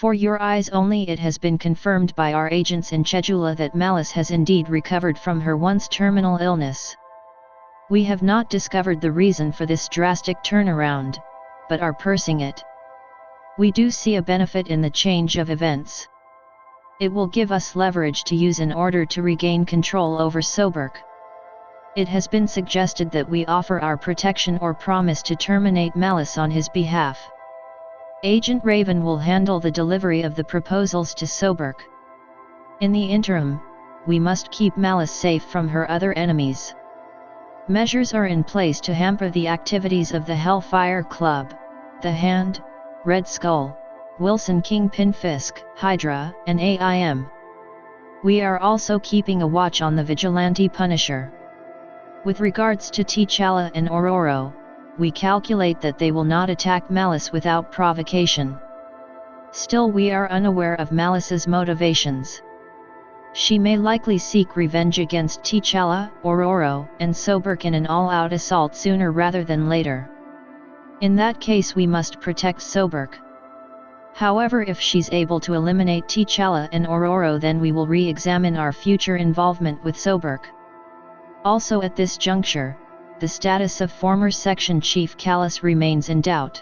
For your eyes only, it has been confirmed by our agents in Chejula that Malice has indeed recovered from her once terminal illness. We have not discovered the reason for this drastic turnaround, but are pursing it. We do see a benefit in the change of events. It will give us leverage to use in order to regain control over Soberg. It has been suggested that we offer our protection or promise to terminate Malice on his behalf. Agent Raven will handle the delivery of the proposals to Soberg. In the interim, we must keep Malice safe from her other enemies. Measures are in place to hamper the activities of the Hellfire Club, the Hand, Red Skull, Wilson Kingpin Fisk, Hydra, and AIM. We are also keeping a watch on the Vigilante Punisher. With regards to T'Challa and Ororo, we calculate that they will not attack Malice without provocation. Still, we are unaware of Malice's motivations. She may likely seek revenge against T'Challa, Ororo, and Soberg in an all-out assault sooner rather than later. In that case, we must protect Soberg. However, if she's able to eliminate T'Challa and Ororo, then we will re-examine our future involvement with Soberg. Also, at this juncture, the status of former Section Chief Callus remains in doubt.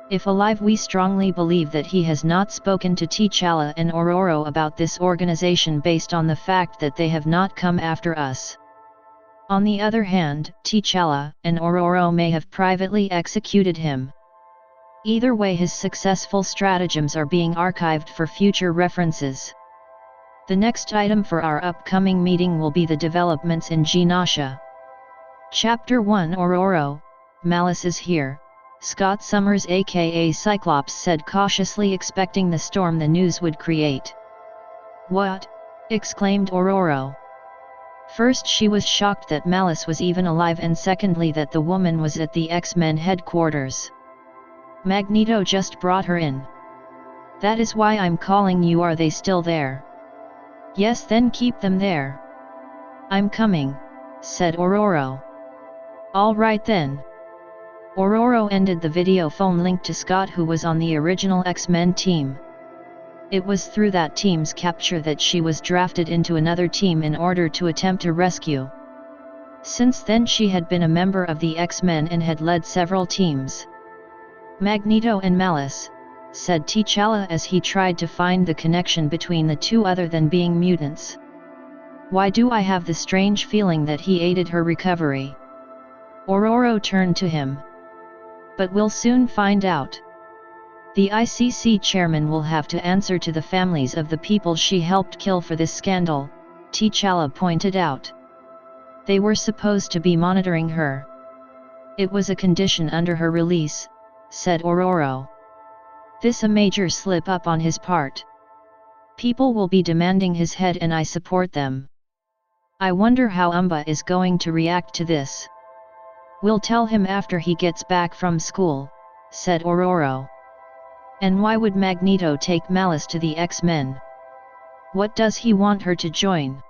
If alive, we strongly believe that he has not spoken to T'Challa and Ororo about this organization based on the fact that they have not come after us. On the other hand, T'Challa and Ororo may have privately executed him. Either way, his successful stratagems are being archived for future references. The next item for our upcoming meeting will be the developments in Genosha. Chapter 1 Ororo, Malice is here, Scott Summers aka Cyclops said cautiously, expecting the storm the news would create. What? Exclaimed Ororo. First, she was shocked that Malice was even alive, and secondly that the woman was at the X-Men headquarters. Magneto just brought her in. That is why I'm calling you. Are they still there? Yes, then keep them there. I'm coming, said Ororo. All right then. Ororo ended the video phone link to Scott, who was on the original X-Men team. It was through that team's capture that she was drafted into another team in order to attempt a rescue. Since then, she had been a member of the X-Men and had led several teams. Magneto and Malice, said T'Challa as he tried to find the connection between the two other than being mutants. Why do I have the strange feeling that he aided her recovery? Ororo turned to him. But we'll soon find out. The ICC chairman will have to answer to the families of the people she helped kill for this scandal, T'Challa pointed out. They were supposed to be monitoring her. It was a condition under her release, said Ororo. This a major slip-up on his part. People will be demanding his head, and I support them. I wonder how Umba is going to react to this. We'll tell him after he gets back from school, said Ororo. And why would Magneto take Malice to the X-Men? What does he want her to join?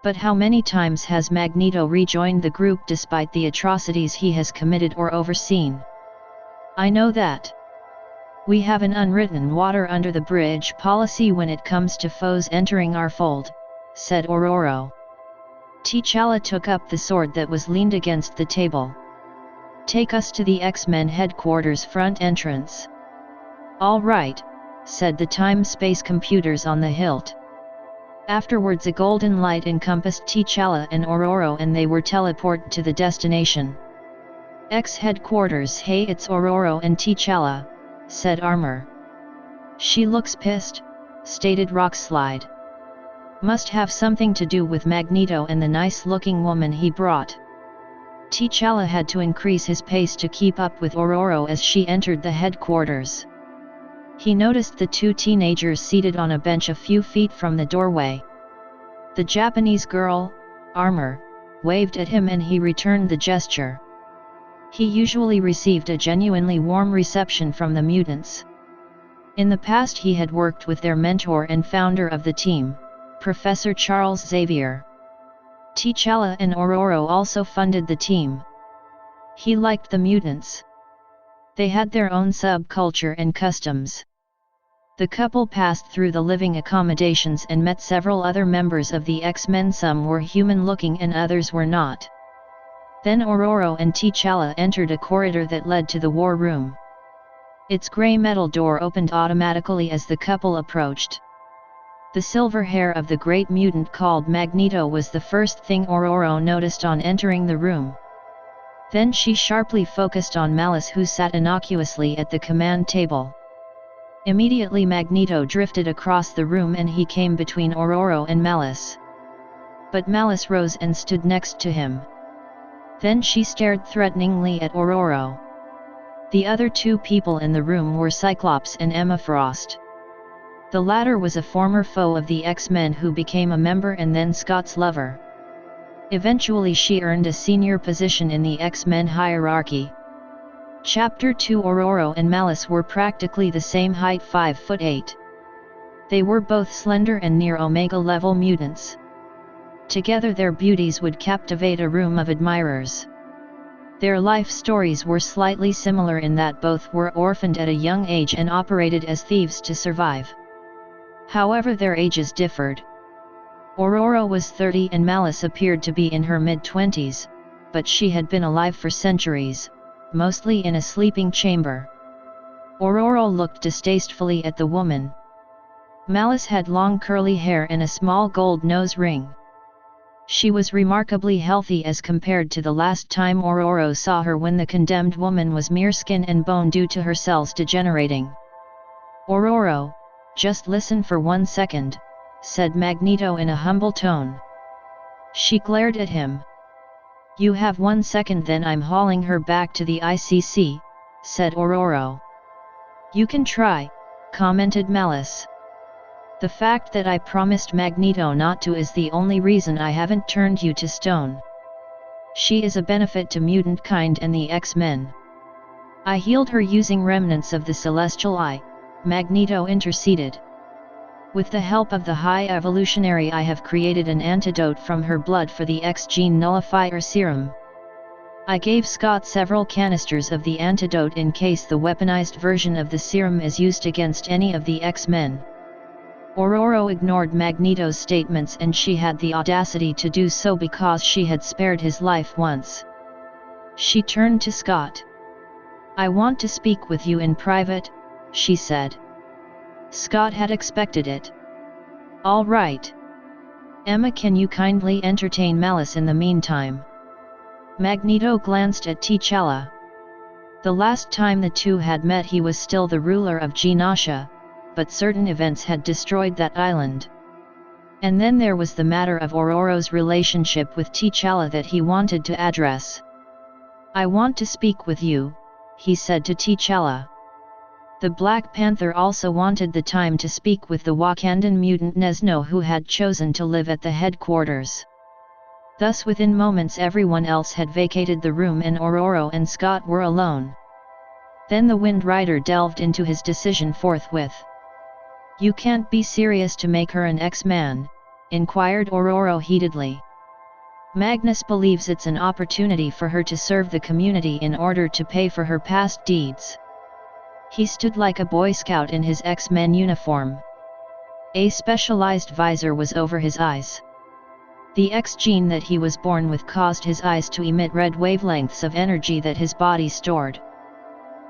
But how many times has Magneto rejoined the group despite the atrocities he has committed or overseen? I know that. We have an unwritten water under the bridge policy when it comes to foes entering our fold, said Ororo. T'Challa took up the sword that was leaned against the table. Take us to the X-Men headquarters front entrance. All right, said the time-space computers on the hilt. Afterwards, a golden light encompassed T'Challa and Ororo, and they were teleported to the destination. X headquarters. Hey, it's Ororo and T'Challa, said Armor. She looks pissed, stated Rockslide. Must have something to do with Magneto and the nice-looking woman he brought. T'Challa had to increase his pace to keep up with Ororo as she entered the headquarters. He noticed the two teenagers seated on a bench a few feet from the doorway. The Japanese girl, Armor, waved at him and he returned the gesture. He usually received a genuinely warm reception from the mutants. In the past, he had worked with their mentor and founder of the team, Professor Charles Xavier. T'Challa and Ororo also funded the team. He liked the mutants. They had their own subculture and customs. The couple passed through the living accommodations and met several other members of the X-Men. Some were human-looking and others were not. Then Ororo and T'Challa entered a corridor that led to the war room. Its grey metal door opened automatically as the couple approached. The silver hair of the great mutant called Magneto was the first thing Ororo noticed on entering the room. Then she sharply focused on Malice, who sat innocuously at the command table. Immediately Magneto drifted across the room and he came between Ororo and Malice. But Malice rose and stood next to him. Then she stared threateningly at Ororo. The other two people in the room were Cyclops and Emma Frost. The latter was a former foe of the X-Men who became a member and then Scott's lover. Eventually she earned a senior position in the X-Men hierarchy. Chapter 2. Ororo and Malice were practically the same height, 5'8". They were both slender and near Omega-level mutants. Together their beauties would captivate a room of admirers. Their life stories were slightly similar in that both were orphaned at a young age and operated as thieves to survive. However, their ages differed. Ororo was 30 and Malice appeared to be in her mid-20s, but she had been alive for centuries, mostly in a sleeping chamber. Ororo looked distastefully at the woman. Malice had long curly hair and a small gold nose ring. She was remarkably healthy as compared to the last time Ororo saw her, when the condemned woman was mere skin and bone due to her cells degenerating. "Ororo, just listen for 1 second, said Magneto in a humble tone. She glared at him. "You have 1 second, then I'm hauling her back to the ICC, said Ororo. "You can try," commented Malice. "The fact that I promised Magneto not to is the only reason I haven't turned you to stone. She is a benefit to mutant kind and the X-Men. I healed her using remnants of the Celestial Eye," Magneto interceded. "With the help of the High Evolutionary, I have created an antidote from her blood for the X-Gene Nullifier Serum. I gave Scott several canisters of the antidote in case the weaponized version of the serum is used against any of the X-Men." Ororo ignored Magneto's statements, and she had the audacity to do so because she had spared his life once. She turned to Scott. "I want to speak with you in private," she said. Scott had expected it. "All right. Emma, can you kindly entertain Malice in the meantime?" Magneto glanced at T'Challa. The last time the two had met he was still the ruler of Genosha, but certain events had destroyed that island. And then there was the matter of Ororo's relationship with T'Challa that he wanted to address. "I want to speak with you," he said to T'Challa. The Black Panther also wanted the time to speak with the Wakandan mutant Nesno, who had chosen to live at the headquarters. Thus within moments everyone else had vacated the room and Ororo and Scott were alone. Then the Wind Rider delved into his decision forthwith. "You can't be serious to make her an X-Man?" inquired Ororo heatedly. "Magnus believes it's an opportunity for her to serve the community in order to pay for her past deeds." He stood like a Boy Scout in his X-Men uniform. A specialized visor was over his eyes. The X gene that he was born with caused his eyes to emit red wavelengths of energy that his body stored.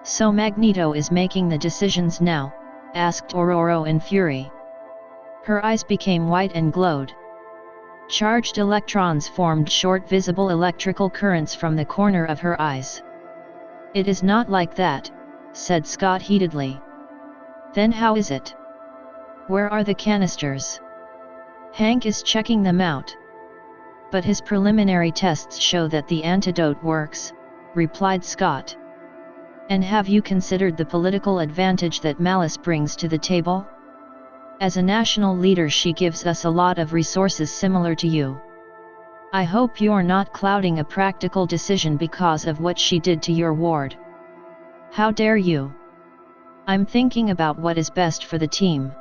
"So Magneto is making the decisions now?" asked Ororo in fury. Her eyes became white and glowed. Charged electrons formed short visible electrical currents from the corner of her eyes. "It is not like that," said Scott heatedly. "Then how is it? Where are the canisters?" "Hank is checking them out. But his preliminary tests show that the antidote works," replied Scott. "And have you considered the political advantage that Malice brings to the table? As a national leader, she gives us a lot of resources similar to you. I hope you're not clouding a practical decision because of what she did to your ward." "How dare you? I'm thinking about what is best for the team."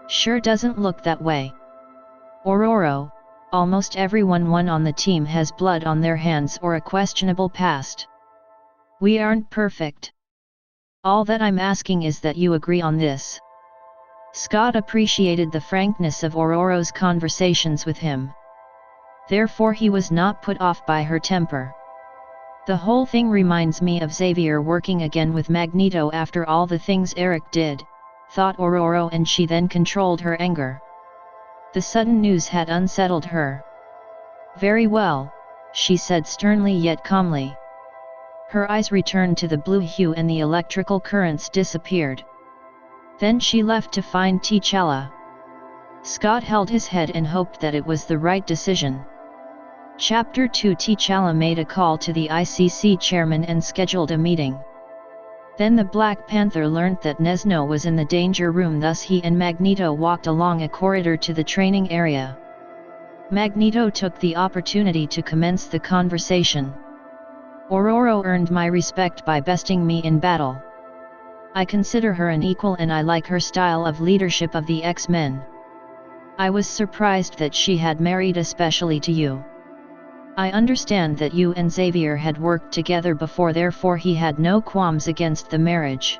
"Sure doesn't look that way. Ororo, almost everyone on the team has blood on their hands or a questionable past. We aren't perfect. All that I'm asking is that you agree on this. Scott appreciated the frankness of Ororo's conversations with him. Therefore he was not put off by her temper. The whole thing reminds me of Xavier working again with Magneto after all the things Eric did, thought Ororo, and she then controlled her anger. The sudden news had unsettled her. "Very well," she said sternly yet calmly. Her eyes returned to the blue hue and the electrical currents disappeared. Then she left to find T'Challa. Scott held his head and hoped that it was the right decision. Chapter 2. T'Challa made a call to the ICC chairman and scheduled a meeting. Then the Black Panther learnt that Nesno was in the danger room, thus he and Magneto walked along a corridor to the training area. Magneto took the opportunity to commence the conversation. "Ororo earned my respect by besting me in battle. I consider her an equal and I like her style of leadership of the X-Men. I was surprised that she had married especially to you. I understand that you and Xavier had worked together before, therefore he had no qualms against the marriage.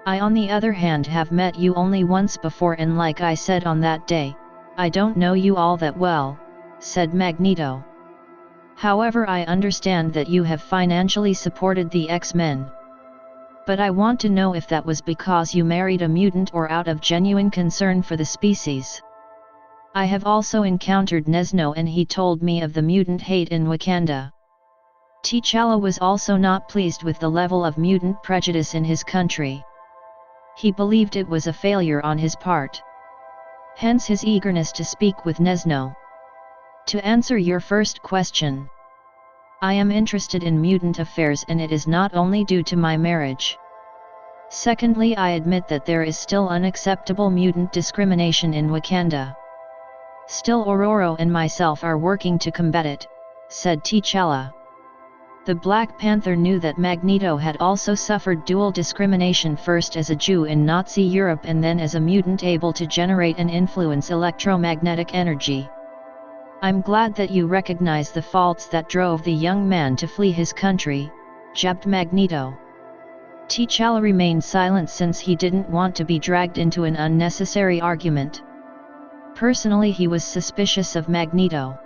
I on the other hand have met you only once before, and like I said on that day, I don't know you all that well," said Magneto. "However, I understand that you have financially supported the X-Men. But I want to know if that was because you married a mutant or out of genuine concern for the species. I have also encountered Nesno and he told me of the mutant hate in Wakanda." T'Challa was also not pleased with the level of mutant prejudice in his country. He believed it was a failure on his part. Hence his eagerness to speak with Nesno. "To answer your first question, I am interested in mutant affairs, and it is not only due to my marriage. Secondly, I admit that there is still unacceptable mutant discrimination in Wakanda. Still, Ororo and myself are working to combat it," said T'Challa. The Black Panther knew that Magneto had also suffered dual discrimination, first as a Jew in Nazi Europe and then as a mutant able to generate and influence electromagnetic energy. "I'm glad that you recognize the faults that drove the young man to flee his country," jabbed Magneto. T'Challa remained silent since he didn't want to be dragged into an unnecessary argument. Personally, he was suspicious of Magneto.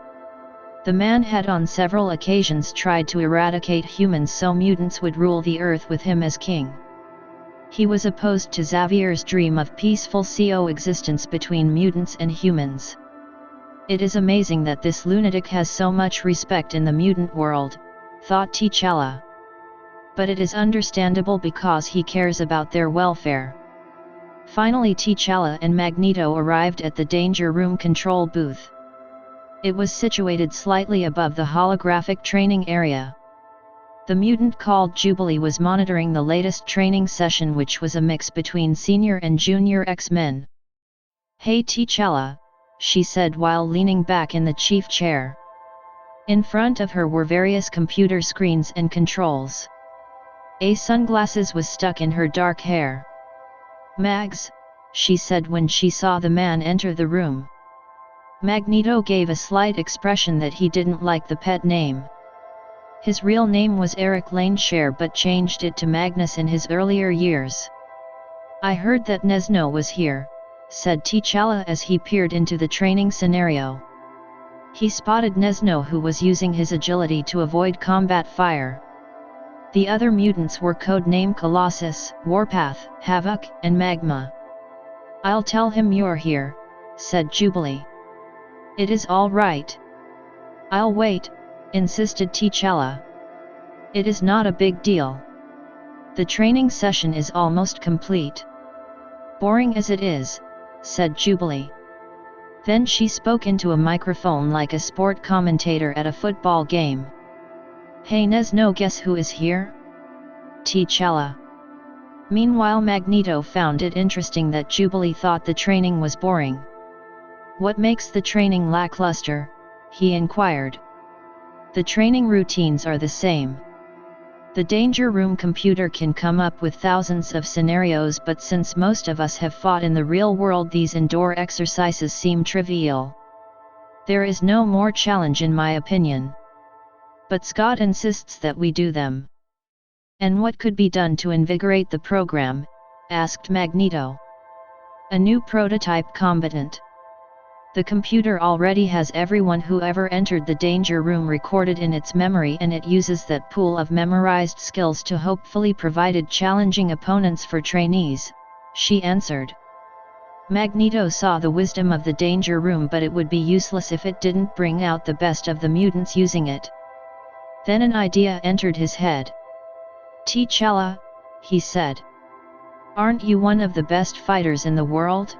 The man had on several occasions tried to eradicate humans so mutants would rule the earth with him as king. He was opposed to Xavier's dream of peaceful coexistence between mutants and humans. "It is amazing that this lunatic has so much respect in the mutant world," thought T'Challa. "But it is understandable because he cares about their welfare." Finally, T'Challa and Magneto arrived at the Danger Room control booth. It was situated slightly above the holographic training area. The mutant called Jubilee was monitoring the latest training session, which was a mix between senior and junior X-Men. "Hey T'Challa," she said while leaning back in the chief chair. In front of her were various computer screens and controls. A sunglasses was stuck in her dark hair. "Mags," she said when she saw the man enter the room. Magneto gave a slight expression that he didn't like the pet name. His real name was Eric Laneshare, but changed it to Magnus in his earlier years. "I heard that Nesno was here," said T'Challa as he peered into the training scenario. He spotted Nesno, who was using his agility to avoid combat fire. The other mutants were codenamed Colossus, Warpath, Havoc, and Magma. "I'll tell him you're here," said Jubilee. "It is all right." "I'll wait," insisted T'Challa. "It is not a big deal. The training session is almost complete." "Boring as it is," said Jubilee. Then she spoke into a microphone like a sport commentator at a football game. "Hey Nesno, guess who is here?" T'Challa. Meanwhile, Magneto found it interesting that Jubilee thought the training was boring. "What makes the training lackluster?" he inquired. "The training routines are the same. The Danger Room computer can come up with thousands of scenarios, but since most of us have fought in the real world, these indoor exercises seem trivial. There is no more challenge in my opinion. But Scott insists that we do them." "And what could be done to invigorate the program?" asked Magneto. A new prototype combatant. The computer already has everyone who ever entered the danger room recorded in its memory, and it uses that pool of memorized skills to hopefully provide challenging opponents for trainees, she answered. Magneto saw the wisdom of the danger room, but it would be useless if it didn't bring out the best of the mutants using it. Then an idea entered his head. T'Challa, he said. Aren't you one of the best fighters in the world?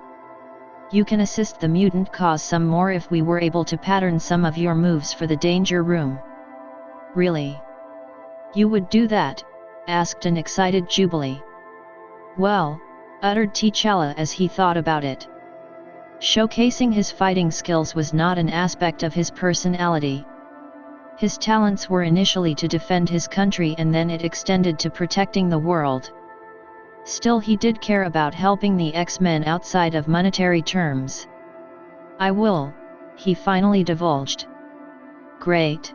You can assist the mutant cause some more if we were able to pattern some of your moves for the danger room. Really? You would do that? Asked an excited Jubilee. Well, uttered T'Challa as he thought about it. Showcasing his fighting skills was not an aspect of his personality. His talents were initially to defend his country, and then it extended to protecting the world. Still, he did care about helping the X-Men outside of monetary terms. I will, he finally divulged. Great.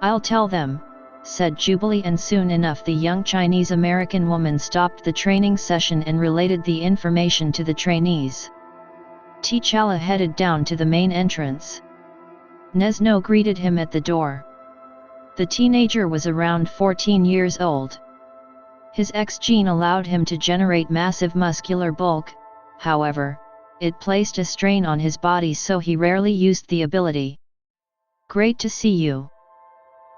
I'll tell them, said Jubilee, and soon enough the young Chinese-American woman stopped the training session and related the information to the trainees. T'Challa headed down to the main entrance. Nesno greeted him at the door. The teenager was around 14 years old. His X gene allowed him to generate massive muscular bulk, however, it placed a strain on his body, so he rarely used the ability. Great to see you.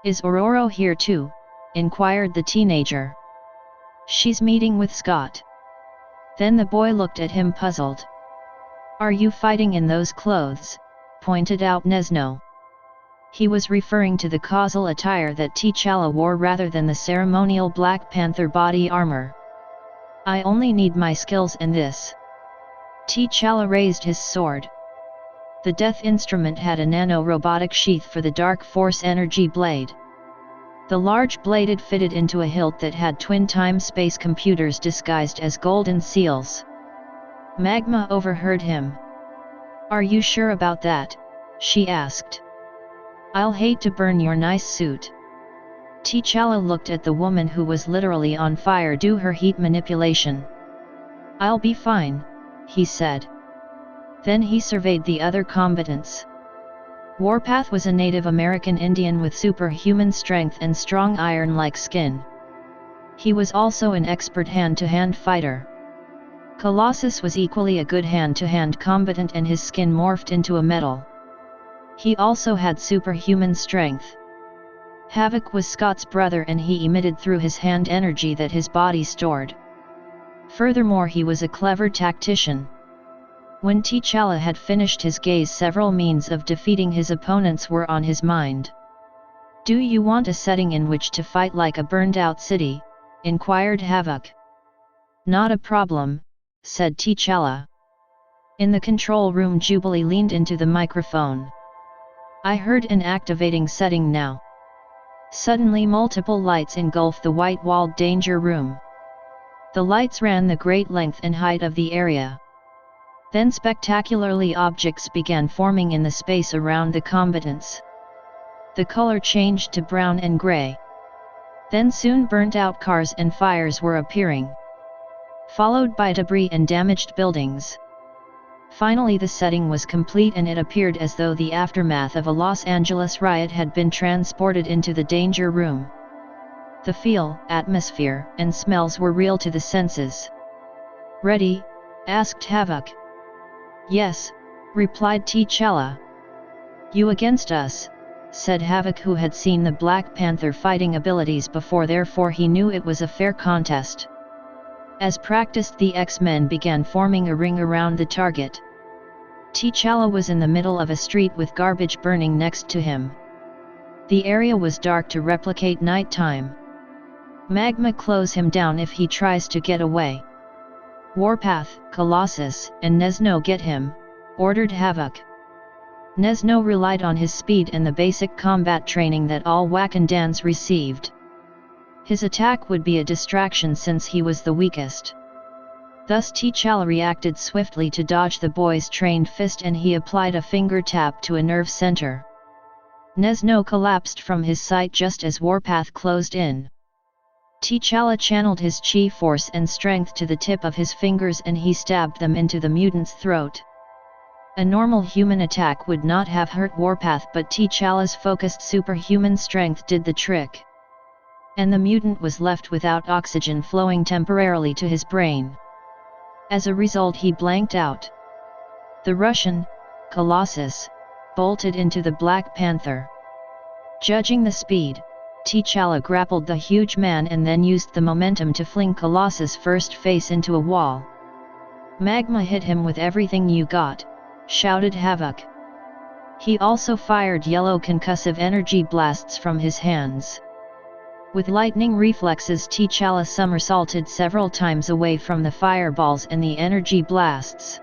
Is Ororo here too? Inquired the teenager. She's meeting with Scott. Then the boy looked at him puzzled. Are you fighting in those clothes? Pointed out Nesno. He was referring to the causal attire that T'Challa wore rather than the ceremonial Black Panther body armor. I only need my skills and this. T'Challa raised his sword. The death instrument had a nano-robotic sheath for the Dark Force energy blade. The large blade fitted into a hilt that had twin time-space computers disguised as golden seals. Magma overheard him. Are you sure about that? She asked. I'll hate to burn your nice suit. T'Challa looked at the woman who was literally on fire due to her heat manipulation. I'll be fine, he said. Then he surveyed the other combatants. Warpath was a Native American Indian with superhuman strength and strong iron-like skin. He was also an expert hand-to-hand fighter. Colossus was equally a good hand-to-hand combatant, and his skin morphed into a metal. He also had superhuman strength. Havoc was Scott's brother, and he emitted through his hand energy that his body stored. Furthermore, he was a clever tactician. When T'Challa had finished his gaze, several means of defeating his opponents were on his mind. Do you want a setting in which to fight like a burned-out city? Inquired Havoc. Not a problem, said T'Challa. In the control room, Jubilee leaned into the microphone. I heard an activating setting now. Suddenly multiple lights engulfed the white-walled danger room. The lights ran the great length and height of the area. Then spectacularly objects began forming in the space around the combatants. The color changed to brown and gray. Then soon burnt-out cars and fires were appearing, followed by debris and damaged buildings. Finally the setting was complete, and it appeared as though the aftermath of a Los Angeles riot had been transported into the danger room. The feel, atmosphere, and smells were real to the senses. Ready? Asked Havoc. Yes, replied T'Challa. You against us, said Havoc, who had seen the Black Panther fighting abilities before, therefore he knew it was a fair contest. As practiced, the X-Men began forming a ring around the target. T'Challa was in the middle of a street with garbage burning next to him. The area was dark to replicate nighttime. Magma close him down if he tries to get away. Warpath, Colossus, and Nesno get him, ordered Havoc. Nesno relied on his speed and the basic combat training that all Wakandans received. His attack would be a distraction since he was the weakest. Thus T'Challa reacted swiftly to dodge the boy's trained fist, and he applied a finger tap to a nerve center. Nesno collapsed from his sight just as Warpath closed in. T'Challa channeled his chi force and strength to the tip of his fingers and he stabbed them into the mutant's throat. A normal human attack would not have hurt Warpath, but T'Challa's focused superhuman strength did the trick. And the mutant was left without oxygen flowing temporarily to his brain. As a result, he blanked out. The Russian, Colossus, bolted into the Black Panther. Judging the speed, T'Challa grappled the huge man and then used the momentum to fling Colossus' first face into a wall. "Magma, hit him with everything you got," shouted Havoc. He also fired yellow concussive energy blasts from his hands. With lightning reflexes, T'Challa somersaulted several times away from the fireballs and the energy blasts.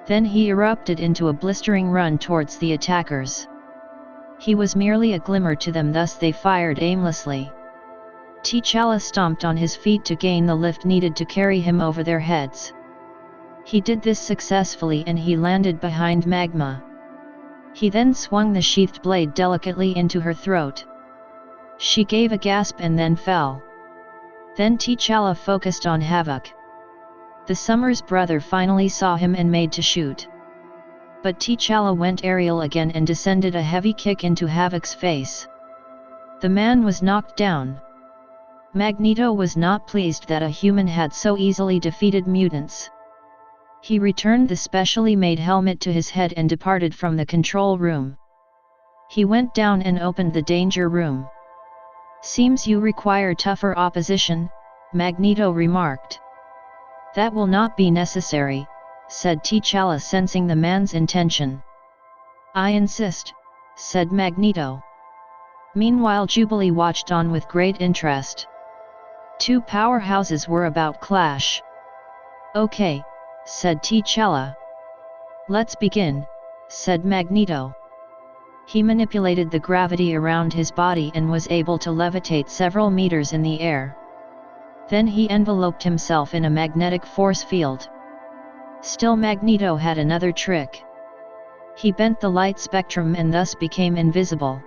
Then he erupted into a blistering run towards the attackers. He was merely a glimmer to them, thus they fired aimlessly. T'Challa stomped on his feet to gain the lift needed to carry him over their heads. He did this successfully and he landed behind Magma. He then swung the sheathed blade delicately into her throat. She gave a gasp and then fell. Then T'Challa focused on Havoc. The Summer's brother finally saw him and made to shoot. But T'Challa went aerial again and descended a heavy kick into Havoc's face. The man was knocked down. Magneto was not pleased that a human had so easily defeated mutants. He returned the specially made helmet to his head and departed from the control room. He went down and opened the danger room. "Seems you require tougher opposition," Magneto remarked. "That will not be necessary," said T'Challa, sensing the man's intention. "I insist," said Magneto. Meanwhile, Jubilee watched on with great interest. Two powerhouses were about clash. "Okay," said T'Challa. "Let's begin," said Magneto. He manipulated the gravity around his body and was able to levitate several meters in the air. Then he enveloped himself in a magnetic force field. Still, Magneto had another trick. He bent the light spectrum and thus became invisible.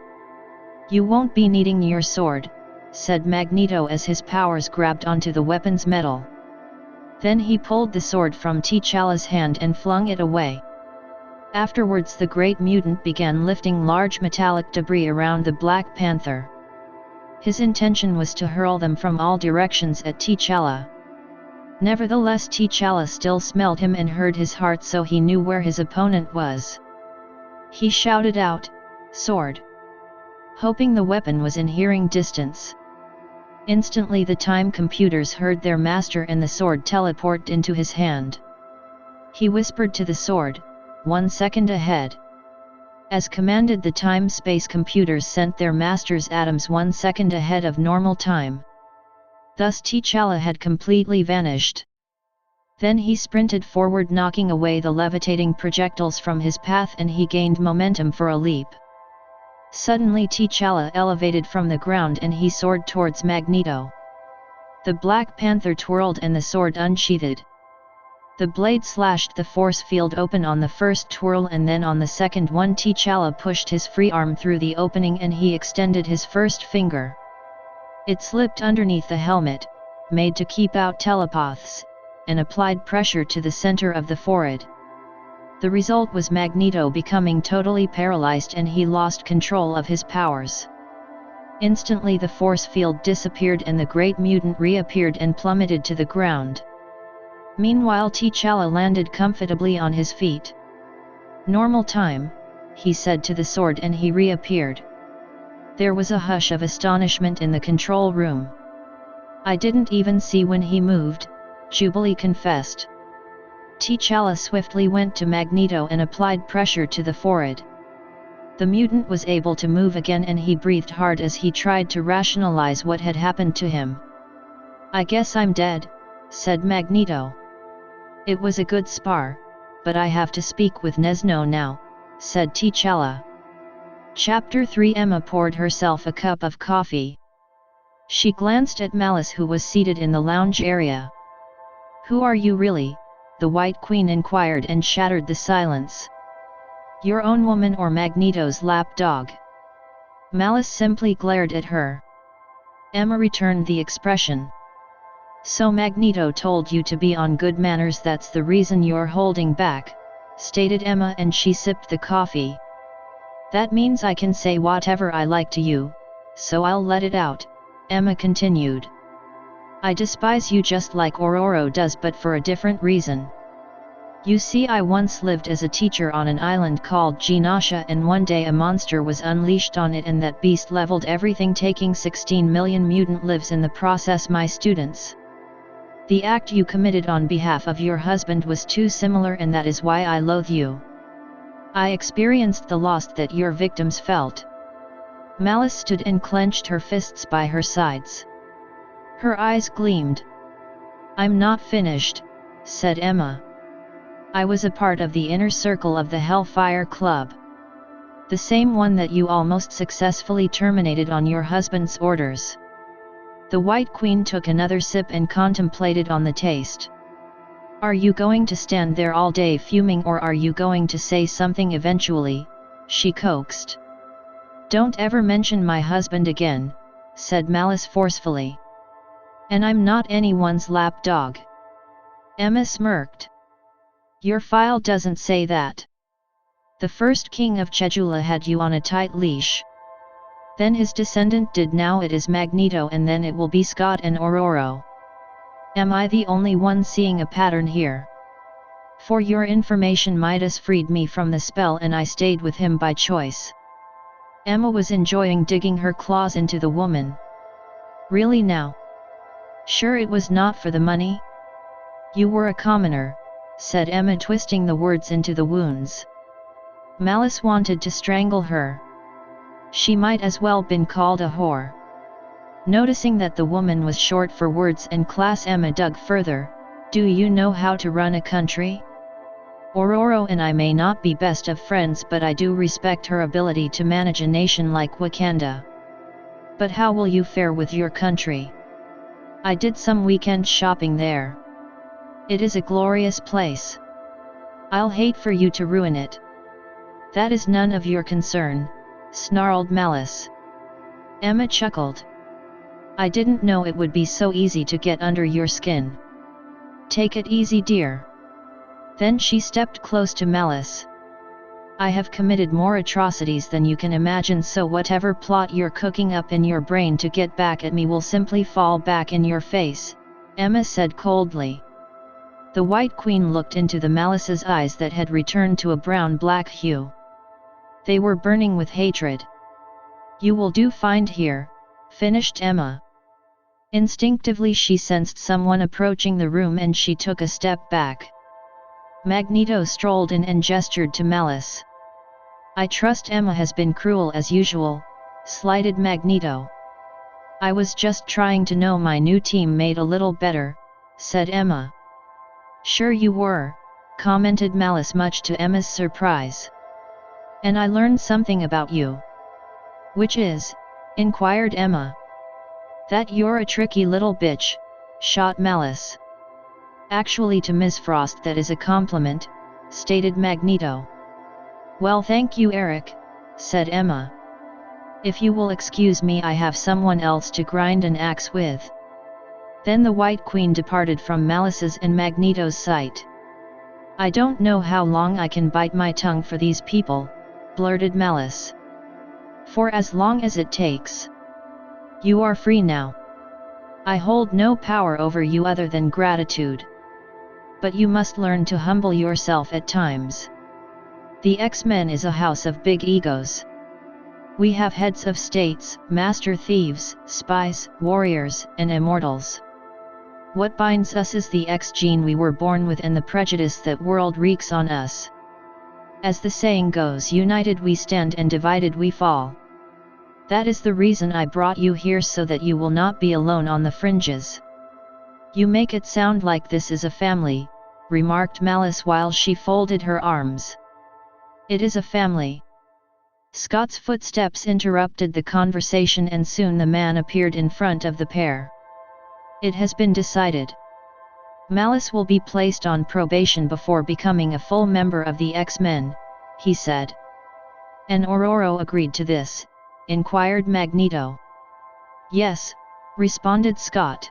"You won't be needing your sword," said Magneto as his powers grabbed onto the weapon's metal. Then he pulled the sword from T'Challa's hand and flung it away. Afterwards, the great mutant began lifting large metallic debris around the Black Panther. His intention was to hurl them from all directions at T'Challa. Nevertheless, T'Challa still smelled him and heard his heart, so he knew where his opponent was. He shouted out, "Sword!" hoping the weapon was in hearing distance. Instantly the time computers heard their master and the sword teleported into his hand. He whispered to the sword, "1 second ahead." As commanded, the time-space computers sent their master's atoms 1 second ahead of normal time. Thus T'Challa had completely vanished. Then he sprinted forward, knocking away the levitating projectiles from his path, and he gained momentum for a leap. Suddenly T'Challa elevated from the ground and he soared towards Magneto. The Black Panther twirled and the sword unsheathed. The blade slashed the force field open on the first twirl, and then on the second one T'Challa pushed his free arm through the opening and he extended his first finger. It slipped underneath the helmet, made to keep out telepaths, and applied pressure to the center of the forehead. The result was Magneto becoming totally paralyzed and he lost control of his powers. Instantly the force field disappeared and the great mutant reappeared and plummeted to the ground. Meanwhile, T'Challa landed comfortably on his feet. "Normal time," he said to the sword, and he reappeared. There was a hush of astonishment in the control room. "I didn't even see when he moved," Jubilee confessed. T'Challa swiftly went to Magneto and applied pressure to the forehead. The mutant was able to move again and he breathed hard as he tried to rationalize what had happened to him. "I guess I'm dead," said Magneto. "It was a good spar, but I have to speak with Nesno now," said T'Challa. Chapter 3. Emma poured herself a cup of coffee. She glanced at Malice, who was seated in the lounge area. "Who are you really?" the White Queen inquired and shattered the silence. "Your own woman or Magneto's lapdog?" Malice simply glared at her. Emma returned the expression. So Magneto told you to be on good manners, that's the reason you're holding back, stated Emma, and she sipped the coffee. That means I can say whatever I like to you, so I'll let it out, Emma continued. I despise you just like Ororo does, but for a different reason. You see, I once lived as a teacher on an island called Genosha, and one day a monster was unleashed on it and that beast leveled everything, taking 16 million mutant lives in the process, my students. The act you committed on behalf of your husband was too similar, and that is why I loathe you. I experienced the loss that your victims felt. Malice stood and clenched her fists by her sides. Her eyes gleamed. I'm not finished, said Emma. I was a part of the inner circle of the Hellfire Club. The same one that you almost successfully terminated on your husband's orders. The White Queen took another sip and contemplated on the taste. Are you going to stand there all day fuming, or are you going to say something eventually? She coaxed. Don't ever mention my husband again, said Malice forcefully. And I'm not anyone's lapdog. Emma smirked. Your file doesn't say that. The first king of Chedula had you on a tight leash. Then his descendant did, now it is Magneto, and then it will be Scott and Ororo. Am I the only one seeing a pattern here? For your information, Midas freed me from the spell and I stayed with him by choice. Emma was enjoying digging her claws into the woman. Really now? Sure it was not for the money? You were a commoner, said Emma, twisting the words into the wounds. Malice wanted to strangle her. She might as well been called a whore. Noticing that the woman was short for words and class, Emma dug further. Do you know how to run a country? Ororo and I may not be best of friends, but I do respect her ability to manage a nation like Wakanda. But how will you fare with your country? I did some weekend shopping there. It is a glorious place. I'll hate for you to ruin it. That is none of your concern, snarled Malice. Emma chuckled. I didn't know it would be so easy to get under your skin. Take it easy, dear. Then she stepped close to Malice. I have committed more atrocities than you can imagine, so whatever plot you're cooking up in your brain to get back at me will simply fall back in your face, Emma said coldly. The White Queen looked into the Malice's eyes that had returned to a brown-black hue. They were burning with hatred. You will do fine here, finished Emma. Instinctively she sensed someone approaching the room and she took a step back. Magneto strolled in and gestured to Malice. I trust Emma has been cruel as usual, slighted Magneto. I was just trying to know my new teammate a little better, said Emma. Sure you were, commented Malice, much to Emma's surprise. And I learned something about you. Which is? Inquired Emma. That you're a tricky little bitch, shot Malice. Actually, to Ms. Frost that is a compliment, stated Magneto. Well, thank you, Eric, said Emma. If you will excuse me, I have someone else to grind an axe with. Then the White Queen departed from Malice's and Magneto's sight. I don't know how long I can bite my tongue for these people, blurted Malice. For as long as it takes. You are free now. I hold no power over you other than gratitude. But you must learn to humble yourself at times. The X-Men is a house of big egos. We have heads of states, master thieves, spies, warriors, and immortals. What binds us is the X gene we were born with and the prejudice that world wreaks on us. As the saying goes, united we stand and divided we fall. That is the reason I brought you here, so that you will not be alone on the fringes. You make it sound like this is a family, remarked Malice while she folded her arms. It is a family. Scott's footsteps interrupted the conversation and soon the man appeared in front of the pair. It has been decided. Malice will be placed on probation before becoming a full member of the X-Men, he said. And Ororo agreed to this, inquired Magneto. Yes, responded Scott.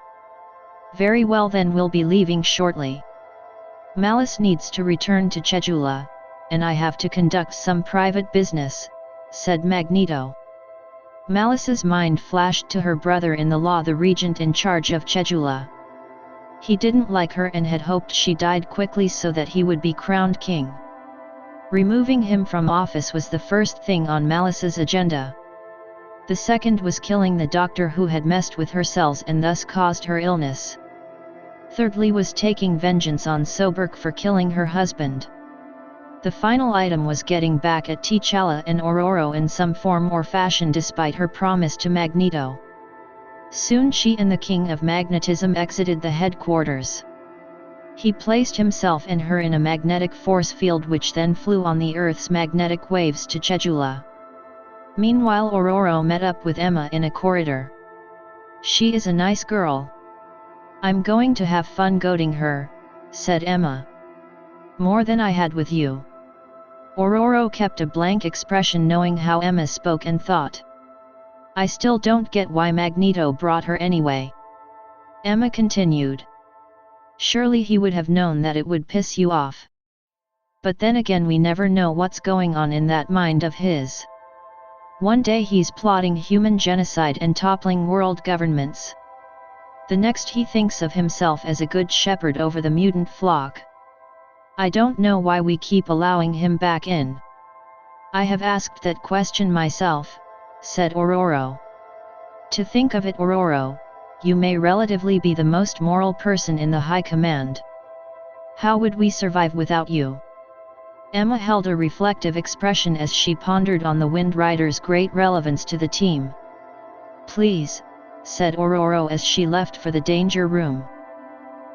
Very well, then we'll be leaving shortly. Malice needs to return to Chejula, and I have to conduct some private business, said Magneto. Malice's mind flashed to her brother-in-law, the regent in charge of Chejula. He didn't like her and had hoped she died quickly so that he would be crowned king. Removing him from office was the first thing on Malice's agenda. The second was killing the doctor who had messed with her cells and thus caused her illness. Thirdly was taking vengeance on Soberk for killing her husband. The final item was getting back at T'Challa and Ororo in some form or fashion despite her promise to Magneto. Soon she and the King of Magnetism exited the headquarters. He placed himself and her in a magnetic force field which then flew on the Earth's magnetic waves to Chejula. Meanwhile, Ororo met up with Emma in a corridor. She is a nice girl. I'm going to have fun goading her, said Emma. More than I had with you. Ororo kept a blank expression knowing how Emma spoke and thought. I still don't get why Magneto brought her anyway. Emma continued. Surely he would have known that it would piss you off. But then again, we never know what's going on in that mind of his. One day he's plotting human genocide and toppling world governments. The next he thinks of himself as a good shepherd over the mutant flock. I don't know why we keep allowing him back in. I have asked that question myself, said Ororo. To think of it, Ororo, you may relatively be the most moral person in the High Command. How would we survive without you? Emma held a reflective expression as she pondered on the Wind Rider's great relevance to the team. Please, said Ororo as she left for the danger room.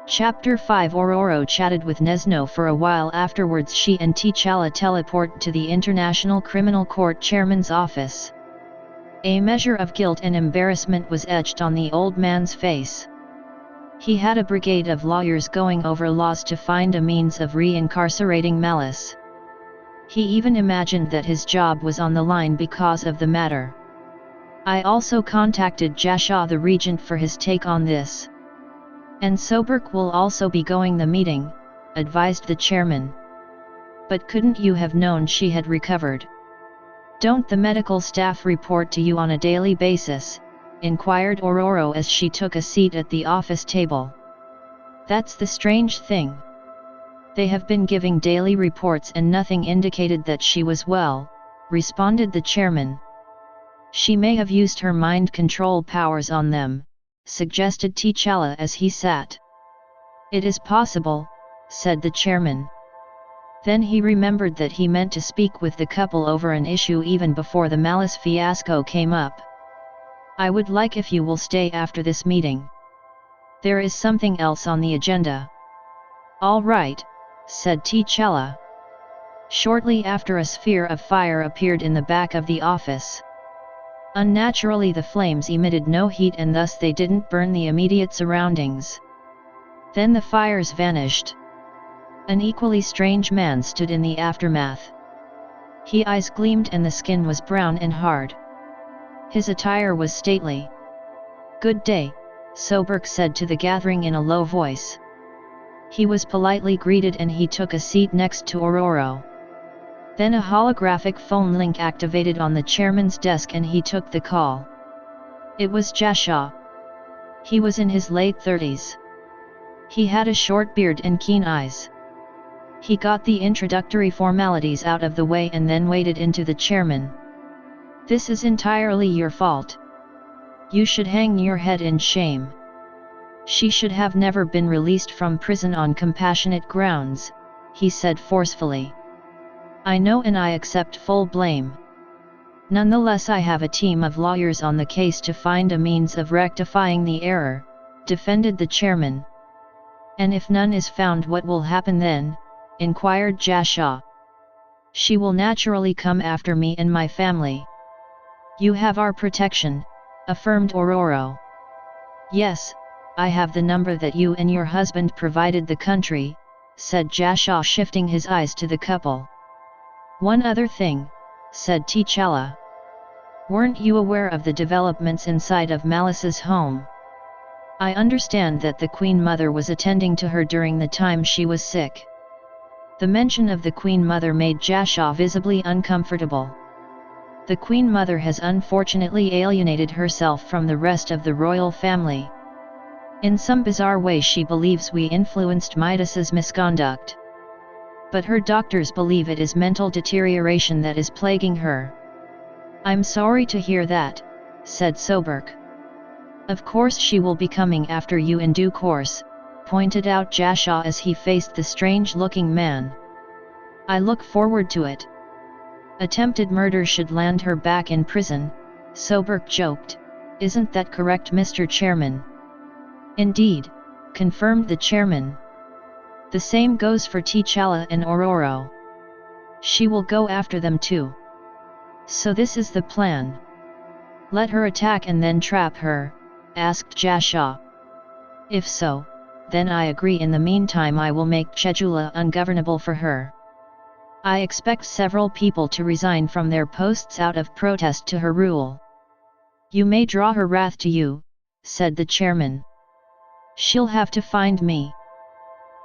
Chapter 5. Ororo chatted with Nesno for a while. Afterwards she and T'Challa teleport to the International Criminal Court chairman's office. A measure of guilt and embarrassment was etched on the old man's face. He had a brigade of lawyers going over laws to find a means of re-incarcerating Malice. He even imagined that his job was on the line because of the matter. I also contacted Jashaw the regent for his take on this. And Soberk will also be going the meeting, advised the chairman. But couldn't you have known she had recovered? Don't the medical staff report to you on a daily basis? Inquired Ororo as she took a seat at the office table. That's the strange thing. They have been giving daily reports and nothing indicated that she was well, responded the chairman. She may have used her mind control powers on them, suggested T'Challa as he sat. It is possible, said the chairman. Then he remembered that he meant to speak with the couple over an issue even before the Malice fiasco came up. I would like if you will stay after this meeting. There is something else on the agenda. All right, said T'Challa. Shortly after, a sphere of fire appeared in the back of the office. Unnaturally, the flames emitted no heat and thus they didn't burn the immediate surroundings. Then the fires vanished. An equally strange man stood in the aftermath. His eyes gleamed and the skin was brown and hard. His attire was stately. Good day, Soberk said to the gathering in a low voice. He was politely greeted and he took a seat next to Ororo. Then a holographic phone link activated on the chairman's desk and he took the call. It was Jashaw. He was in his late 30s. He had a short beard and keen eyes. He got the introductory formalities out of the way and then waded into the chairman. This is entirely your fault. You should hang your head in shame. She should have never been released from prison on compassionate grounds, he said forcefully. I know and I accept full blame. Nonetheless, I have a team of lawyers on the case to find a means of rectifying the error, defended the chairman. And if none is found, what will happen then? Inquired Jashaw. She will naturally come after me and my family. You have our protection, affirmed Ororo. Yes, I have the number that you and your husband provided the country, said Jashaw, shifting his eyes to the couple. One other thing, said T'Challa. Weren't you aware of the developments inside of Malice's home? I understand that the Queen Mother was attending to her during the time she was sick. The mention of the Queen Mother made Jasha visibly uncomfortable. The Queen Mother has unfortunately alienated herself from the rest of the royal family. In some bizarre way she believes we influenced Midas's misconduct. But her doctors believe it is mental deterioration that is plaguing her. I'm sorry to hear that, said Soberg. Of course she will be coming after you in due course, pointed out Jasha as he faced the strange-looking man. I look forward to it. Attempted murder should land her back in prison, Soberg joked. Isn't that correct, Mr. Chairman? Indeed, confirmed the chairman. The same goes for T'Challa and Ororo. She will go after them too. So this is the plan. Let her attack and then trap her, asked Jasha. If so, then I agree. In the meantime I will make Chejula ungovernable for her. I expect several people to resign from their posts out of protest to her rule. You may draw her wrath to you, said the chairman. She'll have to find me.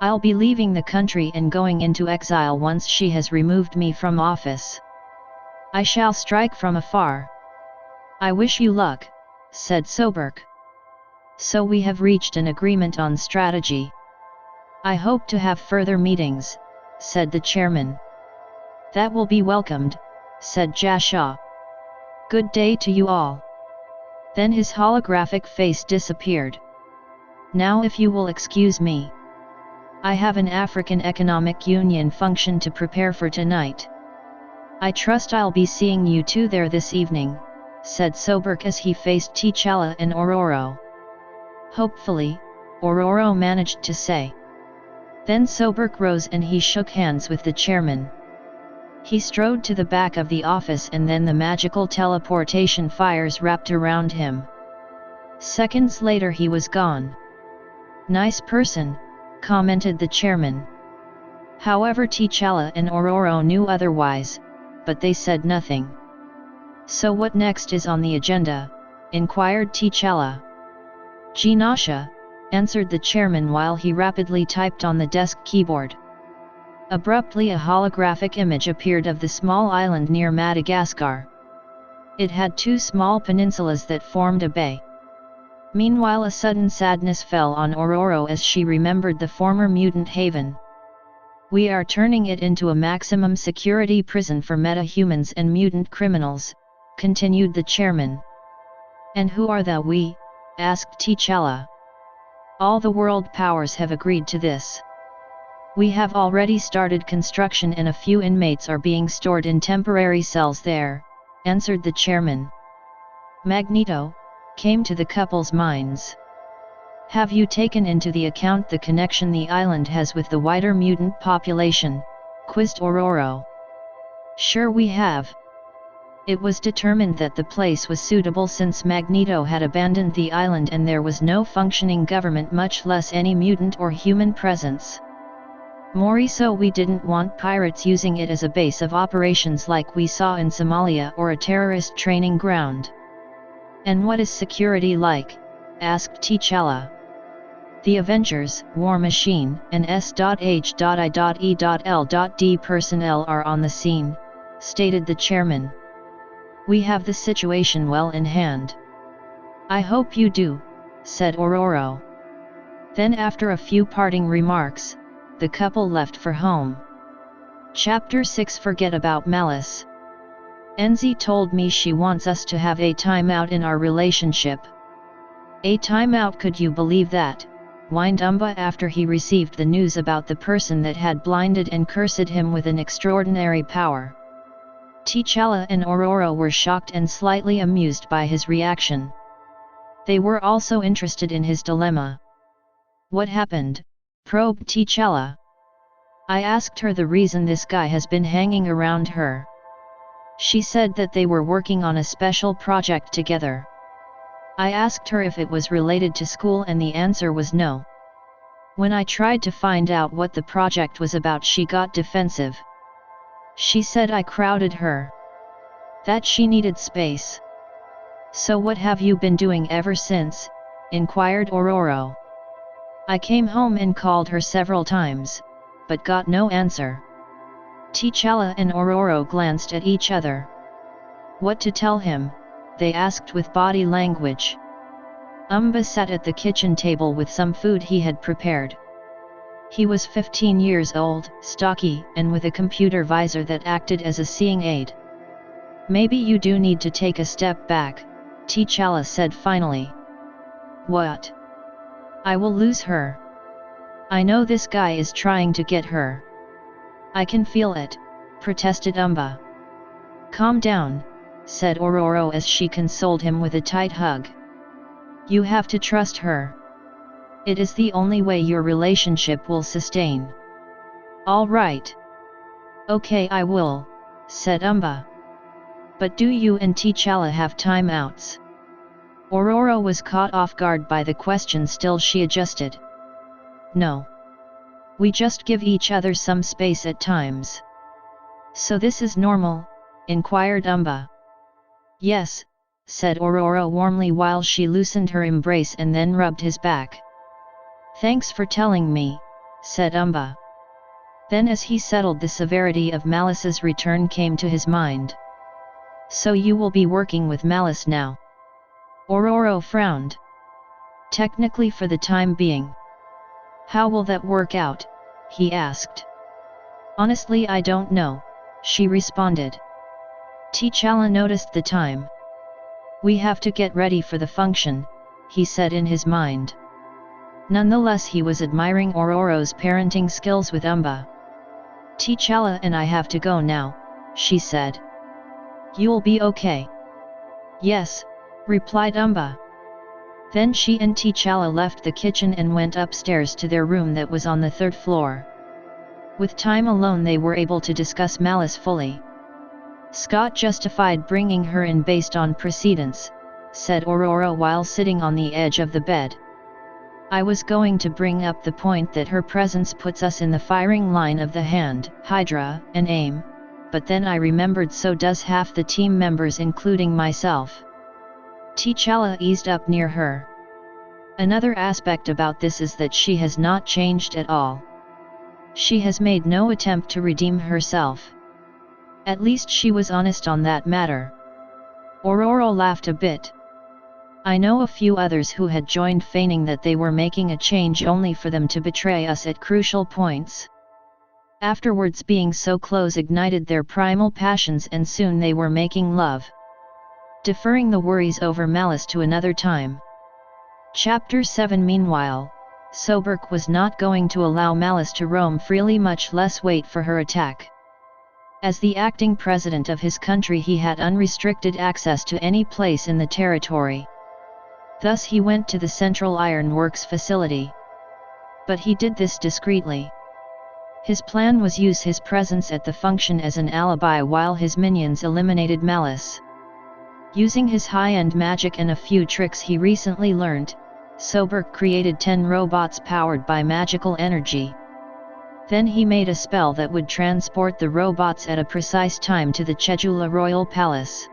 I'll be leaving the country and going into exile once she has removed me from office. I shall strike from afar. I wish you luck, said Soberg. So we have reached an agreement on strategy. I hope to have further meetings, said the chairman. That will be welcomed, said Jasha. Good day to you all. Then his holographic face disappeared. Now if you will excuse me. I have an African Economic Union function to prepare for tonight. I trust I'll be seeing you two there this evening, said Soberg as he faced T'Challa and Ororo. Hopefully, Ororo managed to say. Then Soberg rose and he shook hands with the chairman. He strode to the back of the office and then the magical teleportation fires wrapped around him. Seconds later he was gone. Nice person, commented the chairman. However, T'Challa and Ororo knew otherwise, but they said nothing. So what next is on the agenda? Inquired T'Challa. Ginasha, answered the chairman while he rapidly typed on the desk keyboard. Abruptly a holographic image appeared of the small island near Madagascar. It had two small peninsulas that formed a bay. Meanwhile a sudden sadness fell on Ororo as she remembered the former mutant haven. We are turning it into a maximum security prison for metahumans and mutant criminals, continued the chairman. And who are the we? Asked T'Challa. All the world powers have agreed to this. We have already started construction and a few inmates are being stored in temporary cells there, answered the chairman. Magneto, came to the couple's minds. Have you taken into the account the connection the island has with the wider mutant population? Quizzed Ororo. Sure we have. It was determined that the place was suitable since Magneto had abandoned the island and there was no functioning government, much less any mutant or human presence. More so we didn't want pirates using it as a base of operations like we saw in Somalia or a terrorist training ground. And what is security like? Asked T'Challa. The Avengers, War Machine, and S.H.I.E.L.D. personnel are on the scene, stated the chairman. We have the situation well in hand. I hope you do, said Ororo. Then after a few parting remarks, the couple left for home. Chapter 6. Forget about Malice. Enzi told me she wants us to have a timeout in our relationship. A timeout? Could you believe that? Whined Umba after he received the news about the person that had blinded and cursed him with an extraordinary power. T'Challa and Ororo were shocked and slightly amused by his reaction. They were also interested in his dilemma. What happened? Probed T'Challa. I asked her the reason this guy has been hanging around her. She said that they were working on a special project together. I asked her if it was related to school and the answer was no. When I tried to find out what the project was about, she got defensive. She said I crowded her. That she needed space. So what have you been doing ever since? inquired Ororo. I came home and called her several times, but got no answer. T'Challa and Ororo glanced at each other. What to tell him, they asked with body language. Umba sat at the kitchen table with some food he had prepared. He was 15 years old, stocky, and with a computer visor that acted as a seeing aid. Maybe you do need to take a step back, T'Challa said finally. What? I will lose her. I know this guy is trying to get her. I can feel it, protested Umba. Calm down, said Ororo as she consoled him with a tight hug. You have to trust her. It is the only way your relationship will sustain. All right. Okay, I will, said Umba. But do you and T'Challa have timeouts? Ororo was caught off guard by the question. Still she adjusted. No. We just give each other some space at times. So this is normal? Inquired Umba. Yes, said Ororo warmly while she loosened her embrace and then rubbed his back. Thanks for telling me, said Umba. Then as he settled, the severity of Malice's return came to his mind. So you will be working with Malice now? Ororo frowned. Technically for the time being. How will that work out? He asked. Honestly, I don't know, she responded. T'Challa noticed the time. We have to get ready for the function, he said in his mind. Nonetheless, he was admiring Ororo's parenting skills with Umba. T'Challa and I have to go now, she said. You'll be okay? Yes, replied Umba. Then she and T'Challa left the kitchen and went upstairs to their room that was on the 3rd floor. With time alone they were able to discuss Malice fully. Scott justified bringing her in based on precedence, said Ororo while sitting on the edge of the bed. I was going to bring up the point that her presence puts us in the firing line of the hand, Hydra, and AIM, but then I remembered so does half the team members including myself. T'Challa eased up near her. Another aspect about this is that she has not changed at all. She has made no attempt to redeem herself. At least she was honest on that matter. Ororo laughed a bit. I know a few others who had joined feigning that they were making a change only for them to betray us at crucial points. Afterwards, being so close ignited their primal passions and soon they were making love. Deferring the worries over Malice to another time. Chapter 7. Meanwhile, Sobek was not going to allow Malice to roam freely, much less wait for her attack. As the acting president of his country, he had unrestricted access to any place in the territory. Thus he went to the Central Ironworks facility. But he did this discreetly. His plan was use his presence at the function as an alibi while his minions eliminated Malice. Using his high-end magic and a few tricks he recently learned, Sobek created 10 robots powered by magical energy. Then he made a spell that would transport the robots at a precise time to the Chejula Royal Palace.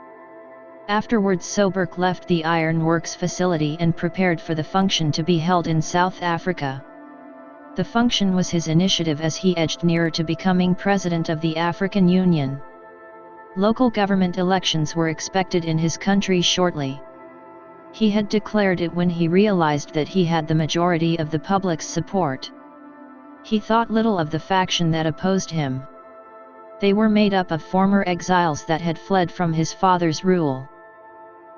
Afterwards, Sobek left the Ironworks facility and prepared for the function to be held in South Africa. The function was his initiative as he edged nearer to becoming president of the African Union. Local government elections were expected in his country shortly. He had declared it when he realized that he had the majority of the public's support. He thought little of the faction that opposed him. They were made up of former exiles that had fled from his father's rule.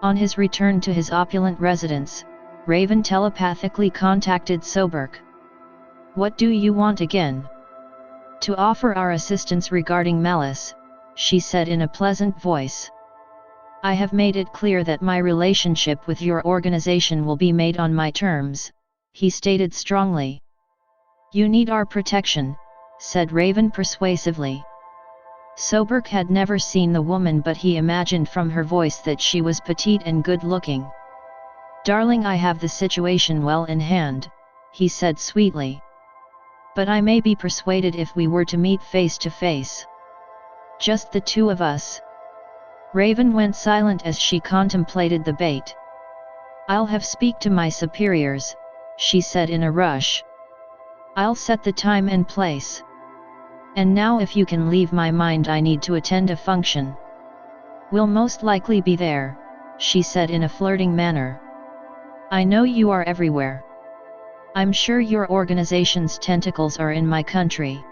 On his return to his opulent residence, Raven telepathically contacted Sobek. What do you want again? To offer our assistance regarding Malice, she said in a pleasant voice. I have made it clear that my relationship with your organization will be made on my terms, he stated strongly. You need our protection, said Raven persuasively. Sobek had never seen the woman, but he imagined from her voice that she was petite and good-looking. Darling, I have the situation well in hand, he said sweetly. But I may be persuaded if we were to meet face to face. Just the two of us. Raven went silent as she contemplated the bait. "I'll have speak to my superiors," she said in a rush. "I'll set the time and place. And now if you can leave my mind, I need to attend a function." "Will most likely be there," she said in a flirting manner. "I know you are everywhere. I'm sure your organization's tentacles are in my country.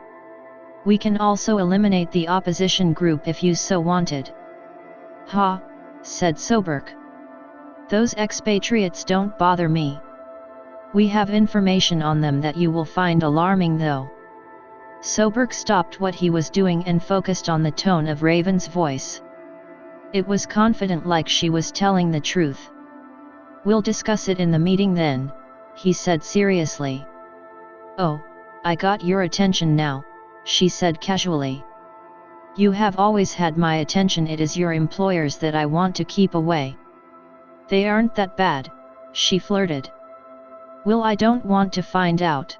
We can also eliminate the opposition group if you so wanted." "Ha," said Soberg. "Those expatriates don't bother me. We have information on them that you will find alarming though." Soberg stopped what he was doing and focused on the tone of Raven's voice. It was confident, like she was telling the truth. "We'll discuss it in the meeting then," he said seriously. "Oh, I got your attention now," she said casually. "You have always had my attention. It is your employers that I want to keep away." "They aren't that bad," she flirted. "Well, I don't want to find out.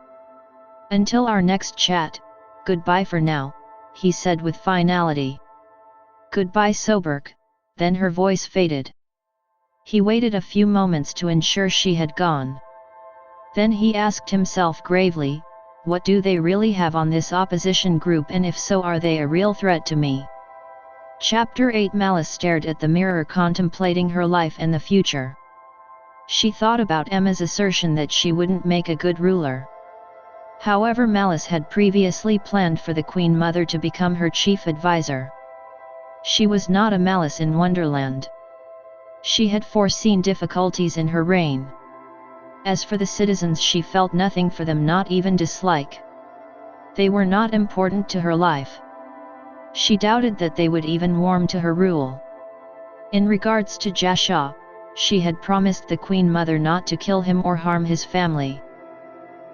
Until our next chat, goodbye for now," he said with finality. "Goodbye, Soberg," then her voice faded. He waited a few moments to ensure she had gone. Then he asked himself gravely, what do they really have on this opposition group, and if so, are they a real threat to me? Chapter 8. Malice stared at the mirror, contemplating her life and the future. She thought about Emma's assertion that she wouldn't make a good ruler. However, Malice had previously planned for the Queen Mother to become her chief advisor. She was not a Malice in Wonderland. She had foreseen difficulties in her reign. As for the citizens, she felt nothing for them, not even dislike. They were not important to her life. She doubted that they would even warm to her rule. In regards to Jasha, she had promised the Queen Mother not to kill him or harm his family.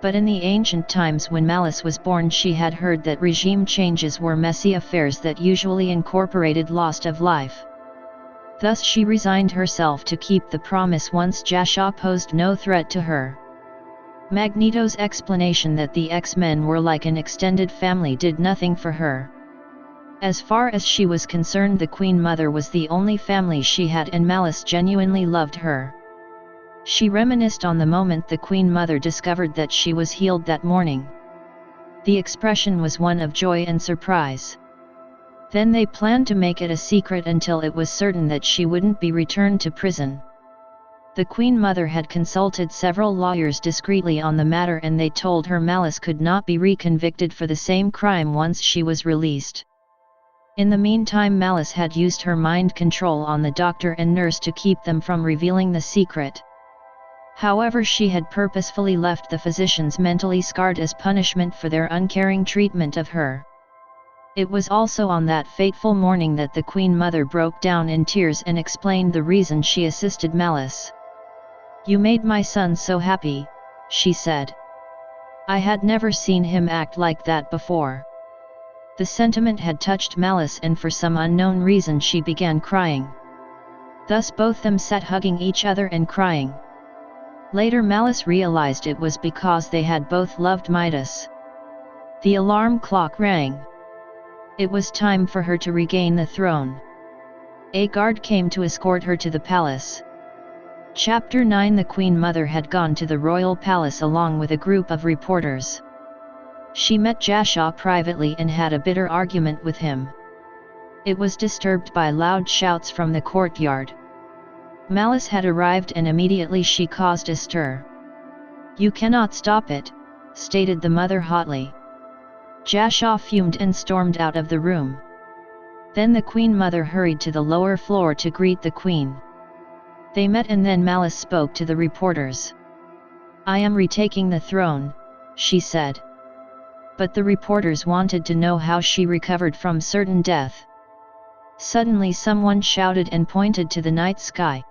But in the ancient times when Malice was born, she had heard that regime changes were messy affairs that usually incorporated loss of life. Thus she resigned herself to keep the promise once Jasha posed no threat to her. Magneto's explanation that the X-Men were like an extended family did nothing for her. As far as she was concerned, the Queen Mother was the only family she had, and Malice genuinely loved her. She reminisced on the moment the Queen Mother discovered that she was healed that morning. The expression was one of joy and surprise. Then they planned to make it a secret until it was certain that she wouldn't be returned to prison. The Queen Mother had consulted several lawyers discreetly on the matter, and they told her Malice could not be reconvicted for the same crime once she was released. In the meantime, Malice had used her mind control on the doctor and nurse to keep them from revealing the secret. However, she had purposefully left the physicians mentally scarred as punishment for their uncaring treatment of her. It was also on that fateful morning that the Queen Mother broke down in tears and explained the reason she assisted Malice. "You made my son so happy," she said. "I had never seen him act like that before." The sentiment had touched Malice, and for some unknown reason she began crying. Thus both them sat hugging each other and crying. Later Malice realized it was because they had both loved Midas. The alarm clock rang. It was time for her to regain the throne. A guard came to escort her to the palace. Chapter 9. The Queen Mother had gone to the royal palace along with a group of reporters. She met Jasha privately and had a bitter argument with him. It was disturbed by loud shouts from the courtyard. Malice had arrived and immediately she caused a stir. "You cannot stop it," stated the mother hotly. Jasha fumed and stormed out of the room. Then the Queen Mother hurried to the lower floor to greet the Queen. They met, and then Malice spoke to the reporters. "I am retaking the throne," she said. But the reporters wanted to know how she recovered from certain death. Suddenly someone shouted and pointed to the night sky.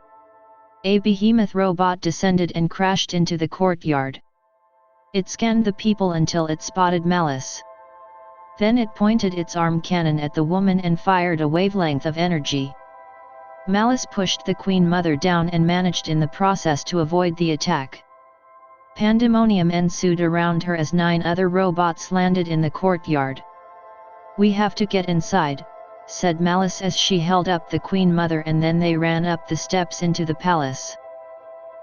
A behemoth robot descended and crashed into the courtyard. It scanned the people until it spotted Malice. Then it pointed its arm cannon at the woman and fired a wavelength of energy. Malice pushed the Queen Mother down and managed in the process to avoid the attack. Pandemonium ensued around her as 9 other robots landed in the courtyard. "We have to get inside," said Malice as she held up the Queen Mother, and then they ran up the steps into the palace.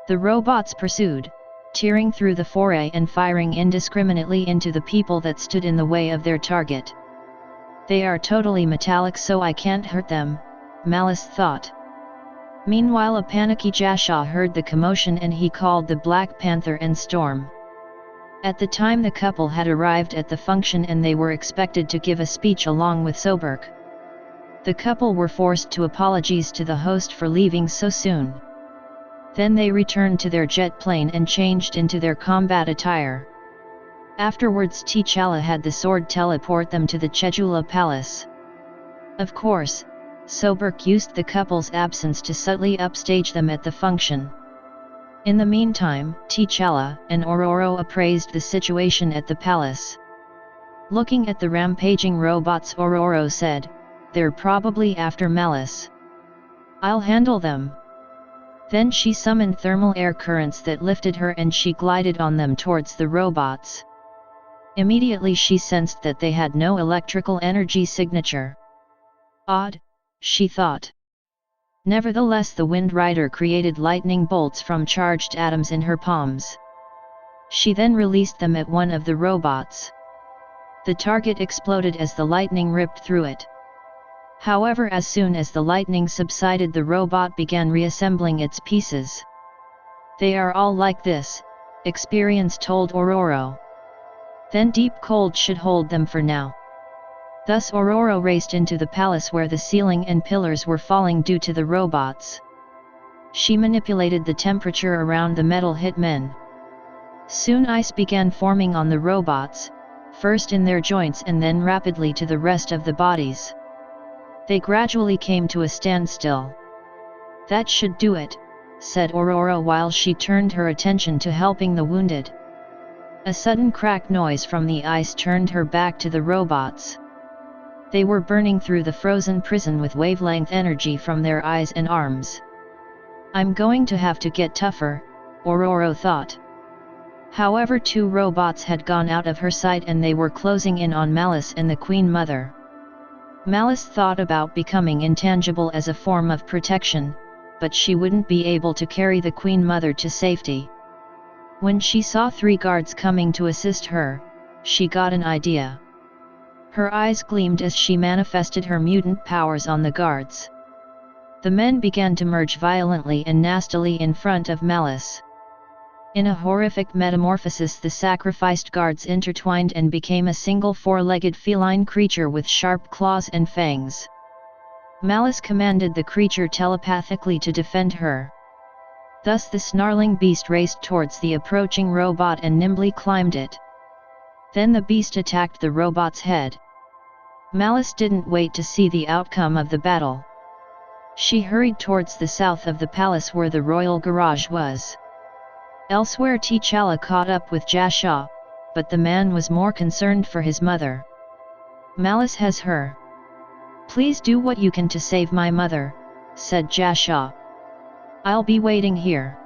The robots pursued, tearing through the foray and firing indiscriminately into the people that stood in the way of their target. They are totally metallic, so I can't hurt them, Malice thought. Meanwhile, a panicky Jashaw heard the commotion and he called the Black Panther and Storm. At the time, the couple had arrived at the function and they were expected to give a speech along with Soberg. The couple were forced to apologize to the host for leaving so soon. Then they returned to their jet plane and changed into their combat attire. Afterwards, T'Challa had the sword teleport them to the Chedula Palace. Of course, Soberg used the couple's absence to subtly upstage them at the function. In the meantime, T'Challa and Ororo appraised the situation at the palace. Looking at the rampaging robots, Ororo said, "They're probably after Malice. I'll handle them." Then she summoned thermal air currents that lifted her and she glided on them towards the robots. Immediately she sensed that they had no electrical energy signature. Odd, she thought. Nevertheless, the Wind Rider created lightning bolts from charged atoms in her palms. She then released them at one of the robots. The target exploded as the lightning ripped through it. However, as soon as the lightning subsided, the robot began reassembling its pieces. "They are all like this," Experience told Ororo. "Then deep cold should hold them for now." Thus Ororo raced into the palace where the ceiling and pillars were falling due to the robots. She manipulated the temperature around the metal hitmen. Soon ice began forming on the robots, first in their joints and then rapidly to the rest of the bodies. They gradually came to a standstill. "That should do it," said Aurora while she turned her attention to helping the wounded. A sudden crack noise from the ice turned her back to the robots. They were burning through the frozen prison with wavelength energy from their eyes and arms. "I'm going to have to get tougher," Aurora thought. However, two robots had gone out of her sight and they were closing in on Malice and the Queen Mother. Malice thought about becoming intangible as a form of protection, but she wouldn't be able to carry the Queen Mother to safety. When she saw 3 guards coming to assist her, she got an idea. Her eyes gleamed as she manifested her mutant powers on the guards. The men began to merge violently and nastily in front of Malice. In a horrific metamorphosis, the sacrificed guards intertwined and became a single 4-legged feline creature with sharp claws and fangs. Malice commanded the creature telepathically to defend her. Thus the snarling beast raced towards the approaching robot and nimbly climbed it. Then the beast attacked the robot's head. Malice didn't wait to see the outcome of the battle. She hurried towards the south of the palace where the royal garage was. Elsewhere, T'Challa caught up with Jashaw, but the man was more concerned for his mother. "Malice has her. Please do what you can to save my mother," said Jashaw. "I'll be waiting here."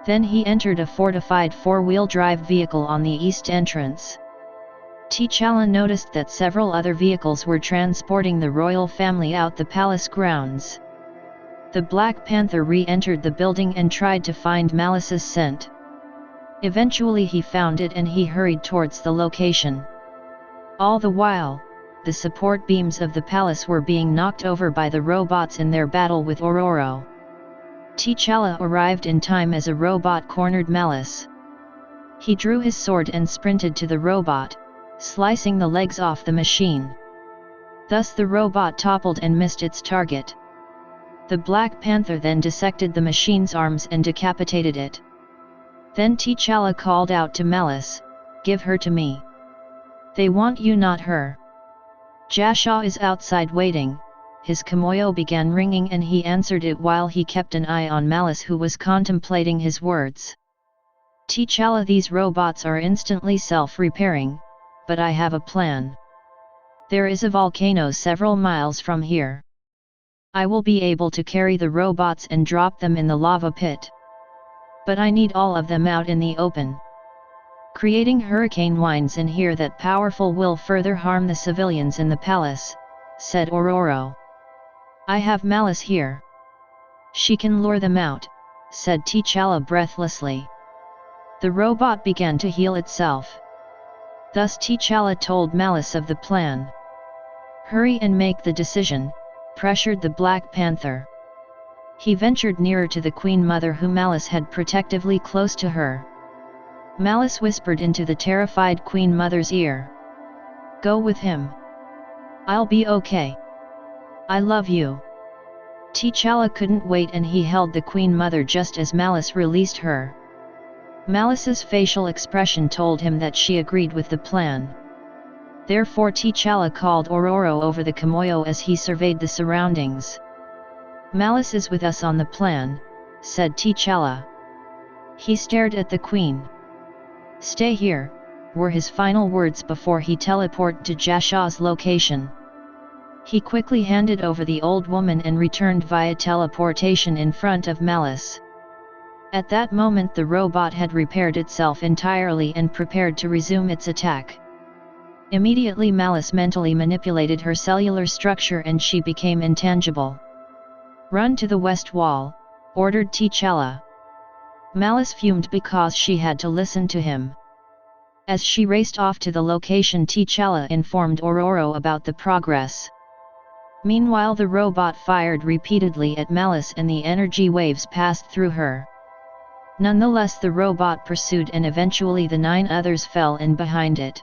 Then he entered a fortified 4-wheel drive vehicle on the east entrance. T'Challa noticed that several other vehicles were transporting the royal family out the palace grounds. The Black Panther re-entered the building and tried to find Malice's scent. Eventually he found it and he hurried towards the location. All the while, the support beams of the palace were being knocked over by the robots in their battle with Ororo. T'Challa arrived in time as a robot cornered Malice. He drew his sword and sprinted to the robot, slicing the legs off the machine. Thus the robot toppled and missed its target. The Black Panther then dissected the machine's arms and decapitated it. Then T'Challa called out to Malice, "Give her to me. They want you, not her." Jashaw is outside waiting. His kimoyo began ringing and he answered it while he kept an eye on Malice, who was contemplating his words. "T'Challa, these robots are instantly self-repairing, but I have a plan. There is a volcano several miles from here. I will be able to carry the robots and drop them in the lava pit. But I need all of them out in the open. Creating hurricane winds in here that powerful will further harm the civilians in the palace," said Ororo. "I have Malice here. She can lure them out," said T'Challa breathlessly. The robot began to heal itself. Thus T'Challa told Malice of the plan. "Hurry and make the decision," pressured the Black Panther. He ventured nearer to the Queen Mother, who Malice had protectively close to her. Malice whispered into the terrified Queen Mother's ear. "Go with him. I'll be okay. I love you." T'Challa couldn't wait, and he held the Queen Mother just as Malice released her. Malice's facial expression told him that she agreed with the plan. Therefore T'Challa called Ororo over the Kimoyo as he surveyed the surroundings. "Malice is with us on the plan," said T'Challa. He stared at the Queen. "Stay here," were his final words before he teleported to Jasha's location. He quickly handed over the old woman and returned via teleportation in front of Malice. At that moment the robot had repaired itself entirely and prepared to resume its attack. Immediately Malice mentally manipulated her cellular structure and she became intangible. "Run to the west wall," ordered T'Challa. Malice fumed because she had to listen to him. As she raced off to the location, T'Challa informed Ororo about the progress. Meanwhile the robot fired repeatedly at Malice and the energy waves passed through her. Nonetheless the robot pursued and eventually the 9 others fell in behind it.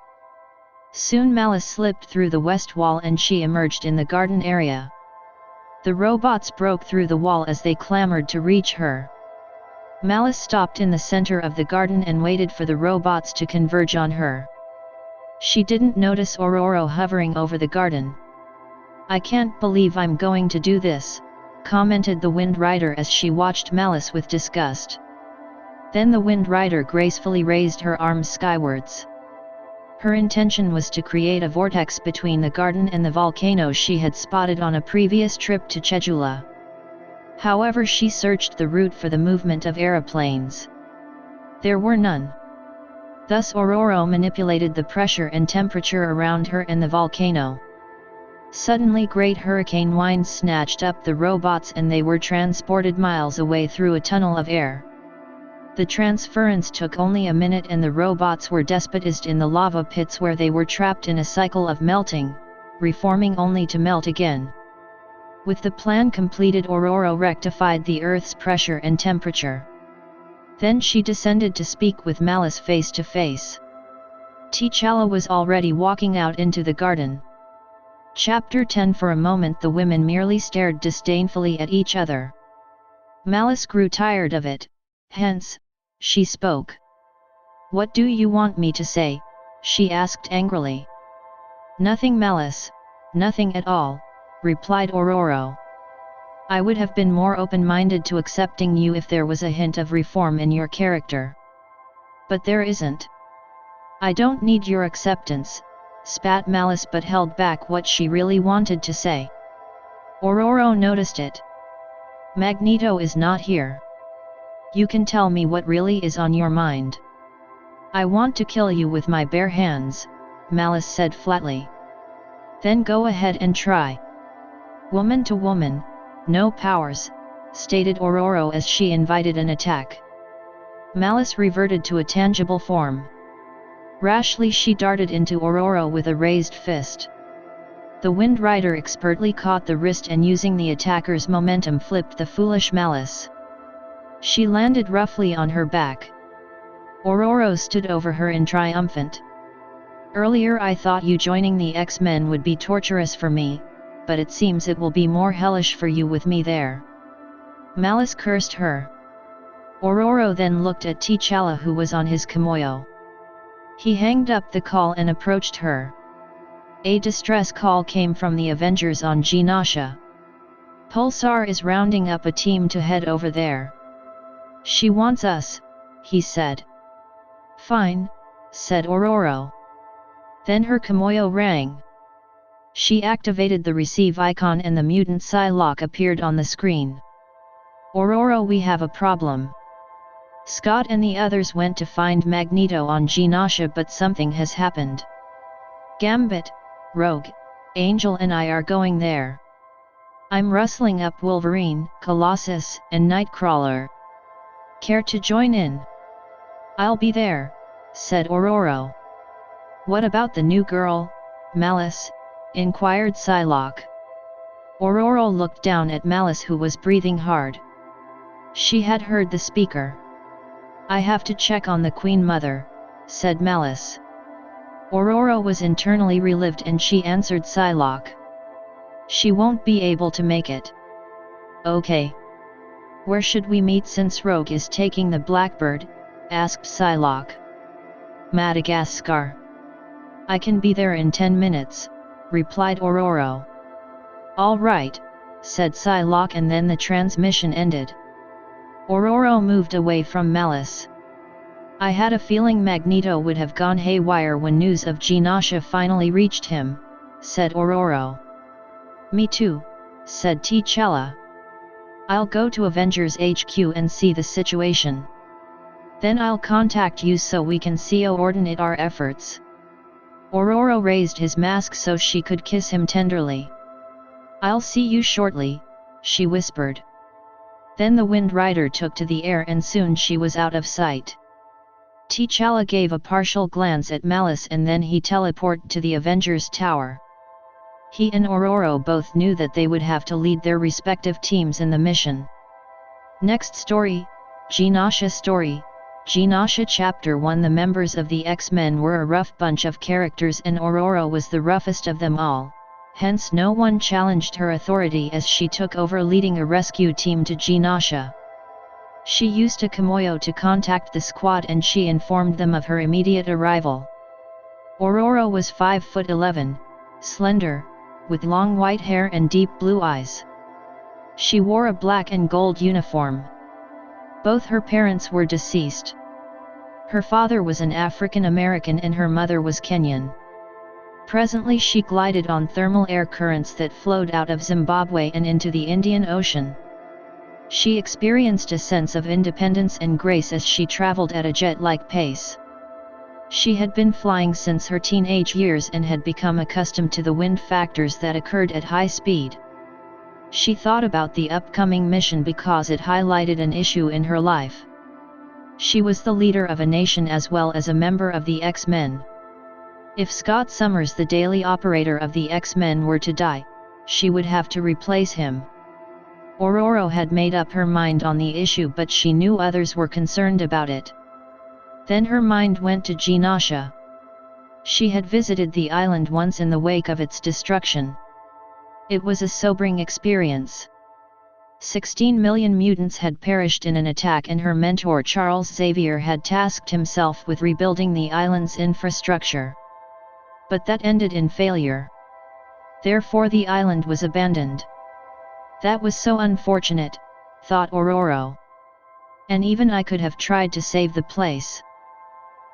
Soon Malice slipped through the west wall and she emerged in the garden area. The robots broke through the wall as they clamored to reach her. Malice stopped in the center of the garden and waited for the robots to converge on her. She didn't notice Ororo hovering over the garden. "I can't believe I'm going to do this," commented the Wind Rider as she watched Malice with disgust. Then the Wind Rider gracefully raised her arms skywards. Her intention was to create a vortex between the garden and the volcano she had spotted on a previous trip to Chejula. However, she searched the route for the movement of aeroplanes. There were none. Thus Ororo manipulated the pressure and temperature around her and the volcano. Suddenly great hurricane winds snatched up the robots and they were transported miles away through a tunnel of air. The transference took only a minute and the robots were deposited in the lava pits where they were trapped in a cycle of melting, reforming only to melt again. With the plan completed, Ororo rectified the Earth's pressure and temperature. Then she descended to speak with Malice face to face. T'Challa was already walking out into the garden. Chapter 10. For a moment the women merely stared disdainfully at each other. Malice grew tired of it, hence, she spoke. "What do you want me to say?" she asked angrily. "Nothing, Malice, nothing at all," replied Ororo. "I would have been more open-minded to accepting you if there was a hint of reform in your character. But there isn't." "I don't need your acceptance," spat Malice, but held back what she really wanted to say. Ororo noticed it. "Magneto is not here. You can tell me what really is on your mind." "I want to kill you with my bare hands," Malice said flatly. "Then go ahead and try." "Woman to woman, no powers," stated Ororo as she invited an attack. Malice reverted to a tangible form. Rashly she darted into Ororo with a raised fist. The Wind Rider expertly caught the wrist and using the attacker's momentum flipped the foolish Malice. She landed roughly on her back. Ororo stood over her in triumphant. "Earlier I thought you joining the X-Men would be torturous for me, but it seems it will be more hellish for you with me there." Malice cursed her. Ororo then looked at T'Challa, who was on his Kimoyo. He hanged up the call and approached her. A distress call came from the Avengers on Genosha. "Pulsar is rounding up a team to head over there. She wants us," he said. "Fine," said Ororo. Then her Kimoyo rang. She activated the receive icon and the mutant Psylocke appeared on the screen. "Ororo, we have a problem. Scott and the others went to find Magneto on Genosha, but something has happened. Gambit, Rogue, Angel and I are going there. I'm rustling up Wolverine, Colossus, and Nightcrawler. Care to join in? I'll be there, said Ororo. What about the new girl, Malice? Inquired Psylocke. Ororo looked down at Malice, who was breathing hard. She had heard the speaker. I have to check on the Queen Mother, said Malice. Ororo was internally relieved and she answered Psylocke. She won't be able to make it. Okay. Where should we meet since Rogue is taking the Blackbird? Asked Psylocke. Madagascar. I can be there in 10 minutes, replied Ororo. All right, said Psylocke, and then the transmission ended. Ororo moved away from Malice. I had a feeling Magneto would have gone haywire when news of Genosha finally reached him, said Ororo. Me too, said T'Challa. I'll go to Avengers HQ and see the situation. Then I'll contact you so we can coordinate our efforts. Ororo raised his mask so she could kiss him tenderly. I'll see you shortly, she whispered. Then the Wind Rider took to the air and soon she was out of sight. T'Challa gave a partial glance at Malice and then he teleported to the Avengers Tower. He and Ororo both knew that they would have to lead their respective teams in the mission. Next story, Genosha story. Genosha Chapter 1. The members of the X-Men were a rough bunch of characters and Ororo was the roughest of them all, hence no one challenged her authority as she took over leading a rescue team to Genosha. She used a Kimoyo to contact the squad and she informed them of her immediate arrival. Ororo was 5'11", slender, with long white hair and deep blue eyes. She wore a black and gold uniform. Both her parents were deceased. Her father was an African American and her mother was Kenyan. Presently she glided on thermal air currents that flowed out of Zimbabwe and into the Indian Ocean. She experienced a sense of independence and grace as she traveled at a jet-like pace. She had been flying since her teenage years and had become accustomed to the wind factors that occurred at high speed. She thought about the upcoming mission because it highlighted an issue in her life. She was the leader of a nation as well as a member of the X-Men. If Scott Summers, the daily operator of the X-Men, were to die, she would have to replace him. Ororo had made up her mind on the issue, but she knew others were concerned about it. Then her mind went to Genosha. She had visited the island once in the wake of its destruction. It was a sobering experience. 16 million mutants had perished in an attack and her mentor Charles Xavier had tasked himself with rebuilding the island's infrastructure. But that ended in failure. Therefore the island was abandoned. That was so unfortunate, thought Ororo. And even I could have tried to save the place.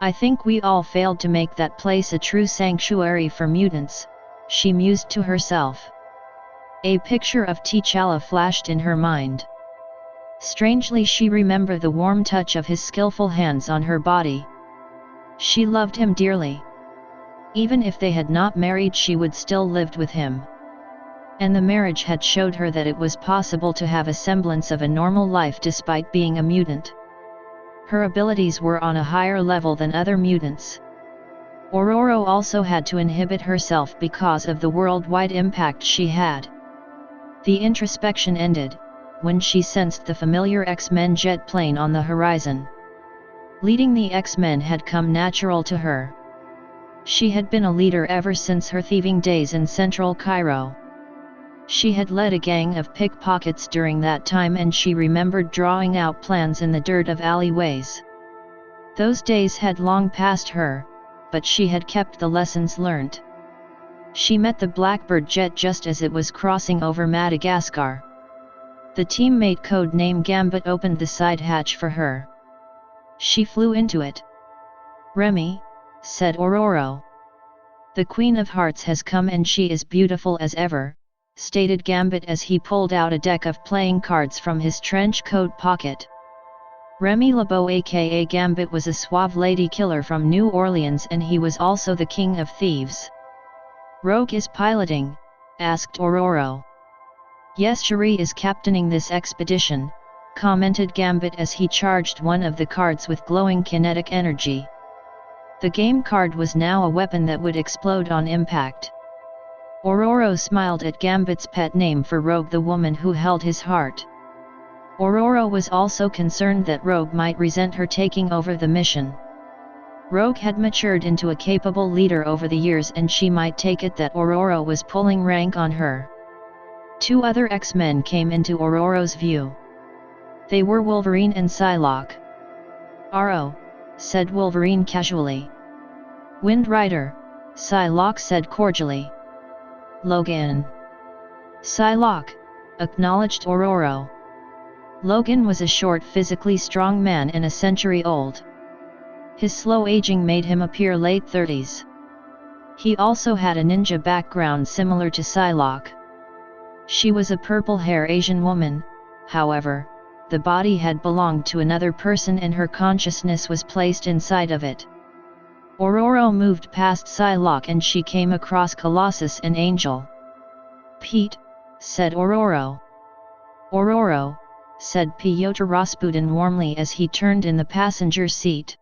I think we all failed to make that place a true sanctuary for mutants, she mused to herself. A picture of T'Challa flashed in her mind. Strangely she remembered the warm touch of his skillful hands on her body. She loved him dearly. Even if they had not married, she would still lived with him. And the marriage had showed her that it was possible to have a semblance of a normal life despite being a mutant. Her abilities were on a higher level than other mutants. Ororo also had to inhibit herself because of the worldwide impact she had. The introspection ended when she sensed the familiar X-Men jet plane on the horizon. Leading the X-Men had come natural to her. She had been a leader ever since her thieving days in central Cairo. She had led a gang of pickpockets during that time and she remembered drawing out plans in the dirt of alleyways. Those days had long passed her, but she had kept the lessons learnt. She met the Blackbird jet just as it was crossing over Madagascar. The teammate code name Gambit opened the side hatch for her. She flew into it. "Remy," said Ororo. "The Queen of Hearts has come and she is beautiful as ever," stated Gambit as he pulled out a deck of playing cards from his trench coat pocket. Remy LeBeau aka Gambit was a suave lady killer from New Orleans and he was also the king of thieves. "Rogue is piloting?" asked Ororo. "Yes, Cherie is captaining this expedition," commented Gambit as he charged one of the cards with glowing kinetic energy. The game card was now a weapon that would explode on impact. Ororo smiled at Gambit's pet name for Rogue, the woman who held his heart. Ororo was also concerned that Rogue might resent her taking over the mission. Rogue had matured into a capable leader over the years, and she might take it that Ororo was pulling rank on her. Two other X-Men came into Ororo's view. They were Wolverine and Psylocke. "Aro," said Wolverine casually. "Wind Rider," Psylocke said cordially. "Logan." "Psylocke," acknowledged Ororo. Logan was a short, physically strong man and a century old. His slow aging made him appear late 30s. He also had a ninja background similar to Psylocke. She was a purple-hair Asian woman, however, the body had belonged to another person and her consciousness was placed inside of it. Ororo moved past Psylocke and she came across Colossus and Angel. "Pete," said Ororo. "Ororo," said Pyotr Rasputin warmly as he turned in the passenger seat.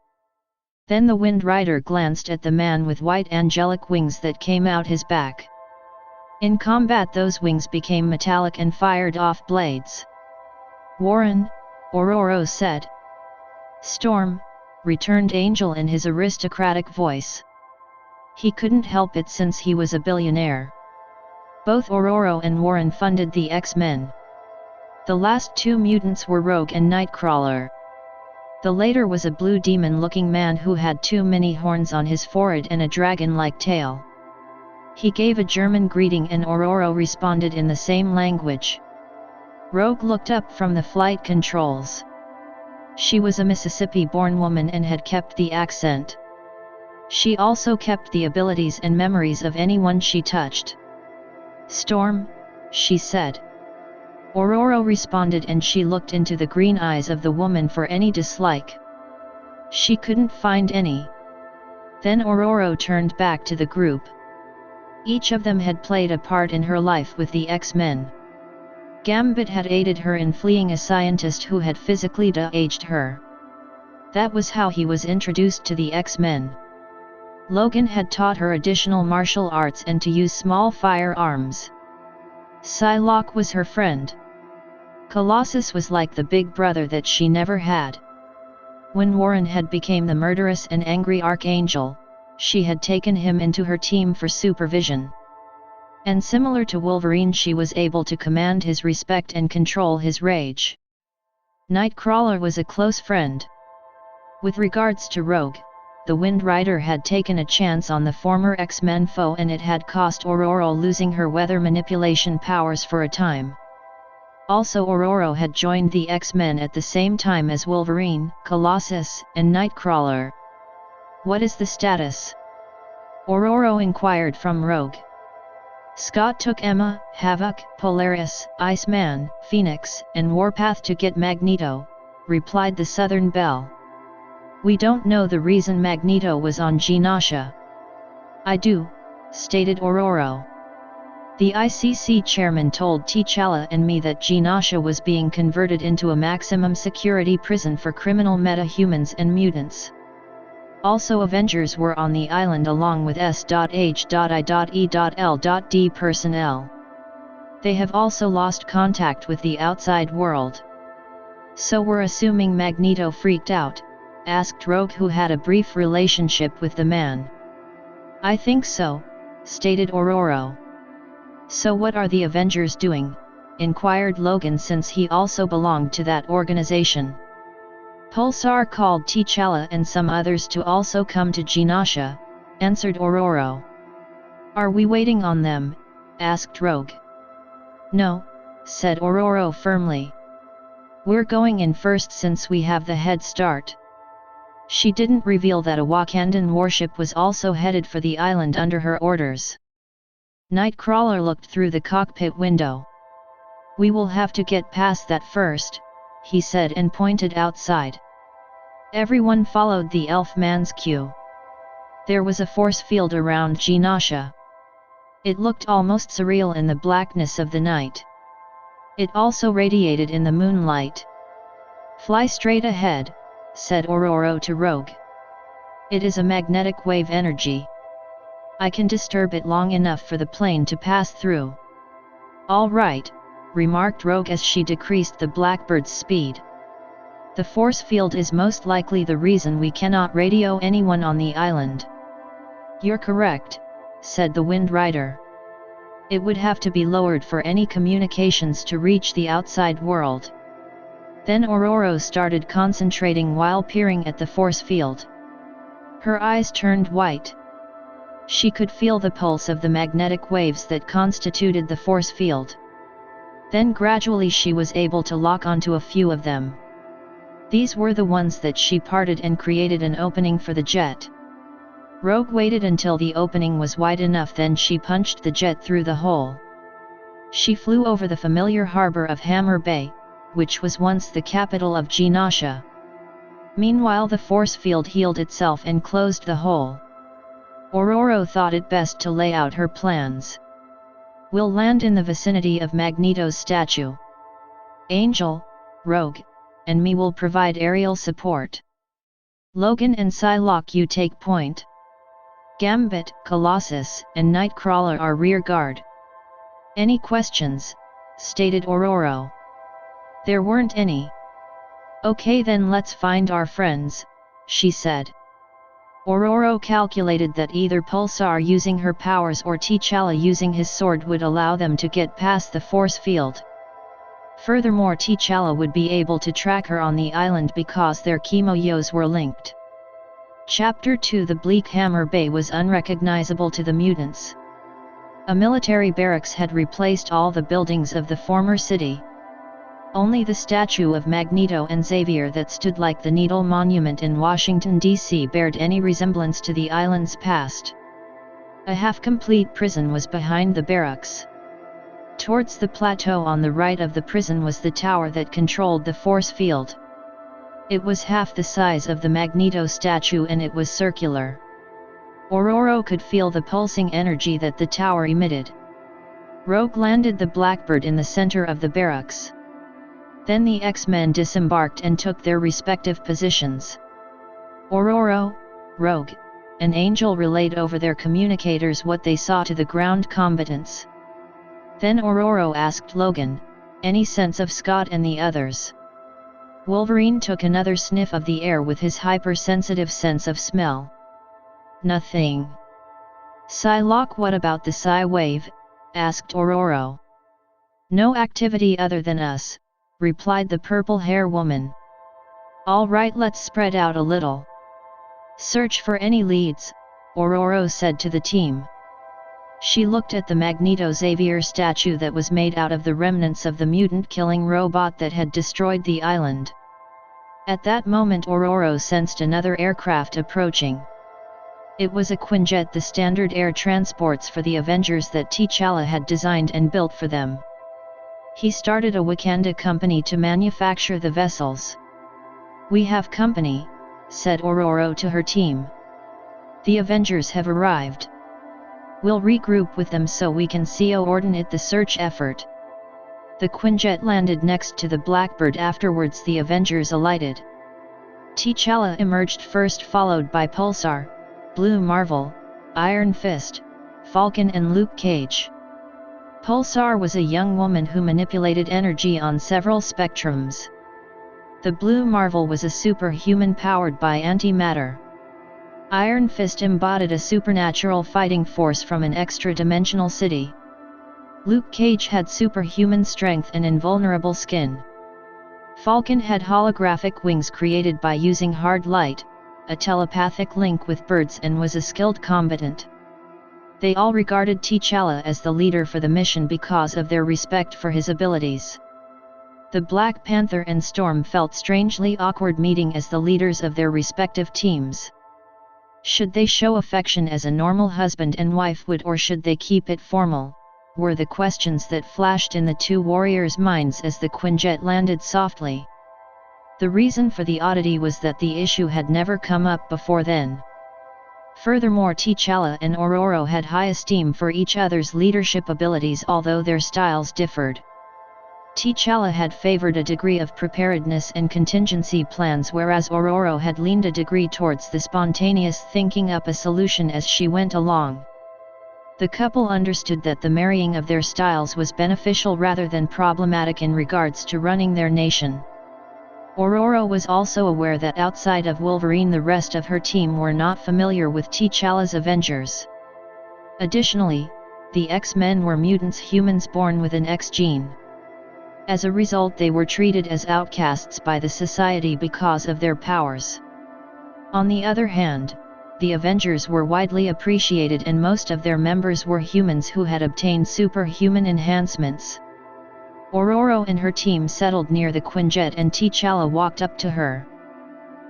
Then the Wind Rider glanced at the man with white angelic wings that came out his back. In combat those wings became metallic and fired off blades. "Warren," Ororo said. "Storm," returned Angel in his aristocratic voice. He couldn't help it since he was a billionaire. Both Ororo and Warren funded the X-Men. The last two mutants were Rogue and Nightcrawler. The latter was a blue demon-looking man who had too many horns on his forehead and a dragon-like tail. He gave a German greeting and Ororo responded in the same language. Rogue looked up from the flight controls. She was a Mississippi-born woman and had kept the accent. She also kept the abilities and memories of anyone she touched. "Storm," she said. Ororo responded and she looked into the green eyes of the woman for any dislike. She couldn't find any. Then Ororo turned back to the group. Each of them had played a part in her life with the X-Men. Gambit had aided her in fleeing a scientist who had physically de-aged her. That was how he was introduced to the X-Men. Logan had taught her additional martial arts and to use small firearms. Psylocke was her friend. Colossus was like the big brother that she never had. When Warren had become the murderous and angry Archangel, she had taken him into her team for supervision. And similar to Wolverine, she was able to command his respect and control his rage. Nightcrawler was a close friend. With regards to Rogue, the Wind Rider had taken a chance on the former X-Men foe and it had cost Ororo losing her weather manipulation powers for a time. Also, Ororo had joined the X-Men at the same time as Wolverine, Colossus, and Nightcrawler. "What is the status?" Ororo inquired from Rogue. "Scott took Emma, Havoc, Polaris, Iceman, Phoenix, and Warpath to get Magneto," replied the Southern Belle. "We don't know the reason Magneto was on Genosha." "I do," stated Ororo. "The ICC chairman told T'Challa and me that Genosha was being converted into a maximum security prison for criminal metahumans and mutants. Also, Avengers were on the island along with S.H.I.E.L.D. personnel. They have also lost contact with the outside world. So we're assuming Magneto freaked out?" asked Rogue, who had a brief relationship with the man. "I think so," stated Ororo. "So what are the Avengers doing?" inquired Logan, since he also belonged to that organization. "Pulsar called T'Challa and some others to also come to Genosha," answered Ororo. "Are we waiting on them?" asked Rogue. "No," said Ororo firmly. "We're going in first since we have the head start." She didn't reveal that a Wakandan warship was also headed for the island under her orders. Nightcrawler looked through the cockpit window. "We will have to get past that first," he said and pointed outside. Everyone followed the elf man's cue. There was a force field around Genosha. It looked almost surreal in the blackness of the night. It also radiated in the moonlight. Fly straight ahead, said Ororo to Rogue. It is a magnetic wave energy. I can disturb it long enough for the plane to pass through. All right, remarked Rogue as she decreased the Blackbird's speed. The force field is most likely the reason we cannot radio anyone on the island. You're correct, said the Wind Rider. It would have to be lowered for any communications to reach the outside world. Then Ororo started concentrating while peering at the force field. Her eyes turned white. She could feel the pulse of the magnetic waves that constituted the force field. Then gradually she was able to lock onto a few of them. These were the ones that she parted and created an opening for the jet. Rogue waited until the opening was wide enough, then she punched the jet through the hole. She flew over the familiar harbor of Hammer Bay, which was once the capital of Genosha. Meanwhile the force field healed itself and closed the hole. Ororo thought it best to lay out her plans. We'll land in the vicinity of Magneto's statue. Angel, Rogue, and me will provide aerial support. Logan and Psylocke you take point. Gambit, Colossus, and Nightcrawler are rear guard. Any questions? Stated Ororo. There weren't any. Okay then let's find our friends, she said. Ororo calculated that either Pulsar using her powers or T'Challa using his sword would allow them to get past the force field. Furthermore, T'Challa would be able to track her on the island because their Kimoyos were linked. Chapter 2 The bleak Hammer Bay was unrecognizable to the mutants. A military barracks had replaced all the buildings of the former city. Only the statue of Magneto and Xavier that stood like the Needle Monument in Washington, D.C. bared any resemblance to the island's past. A half-complete prison was behind the barracks. Towards the plateau on the right of the prison was the tower that controlled the force field. It was half the size of the Magneto statue and it was circular. Ororo could feel the pulsing energy that the tower emitted. Rogue landed the Blackbird in the center of the barracks. Then the X-Men disembarked and took their respective positions. Ororo, Rogue, and Angel relayed over their communicators what they saw to the ground combatants. Then Ororo asked Logan, any sense of Scott and the others? Wolverine took another sniff of the air with his hypersensitive sense of smell. Nothing. Psylocke, what about the Psy wave? Asked Ororo. No activity other than us, replied the purple hair woman. All right, let's spread out a little. Search for any leads, Ororo said to the team. She looked at the Magneto Xavier statue that was made out of the remnants of the mutant-killing robot that had destroyed the island. At that moment Ororo sensed another aircraft approaching. It was a Quinjet, the standard air transports for the Avengers that T'Challa had designed and built for them. He started a Wakanda company to manufacture the vessels. We have company, said Ororo to her team. The Avengers have arrived. We'll regroup with them so we can coordinate the search effort. The Quinjet landed next to the Blackbird. Afterwards the Avengers alighted. T'Challa emerged first, followed by Pulsar, Blue Marvel, Iron Fist, Falcon and Luke Cage. Pulsar was a young woman who manipulated energy on several spectrums. The Blue Marvel was a superhuman powered by antimatter. Iron Fist embodied a supernatural fighting force from an extra-dimensional city. Luke Cage had superhuman strength and invulnerable skin. Falcon had holographic wings created by using hard light, a telepathic link with birds, and was a skilled combatant. They all regarded T'Challa as the leader for the mission because of their respect for his abilities. The Black Panther and Storm felt strangely awkward meeting as the leaders of their respective teams. Should they show affection as a normal husband and wife would, or should they keep it formal, were the questions that flashed in the two warriors' minds as the Quinjet landed softly. The reason for the oddity was that the issue had never come up before then. Furthermore, T'Challa and Ororo had high esteem for each other's leadership abilities, although their styles differed. T'Challa had favored a degree of preparedness and contingency plans, whereas Ororo had leaned a degree towards the spontaneous thinking up a solution as she went along. The couple understood that the marrying of their styles was beneficial rather than problematic in regards to running their nation. Ororo was also aware that outside of Wolverine the rest of her team were not familiar with T'Challa's Avengers. Additionally, the X-Men were mutants, humans born with an X gene. As a result, they were treated as outcasts by the society because of their powers. On the other hand, the Avengers were widely appreciated and most of their members were humans who had obtained superhuman enhancements. Ororo and her team settled near the Quinjet and T'Challa walked up to her.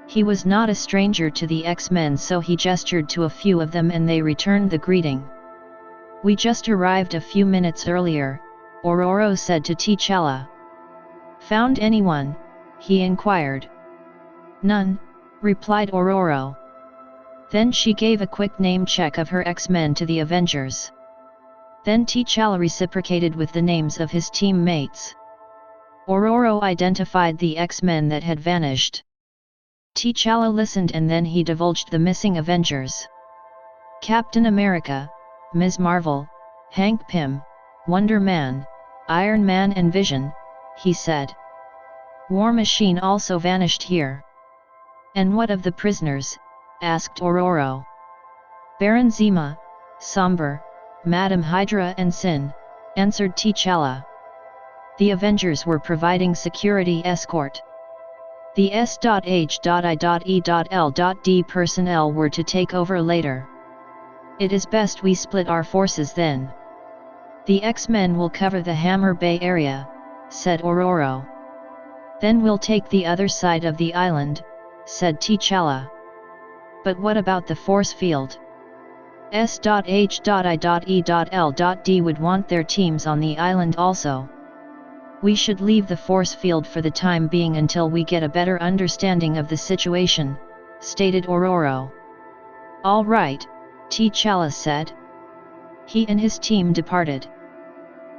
He was not a stranger to the X-Men, so he gestured to a few of them and they returned the greeting. "We just arrived a few minutes earlier," Ororo said to T'Challa. "Found anyone?" he inquired. "None," replied Ororo. Then she gave a quick name check of her X-Men to the Avengers. Then T'Challa reciprocated with the names of his teammates. Ororo identified the X-Men that had vanished. T'Challa listened and then he divulged the missing Avengers. Captain America, Ms. Marvel, Hank Pym, Wonder Man, Iron Man and Vision, he said. War Machine also vanished here. "And what of the prisoners?" asked Ororo. "Baron Zemo, Somber, Madame Hydra and Sin," answered T'Challa. The Avengers were providing security escort. The S.H.I.E.L.D. personnel were to take over later. "It is best we split our forces then. The X-Men will cover the Hammer Bay area," said Ororo. "Then we'll take the other side of the island," said T'Challa. "But what about the force field? S.H.I.E.L.D. would want their teams on the island also. We should leave the force field for the time being until we get a better understanding of the situation," stated Ororo. "All right," T'Challa said. He and his team departed.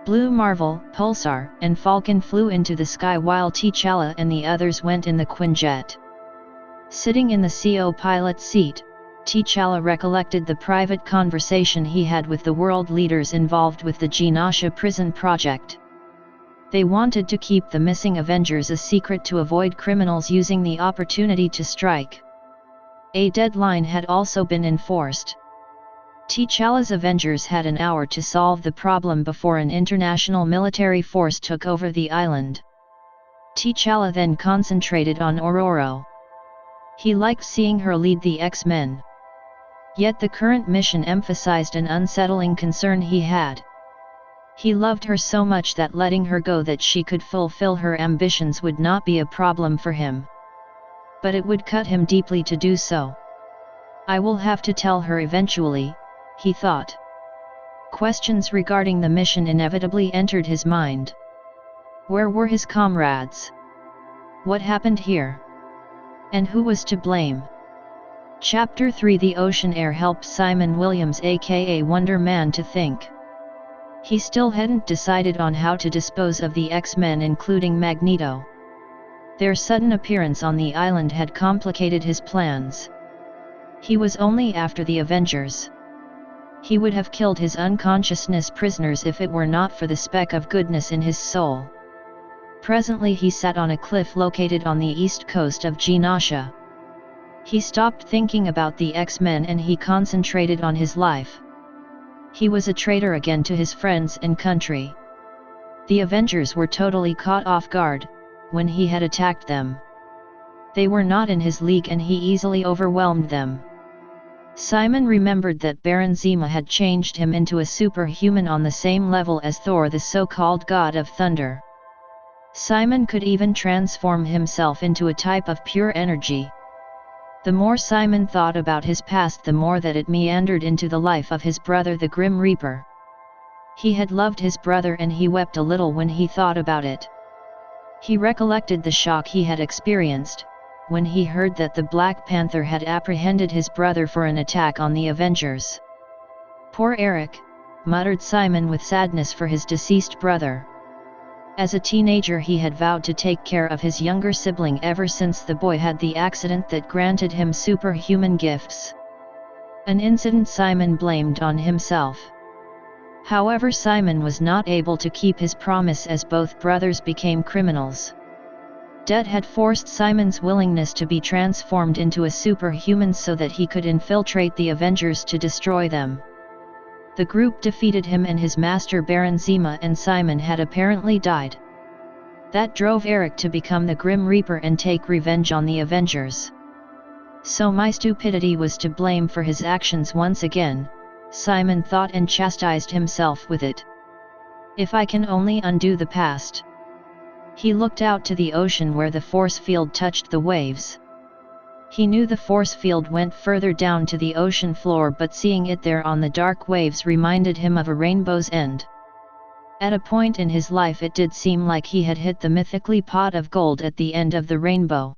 Blue Marvel, Pulsar, and Falcon flew into the sky while T'Challa and the others went in the Quinjet. Sitting in the CO pilot seat, T'Challa recollected the private conversation he had with the world leaders involved with the Genosha prison project. They wanted to keep the missing Avengers a secret to avoid criminals using the opportunity to strike. A deadline had also been enforced. T'Challa's Avengers had an hour to solve the problem before an international military force took over the island. T'Challa then concentrated on Ororo. He liked seeing her lead the X-Men. Yet the current mission emphasized an unsettling concern he had. He loved her so much that letting her go that she could fulfill her ambitions would not be a problem for him. But it would cut him deeply to do so. "I will have to tell her eventually," he thought. Questions regarding the mission inevitably entered his mind. Where were his comrades? What happened here? And who was to blame? Chapter 3 The Ocean Air helped Simon Williams aka Wonder Man to think. He still hadn't decided on how to dispose of the X-Men, including Magneto. Their sudden appearance on the island had complicated his plans. He was only after the Avengers. He would have killed his unconsciousness prisoners if it were not for the speck of goodness in his soul. Presently he sat on a cliff located on the east coast of Genosha. He stopped thinking about the X-Men and he concentrated on his life. He was a traitor again to his friends and country. The Avengers were totally caught off guard when he had attacked them. They were not in his league and he easily overwhelmed them. Simon remembered that Baron Zemo had changed him into a superhuman on the same level as Thor, the so-called god of thunder. Simon could even transform himself into a type of pure energy. The more Simon thought about his past, the more that it meandered into the life of his brother the Grim Reaper. He had loved his brother and he wept a little when he thought about it. He recollected the shock he had experienced when he heard that the Black Panther had apprehended his brother for an attack on the Avengers. "Poor Eric," muttered Simon with sadness for his deceased brother. As a teenager he had vowed to take care of his younger sibling ever since the boy had the accident that granted him superhuman gifts. An incident Simon blamed on himself. However, Simon was not able to keep his promise as both brothers became criminals. Debt had forced Simon's willingness to be transformed into a superhuman so that he could infiltrate the Avengers to destroy them. The group defeated him and his master Baron Zemo, and Simon had apparently died. That drove Eric to become the Grim Reaper and take revenge on the Avengers. So my stupidity was to blame for his actions once again, Simon thought, and chastised himself with it. If I can only undo the past. He looked out to the ocean where the force field touched the waves. He knew the force field went further down to the ocean floor, but seeing it there on the dark waves reminded him of a rainbow's end. At a point in his life it did seem like he had hit the mythically pot of gold at the end of the rainbow.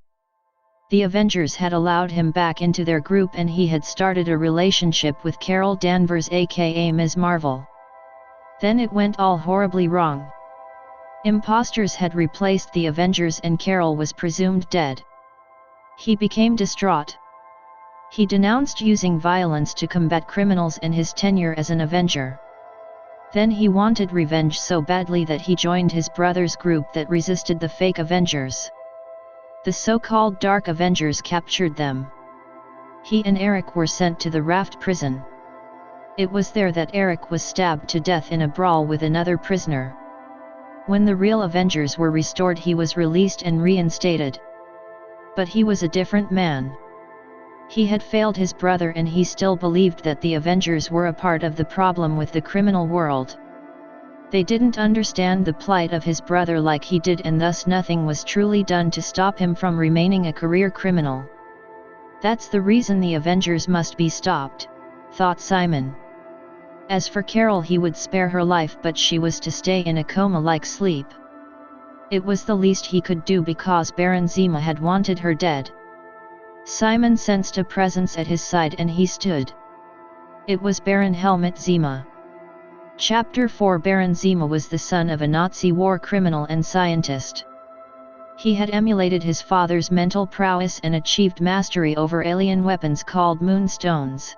The Avengers had allowed him back into their group and he had started a relationship with Carol Danvers, aka Ms. Marvel. Then it went all horribly wrong. Imposters had replaced the Avengers and Carol was presumed dead. He became distraught. He denounced using violence to combat criminals and his tenure as an Avenger. Then he wanted revenge so badly that he joined his brother's group that resisted the fake Avengers. The so-called Dark Avengers captured them. He and Eric were sent to the Raft prison. It was there that Eric was stabbed to death in a brawl with another prisoner. When the real Avengers were restored, he was released and reinstated. But he was a different man. He had failed his brother and he still believed that the Avengers were a part of the problem with the criminal world. They didn't understand the plight of his brother like he did, and thus nothing was truly done to stop him from remaining a career criminal. That's the reason the Avengers must be stopped, thought Simon. As for Carol, he would spare her life, but she was to stay in a coma-like sleep. It was the least he could do because Baron Zemo had wanted her dead. Simon sensed a presence at his side and he stood. It was Baron Helmut Zemo. Chapter 4. Baron Zemo was the son of a Nazi war criminal and scientist. He had emulated his father's mental prowess and achieved mastery over alien weapons called moonstones.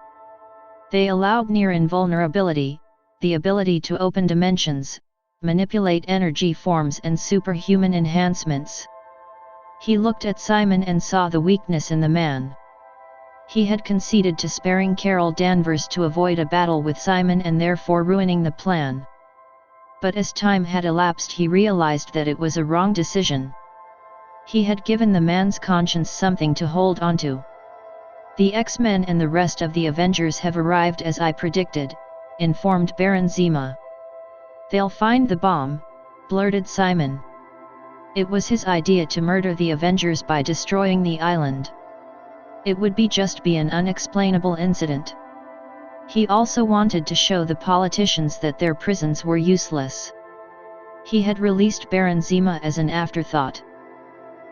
They allowed near invulnerability, the ability to open dimensions, manipulate energy forms and superhuman enhancements. He looked at Simon and saw the weakness in the man. He had conceded to sparing Carol Danvers to avoid a battle with Simon and therefore ruining the plan. But as time had elapsed, he realized that it was a wrong decision. He had given the man's conscience something to hold onto. The X-Men and the rest of the Avengers have arrived as I predicted, informed Baron Zemo. They'll find the bomb, blurted Simon. It was his idea to murder the Avengers by destroying the island. It would just be an unexplainable incident. He also wanted to show the politicians that their prisons were useless. He had released Baron Zemo as an afterthought.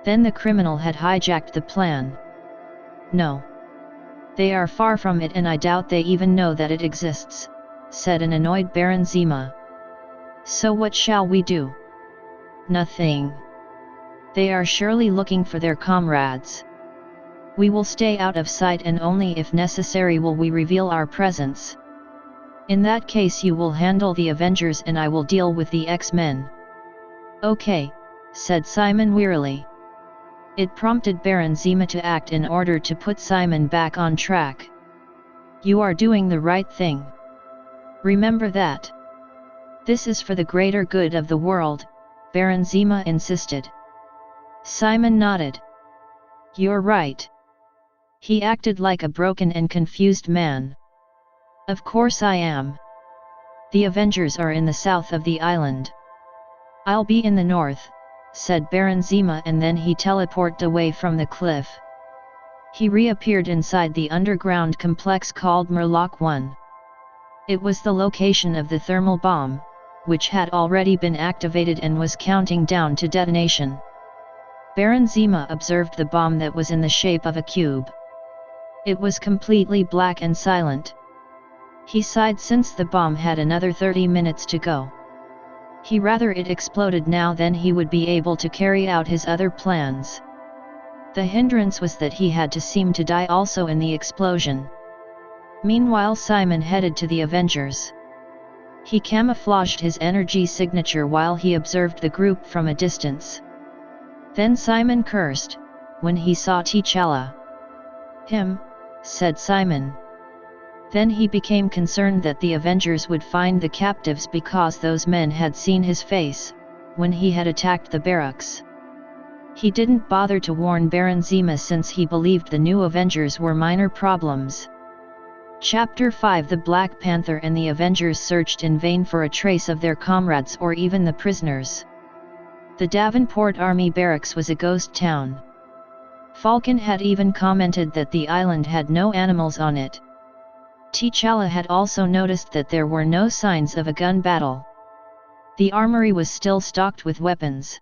Then the criminal had hijacked the plan. No. They are far from it, and I doubt they even know that it exists, said an annoyed Baron Zemo. So what shall we do? Nothing. They are surely looking for their comrades. We will stay out of sight and only if necessary will we reveal our presence. In that case you will handle the Avengers and I will deal with the X-Men. Okay, said Simon wearily. It prompted Baron Zemo to act in order to put Simon back on track. You are doing the right thing. Remember that. This is for the greater good of the world, Baron Zemo insisted. Simon nodded. You're right. He acted like a broken and confused man. Of course I am. The Avengers are in the south of the island. I'll be in the north, said Baron Zemo, and then he teleported away from the cliff. He reappeared inside the underground complex called Murloc 1. It was the location of the thermal bomb, which had already been activated and was counting down to detonation. Baron Zemo observed the bomb that was in the shape of a cube. It was completely black and silent. He sighed since the bomb had another 30 minutes to go. He rather it exploded now, then he would be able to carry out his other plans. The hindrance was that he had to seem to die also in the explosion. Meanwhile Simon headed to the Avengers. He camouflaged his energy signature while he observed the group from a distance. Then Simon cursed, when he saw T'Challa. "Him," said Simon. Then he became concerned that the Avengers would find the captives because those men had seen his face, when he had attacked the barracks. He didn't bother to warn Baron Zemo since he believed the new Avengers were minor problems. Chapter 5 The Black Panther and the Avengers searched in vain for a trace of their comrades or even the prisoners. The Davenport Army Barracks was a ghost town. Falcon had even commented that the island had no animals on it. T'Challa had also noticed that there were no signs of a gun battle. The armory was still stocked with weapons.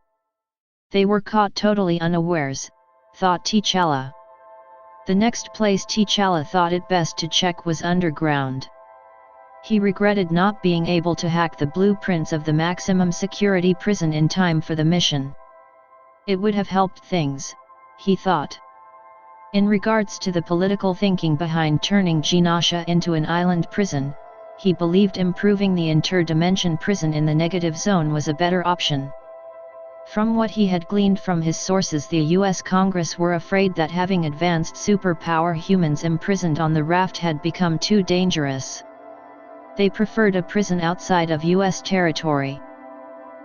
They were caught totally unawares, thought T'Challa. The next place T'Challa thought it best to check was underground. He regretted not being able to hack the blueprints of the maximum security prison in time for the mission. It would have helped things, he thought. In regards to the political thinking behind turning Genosha into an island prison, he believed improving the interdimension prison in the negative zone was a better option. From what he had gleaned from his sources, the US Congress were afraid that having advanced superpower humans imprisoned on the raft had become too dangerous. They preferred a prison outside of US territory.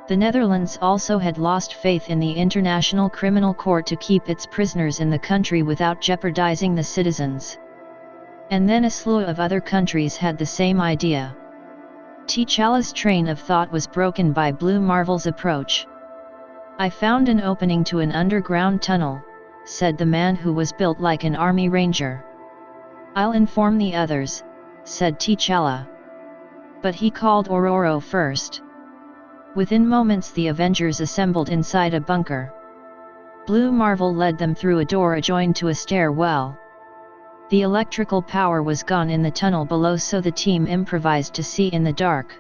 The Netherlands also had lost faith in the International Criminal Court to keep its prisoners in the country without jeopardizing the citizens. And then a slew of other countries had the same idea. T'Challa's train of thought was broken by Blue Marvel's approach. "I found an opening to an underground tunnel," said the man who was built like an army ranger. "I'll inform the others," said T'Challa. But he called Ororo first. Within moments the Avengers assembled inside a bunker. Blue Marvel led them through a door adjoined to a stairwell. The electrical power was gone in the tunnel below, so the team improvised to see in the dark.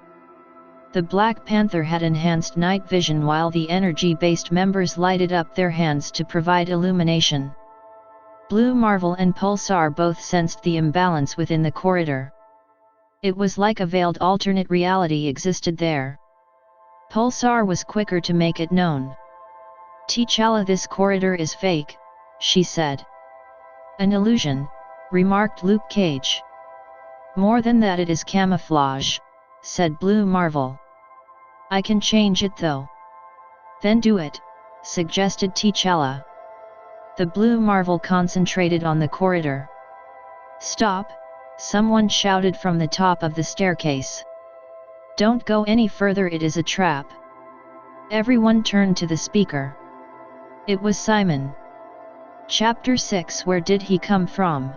The Black Panther had enhanced night vision while the energy-based members lighted up their hands to provide illumination. Blue Marvel and Pulsar both sensed the imbalance within the corridor. It was like a veiled alternate reality existed there. Pulsar was quicker to make it known. "T'Challa, this corridor is fake," she said. "An illusion," remarked Luke Cage. "More than that, it is camouflage," said Blue Marvel. "I can change it though." "Then do it," suggested T'Challa. The Blue Marvel concentrated on the corridor. "Stop!" someone shouted from the top of the staircase. "Don't go any further, it is a trap." Everyone turned to the speaker. It was Simon. Chapter 6 Where did he come from?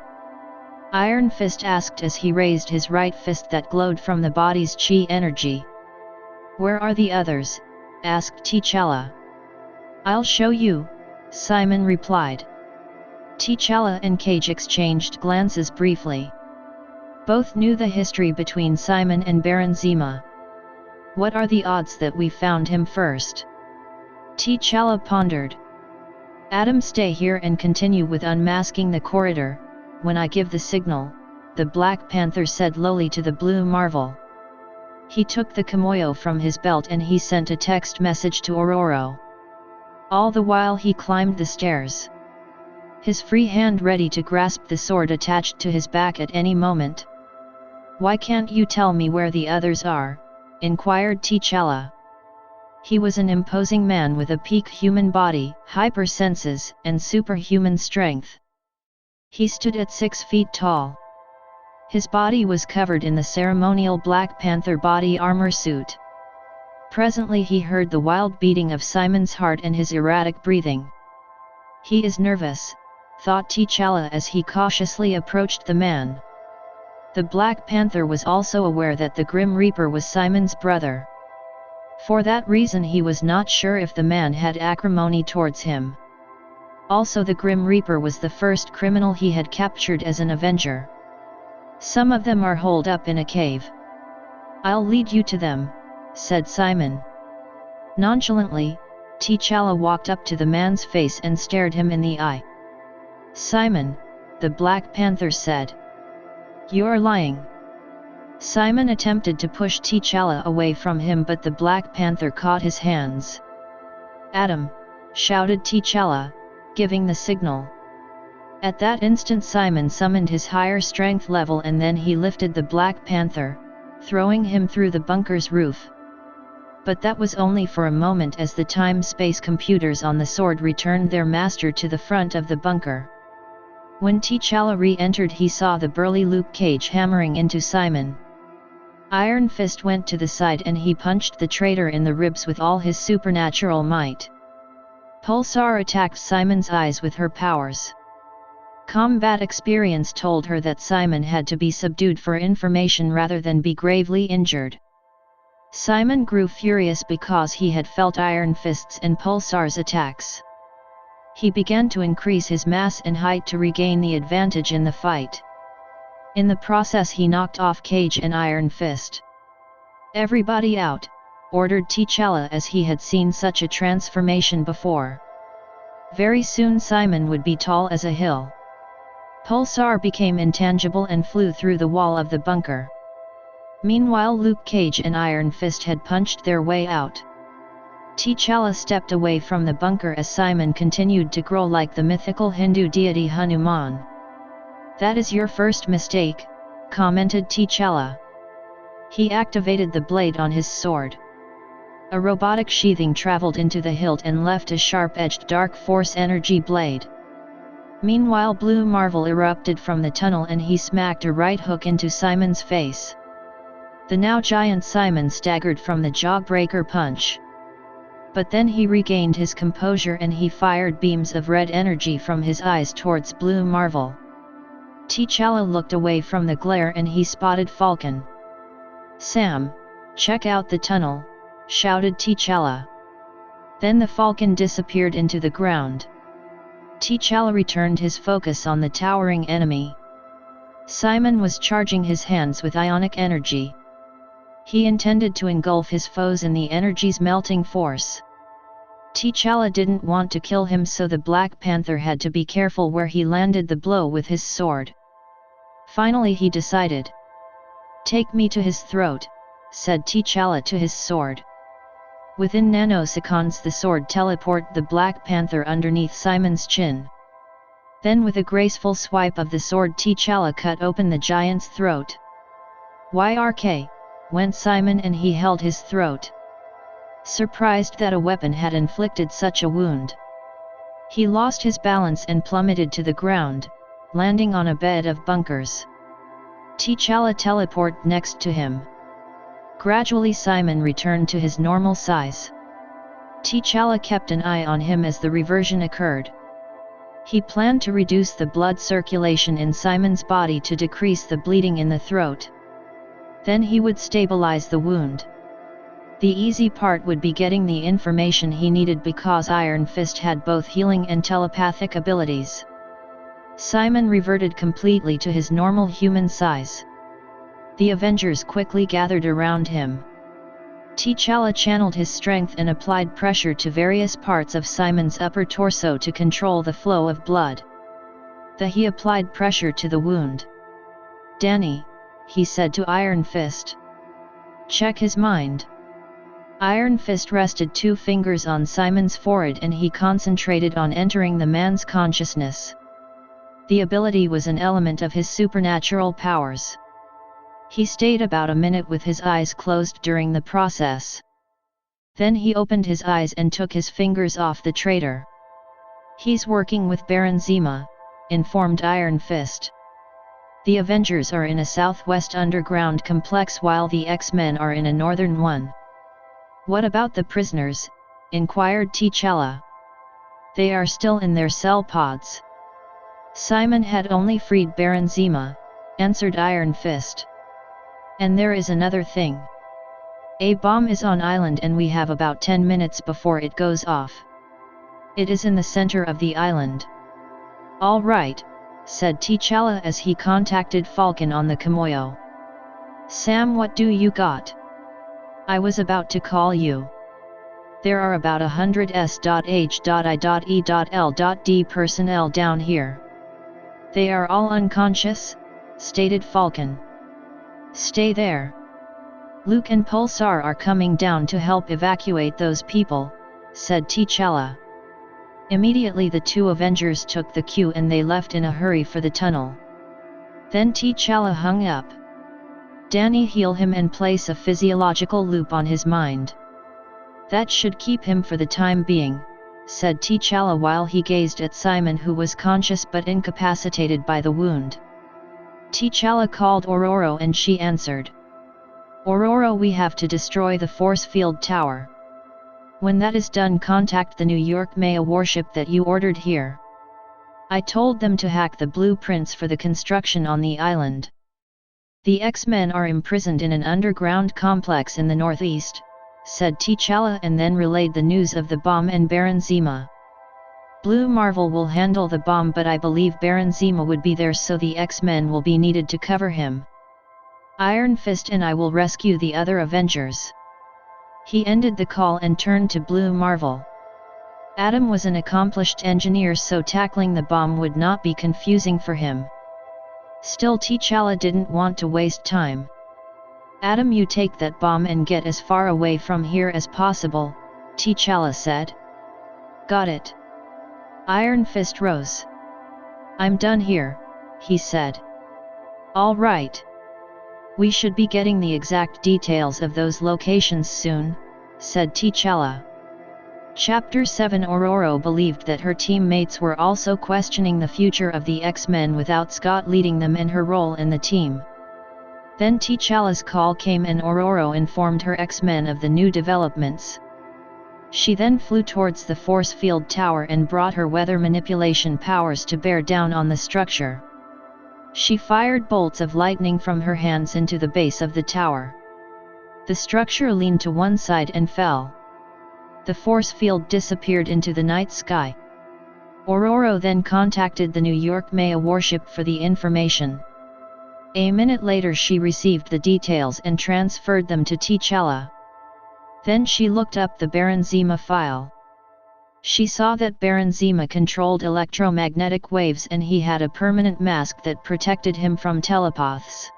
Iron Fist asked as he raised his right fist that glowed from the body's chi energy. "Where are the others?" asked T'Challa. "I'll show you," Simon replied. T'Challa and Cage exchanged glances briefly. Both knew the history between Simon and Baron Zemo. "What are the odds that we found him first?" T'Challa pondered. "Adam, stay here and continue with unmasking the corridor. When I give the signal," the Black Panther said lowly to the Blue Marvel. He took the Kimoyo from his belt and he sent a text message to Ororo. All the while he climbed the stairs, his free hand ready to grasp the sword attached to his back at any moment. "Why can't you tell me where the others are?" inquired T'Challa. He was an imposing man with a peak human body, hyper senses, and superhuman strength. He stood at 6 feet tall. His body was covered in the ceremonial Black Panther body armor suit. Presently he heard the wild beating of Simon's heart and his erratic breathing. "He is nervous," thought T'Challa as he cautiously approached the man. The Black Panther was also aware that the Grim Reaper was Simon's brother. For that reason he was not sure if the man had acrimony towards him. Also, the Grim Reaper was the first criminal he had captured as an Avenger. "Some of them are holed up in a cave. I'll lead you to them," said Simon. Nonchalantly, T'Challa walked up to the man's face and stared him in the eye. "Simon," the Black Panther said. "You're lying." Simon attempted to push T'Challa away from him, but the Black Panther caught his hands. "Adam!" shouted T'Challa, giving the signal. At that instant Simon summoned his higher strength level and then he lifted the Black Panther, throwing him through the bunker's roof. But that was only for a moment as the time-space computers on the sword returned their master to the front of the bunker. When T'Challa re-entered, he saw the burly Luke Cage hammering into Simon. Iron Fist went to the side and he punched the traitor in the ribs with all his supernatural might. Pulsar attacked Simon's eyes with her powers. Combat experience told her that Simon had to be subdued for information rather than be gravely injured. Simon grew furious because he had felt Iron Fist's and Pulsar's attacks. He began to increase his mass and height to regain the advantage in the fight. In the process he knocked off Cage and Iron Fist. "Everybody out," ordered T'Challa, as he had seen such a transformation before. Very soon Simon would be tall as a hill. Pulsar became intangible and flew through the wall of the bunker. Meanwhile Luke Cage and Iron Fist had punched their way out. T'Challa stepped away from the bunker as Simon continued to grow like the mythical Hindu deity Hanuman. "That is your first mistake," commented T'Challa. He activated the blade on his sword. A robotic sheathing traveled into the hilt and left a sharp-edged dark force energy blade. Meanwhile Blue Marvel erupted from the tunnel and he smacked a right hook into Simon's face. The now giant Simon staggered from the jawbreaker punch. But then he regained his composure and he fired beams of red energy from his eyes towards Blue Marvel. T'Challa looked away from the glare and he spotted Falcon. "Sam, check out the tunnel," shouted T'Challa. Then the Falcon disappeared into the ground. T'Challa returned his focus on the towering enemy. Simon was charging his hands with ionic energy. He intended to engulf his foes in the energy's melting force. T'Challa didn't want to kill him, so the Black Panther had to be careful where he landed the blow with his sword. Finally he decided. "Take me to his throat," said T'Challa to his sword. Within nanoseconds the sword teleported the Black Panther underneath Simon's chin. Then with a graceful swipe of the sword T'Challa cut open the giant's throat. "YRK," went Simon and he held his throat. Surprised that a weapon had inflicted such a wound. He lost his balance and plummeted to the ground, landing on a bed of bunkers. T'Challa teleported next to him. Gradually Simon returned to his normal size. T'Challa kept an eye on him as the reversion occurred. He planned to reduce the blood circulation in Simon's body to decrease the bleeding in the throat. Then he would stabilize the wound. The easy part would be getting the information he needed because Iron Fist had both healing and telepathic abilities. Simon reverted completely to his normal human size. The Avengers quickly gathered around him. T'Challa channeled his strength and applied pressure to various parts of Simon's upper torso to control the flow of blood. Then he applied pressure to the wound. "Danny," he said to Iron Fist. "Check his mind." Iron Fist rested 2 fingers on Simon's forehead and he concentrated on entering the man's consciousness. The ability was an element of his supernatural powers. He stayed about a minute with his eyes closed during the process. Then he opened his eyes and took his fingers off the traitor. "He's working with Baron Zemo," informed Iron Fist. "The Avengers are in a southwest underground complex while the X-Men are in a northern one." "What about the prisoners?" inquired T'Challa. "They are still in their cell pods." "Simon had only freed Baron Zemo," answered Iron Fist. "And there is another thing. A bomb is on island and we have about 10 minutes before it goes off. It is in the center of the island." "All right," said T'Challa as he contacted Falcon on the Kimoyo. "Sam, what do you got?" "I was about to call you." There are about 100 S.H.I.E.L.D personnel down here. They are all unconscious, stated Falcon. Stay there. Luke and Pulsar are coming down to help evacuate those people, said T'Challa. Immediately the two Avengers took the cue and they left in a hurry for the tunnel. Then T'Challa hung up. Danny heal him and place a physiological loop on his mind. That should keep him for the time being, said T'Challa while he gazed at Simon, who was conscious but incapacitated by the wound. T'Challa called Ororo and she answered. Ororo, we have to destroy the force field tower. When that is done, contact the New York Maya warship that you ordered here. I told them to hack the blueprints for the construction on the island. The X-Men are imprisoned in an underground complex in the northeast, said T'Challa, and then relayed the news of the bomb and Baron Zemo. Blue Marvel will handle the bomb, but I believe Baron Zemo would be there, so the X-Men will be needed to cover him. Iron Fist and I will rescue the other Avengers. He ended the call and turned to Blue Marvel. Adam was an accomplished engineer, so tackling the bomb would not be confusing for him. Still, T'Challa didn't want to waste time. Adam, you take that bomb and get as far away from here as possible, T'Challa said. Got it. Iron Fist rose. I'm done here, he said. All right. We should be getting the exact details of those locations soon, said T'Challa. Chapter 7. Ororo believed that her teammates were also questioning the future of the X-Men without Scott leading them and her role in the team. Then T'Challa's call came and Ororo informed her X-Men of the new developments. She then flew towards the force field tower and brought her weather manipulation powers to bear down on the structure. She fired bolts of lightning from her hands into the base of the tower. The structure leaned to one side and fell. The force field disappeared into the night sky. Ororo then contacted the New York Maya warship for the information. A minute later she received the details and transferred them to T'Challa. Then she looked up the Baron Zemo file. She saw that Baron Zemo controlled electromagnetic waves and he had a permanent mask that protected him from telepaths.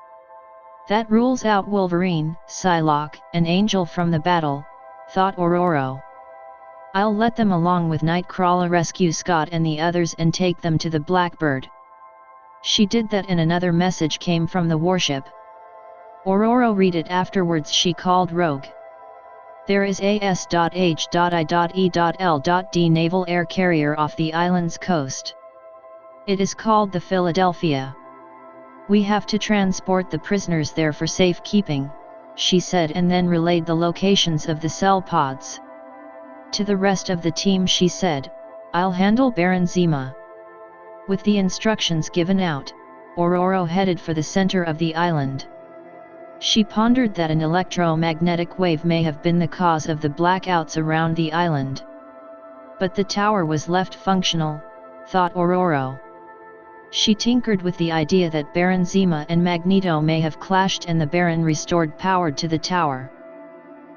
That rules out Wolverine, Psylocke, and Angel from the battle, thought Ororo. I'll let them along with Nightcrawler rescue Scott and the others and take them to the Blackbird. She did that and another message came from the warship. Ororo read it. Afterwards she called Rogue. There is a S.H.I.E.L.D naval air carrier off the island's coast. It is called the Philadelphia. We have to transport the prisoners there for safekeeping, she said, and then relayed the locations of the cell pods. To the rest of the team she said, I'll handle Baron Zemo. With the instructions given out, Ororo headed for the center of the island. She pondered that an electromagnetic wave may have been the cause of the blackouts around the island. But the tower was left functional, thought Ororo. She tinkered with the idea that Baron Zemo and Magneto may have clashed and the Baron restored power to the tower.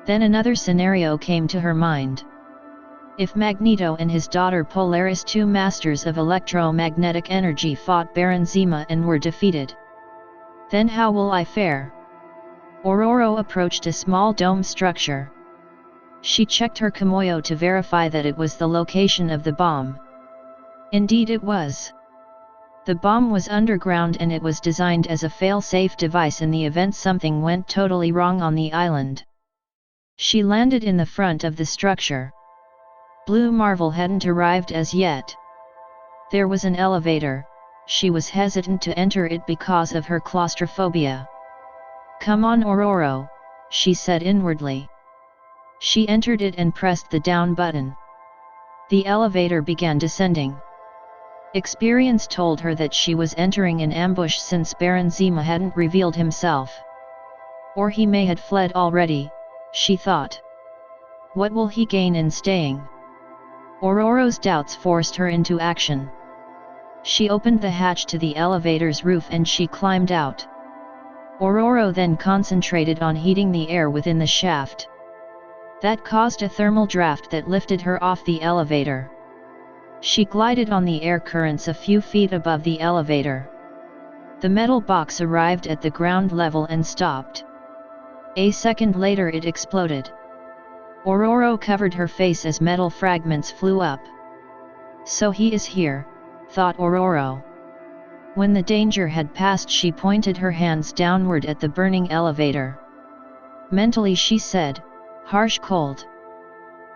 Then another scenario came to her mind. If Magneto and his daughter Polaris, two masters of electromagnetic energy, fought Baron Zemo and were defeated, then how will I fare? Ororo approached a small dome structure. She checked her Kimoyo to verify that it was the location of the bomb. Indeed it was. The bomb was underground and it was designed as a fail-safe device in the event something went totally wrong on the island. She landed in the front of the structure. Blue Marvel hadn't arrived as yet. There was an elevator. She was hesitant to enter it because of her claustrophobia. Come on, Ororo, she said inwardly. She entered it and pressed the down button. The elevator began descending. Experience told her that she was entering an ambush since Baron Zemo hadn't revealed himself. Or he may have fled already, she thought. What will he gain in staying? Ororo's doubts forced her into action. She opened the hatch to the elevator's roof and she climbed out. Ororo then concentrated on heating the air within the shaft. That caused a thermal draft that lifted her off the elevator. She glided on the air currents a few feet above the elevator. The metal box arrived at the ground level and stopped. A second later it exploded. Ororo covered her face as metal fragments flew up. So he is here, thought Ororo. When the danger had passed, she pointed her hands downward at the burning elevator. Mentally she said, "Harsh cold."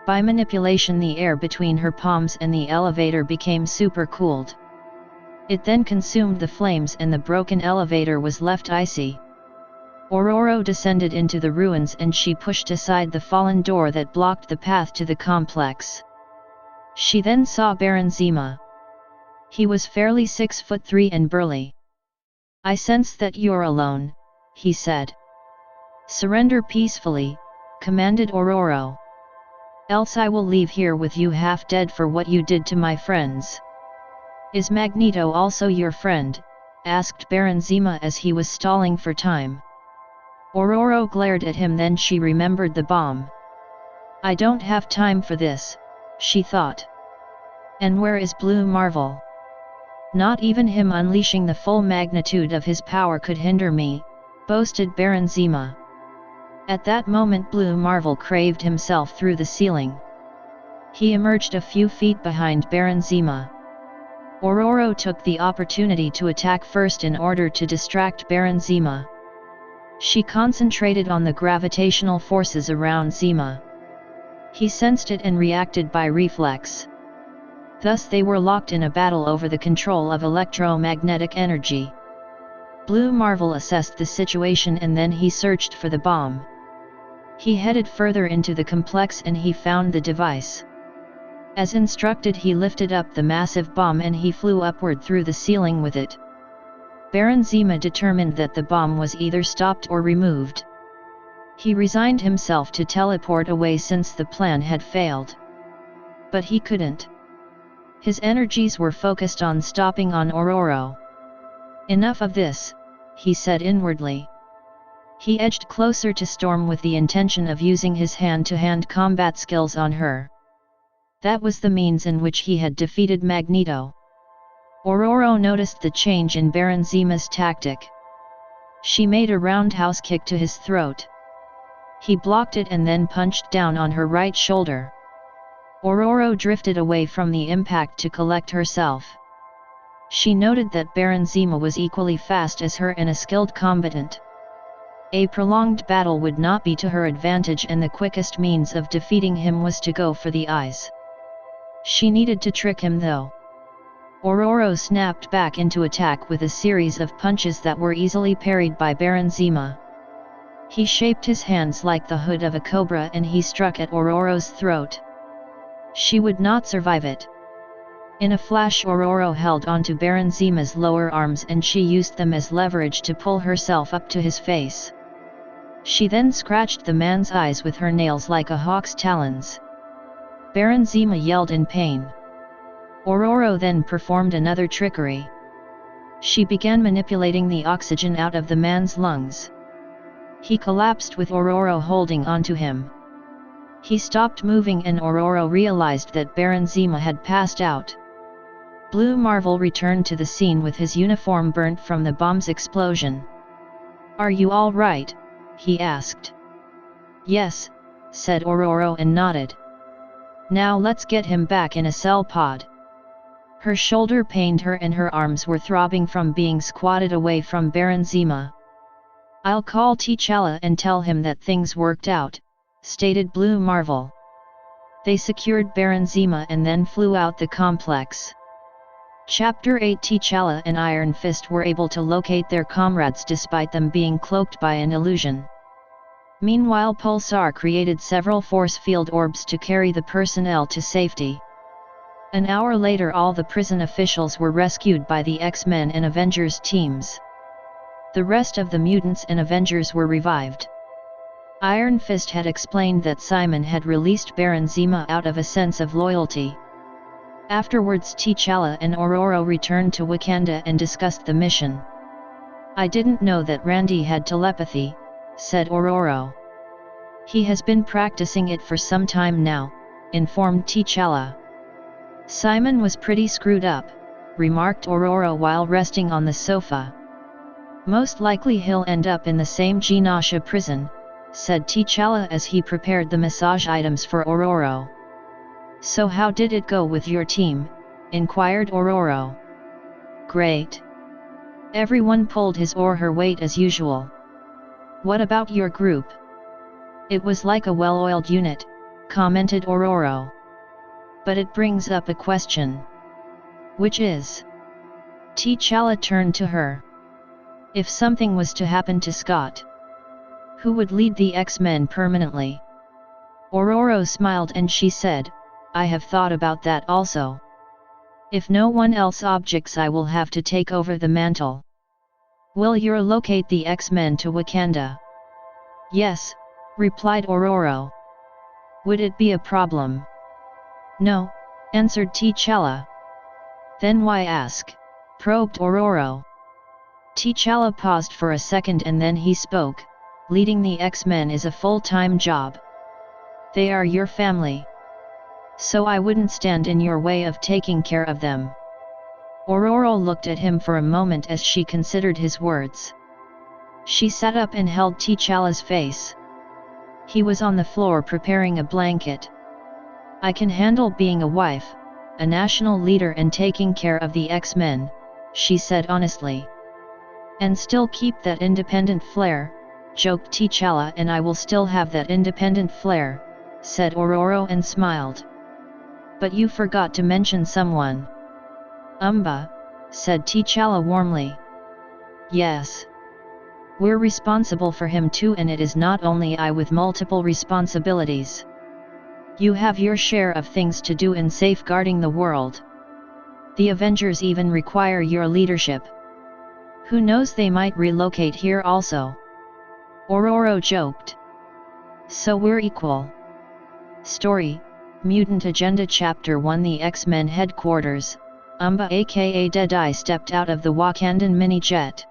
By manipulation the air between her palms and the elevator became super-cooled. It then consumed the flames and the broken elevator was left icy. Ororo descended into the ruins and she pushed aside the fallen door that blocked the path to the complex. She then saw Baron Zima. He was fairly 6'3" and burly. "I sense that you're alone," he said. "Surrender peacefully," commanded Ororo. "Else I will leave here with you half dead for what you did to my friends." "Is Magneto also your friend?" asked Baron Zima as he was stalling for time. Ororo glared at him, then she remembered the bomb. "I don't have time for this," she thought. "And where is Blue Marvel? Not even him unleashing the full magnitude of his power could hinder me," boasted Baron Zima. At that moment Blue Marvel craved himself through the ceiling. He emerged a few feet behind Baron Zima. Ororo took the opportunity to attack first in order to distract Baron Zima. She concentrated on the gravitational forces around Zima. He sensed it and reacted by reflex. Thus they were locked in a battle over the control of electromagnetic energy. Blue Marvel assessed the situation and then he searched for the bomb. He headed further into the complex and he found the device. As instructed, he lifted up the massive bomb and he flew upward through the ceiling with it. Baron Zima determined that the bomb was either stopped or removed. He resigned himself to teleport away since the plan had failed. But he couldn't. His energies were focused on stopping on Ororo. "Enough of this," he said inwardly. He edged closer to Storm with the intention of using his hand-to-hand combat skills on her. That was the means in which he had defeated Magneto. Ororo noticed the change in Baron Zima's tactic. She made a roundhouse kick to his throat. He blocked it and then punched down on her right shoulder. Ororo drifted away from the impact to collect herself. She noted that Baron Zima was equally fast as her and a skilled combatant. A prolonged battle would not be to her advantage and the quickest means of defeating him was to go for the eyes. She needed to trick him though. Ororo snapped back into attack with a series of punches that were easily parried by Baron Zima. He shaped his hands like the hood of a cobra and he struck at Ororo's throat. She would not survive it. In a flash Ororo held onto Baron Zima's lower arms and she used them as leverage to pull herself up to his face. She then scratched the man's eyes with her nails like a hawk's talons. Baron Zima yelled in pain. Ororo then performed another trickery. She began manipulating the oxygen out of the man's lungs. He collapsed with Ororo holding onto him. He stopped moving and Ororo realized that Baron Zima had passed out. Blue Marvel returned to the scene with his uniform burnt from the bomb's explosion. "Are you all right?" he asked. "Yes," said Ororo and nodded. "Now let's get him back in a cell pod." Her shoulder pained her and her arms were throbbing from being squatted away from Baron Zima. "I'll call T'Challa and tell him that things worked out," stated Blue Marvel. They secured Baron Zima and then flew out the complex. Chapter 8 T'Challa and Iron Fist were able to locate their comrades despite them being cloaked by an illusion. Meanwhile Pulsar created several force field orbs to carry the personnel to safety. An hour later all the prison officials were rescued by the X-Men and Avengers teams. The rest of the mutants and Avengers were revived. Iron Fist had explained that Simon had released Baron Zima out of a sense of loyalty. Afterwards T'Challa and Ororo returned to Wakanda and discussed the mission. "I didn't know that Randy had telepathy," said Ororo. He has been practicing it for some time now, informed T'Challa. Simon was pretty screwed up, remarked Aurora while resting on the sofa. Most likely he'll end up in the same Genosha prison, said T'Challa as he prepared the massage items for Aurora. So how did it go with your team? Inquired Aurora. Great. Everyone pulled his or her weight as usual. What about your group? It was like a well-oiled unit, commented Aurora. But it brings up a question. Which is? T'Challa turned to her. If something was to happen to Scott, who would lead the X-Men permanently? Aurora smiled and she said, I have thought about that also. If no one else objects, I will have to take over the mantle. Will you relocate the X-Men to Wakanda? Yes, replied Aurora. Would it be a problem? No, answered T'Challa. Then why ask? Probed Aurora. T'Challa paused for a second and then he spoke. Leading the X-Men is a full-time job. They are your family. So I wouldn't stand in your way of taking care of them. Aurora looked at him for a moment as she considered his words. She sat up and held T'Challa's face. He was on the floor preparing a blanket. I can handle being a wife, a national leader and taking care of the X-Men, she said honestly. And still keep that independent flair, joked T'Challa. And I will still have that independent flair, said Aurora and smiled. But you forgot to mention someone. Said T'Challa warmly. Yes. We're responsible for him too, and it is not only I with multiple responsibilities. You have your share of things to do in safeguarding the world. The Avengers even require your leadership. Who knows, they might relocate here also. Aurora joked. So we're equal. Story, Mutant Agenda Chapter 1. The X-Men headquarters. aka Deadeye stepped out of the Wakandan mini-jet.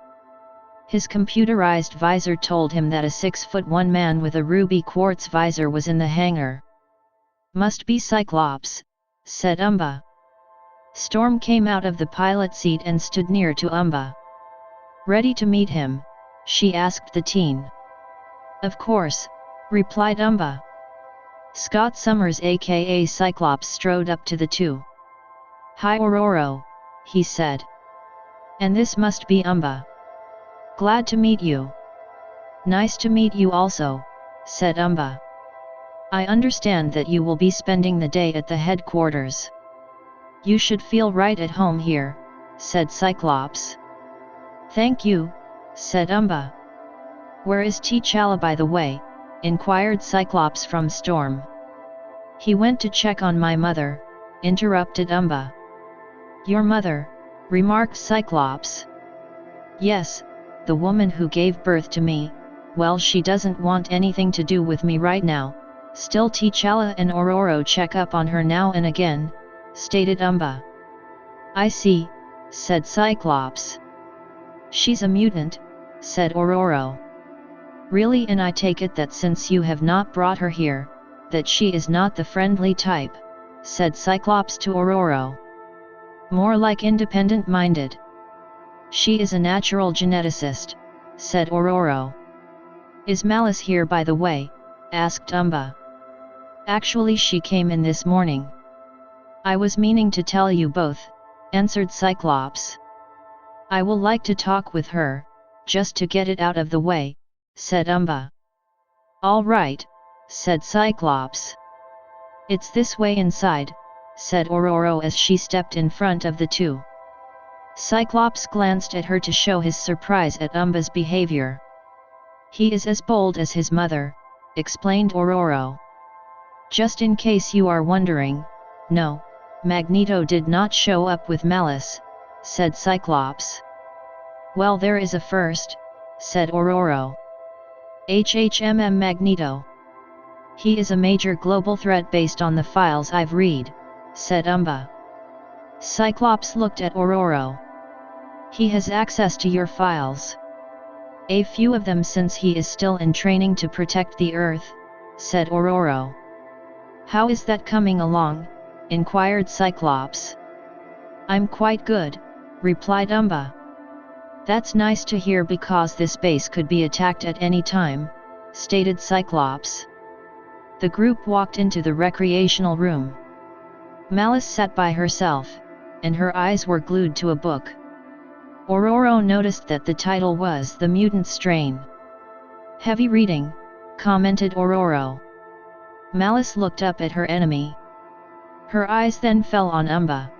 His computerized visor told him that a 6'1" man with a ruby quartz visor was in the hangar. Must be Cyclops, said Storm came out of the pilot seat and stood near to Ready to meet him? She asked the teen. Of course, replied Scott Summers aka Cyclops strode up to the two. Hi Aurora, he said. And this must be Glad to meet you. Nice to meet you also, said I understand that you will be spending the day at the headquarters. You should feel right at home here, said Cyclops. Thank you, said Where is T'Challa by the way? Inquired Cyclops from Storm. He went to check on my mother, interrupted Your mother? Remarked Cyclops. Yes, the woman who gave birth to me. Well, she doesn't want anything to do with me right now. Still, T'Challa and Aurora check up on her now and again, stated I see, said Cyclops. She's a mutant, said Aurora. Really? And I take it that since you have not brought her here, that she is not the friendly type, said Cyclops to Aurora. More like independent-minded. She is a natural geneticist, said Aurora. Is Malice here by the way? Asked Actually, she came in this morning. I was meaning to tell you both, answered Cyclops. I will like to talk with her, just to get it out of the way, said All right, said Cyclops. It's this way inside, said Aurora as she stepped in front of the two. Cyclops glanced at her to show his surprise at behavior. He is as bold as his mother, explained Aurora. Just in case you are wondering, no, Magneto did not show up with Malice, said Cyclops. Well, there is a first, said Aurora. Magneto. He is a major global threat based on the files I've read, said Cyclops looked at Aurora. He has access to your files. A few of them, since he is still in training to protect the Earth, said Ororo. How is that coming along? Inquired Cyclops. I'm quite good, replied Umba. That's nice to hear because this base could be attacked at any time, stated Cyclops. The group walked into the recreational room. Malice sat by herself, and her eyes were glued to a book. Ororo noticed that the title was The Mutant Strain. Heavy reading, commented Ororo. Malice looked up at her enemy. Her eyes then fell on Umba.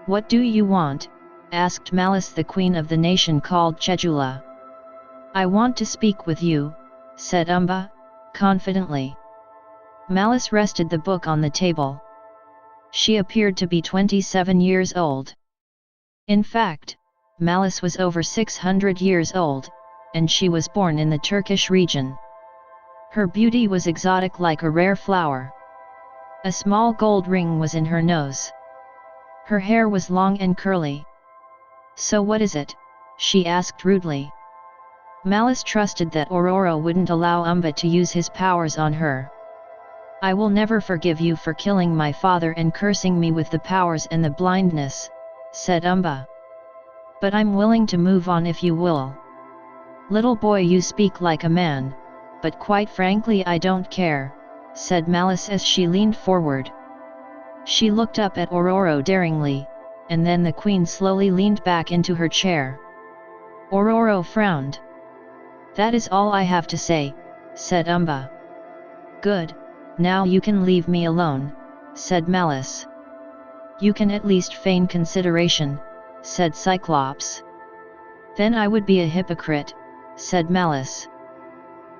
What do you want? Asked Malice, the queen of the nation called Chejula. I want to speak with you, said Umba, confidently. Malice rested the book on the table. She appeared to be 27 years old. In fact, Malice was over 600 years old, and she was born in the Turkish region. Her beauty was exotic like a rare flower. A small gold ring was in her nose. Her hair was long and curly. So what is it? She asked rudely. Malice trusted that Ororo wouldn't allow Umba to use his powers on her. I will never forgive you for killing my father and cursing me with the powers and the blindness, said Umba. But I'm willing to move on if you will. Little boy, you speak like a man, but quite frankly I don't care, said Malice as she leaned forward. She looked up at Ororo daringly, and then the queen slowly leaned back into her chair. Ororo frowned. That is all I have to say, said Umba. Good, now you can leave me alone, said Malice. You can at least feign consideration, said Cyclops. Then I would be a hypocrite, said Malice.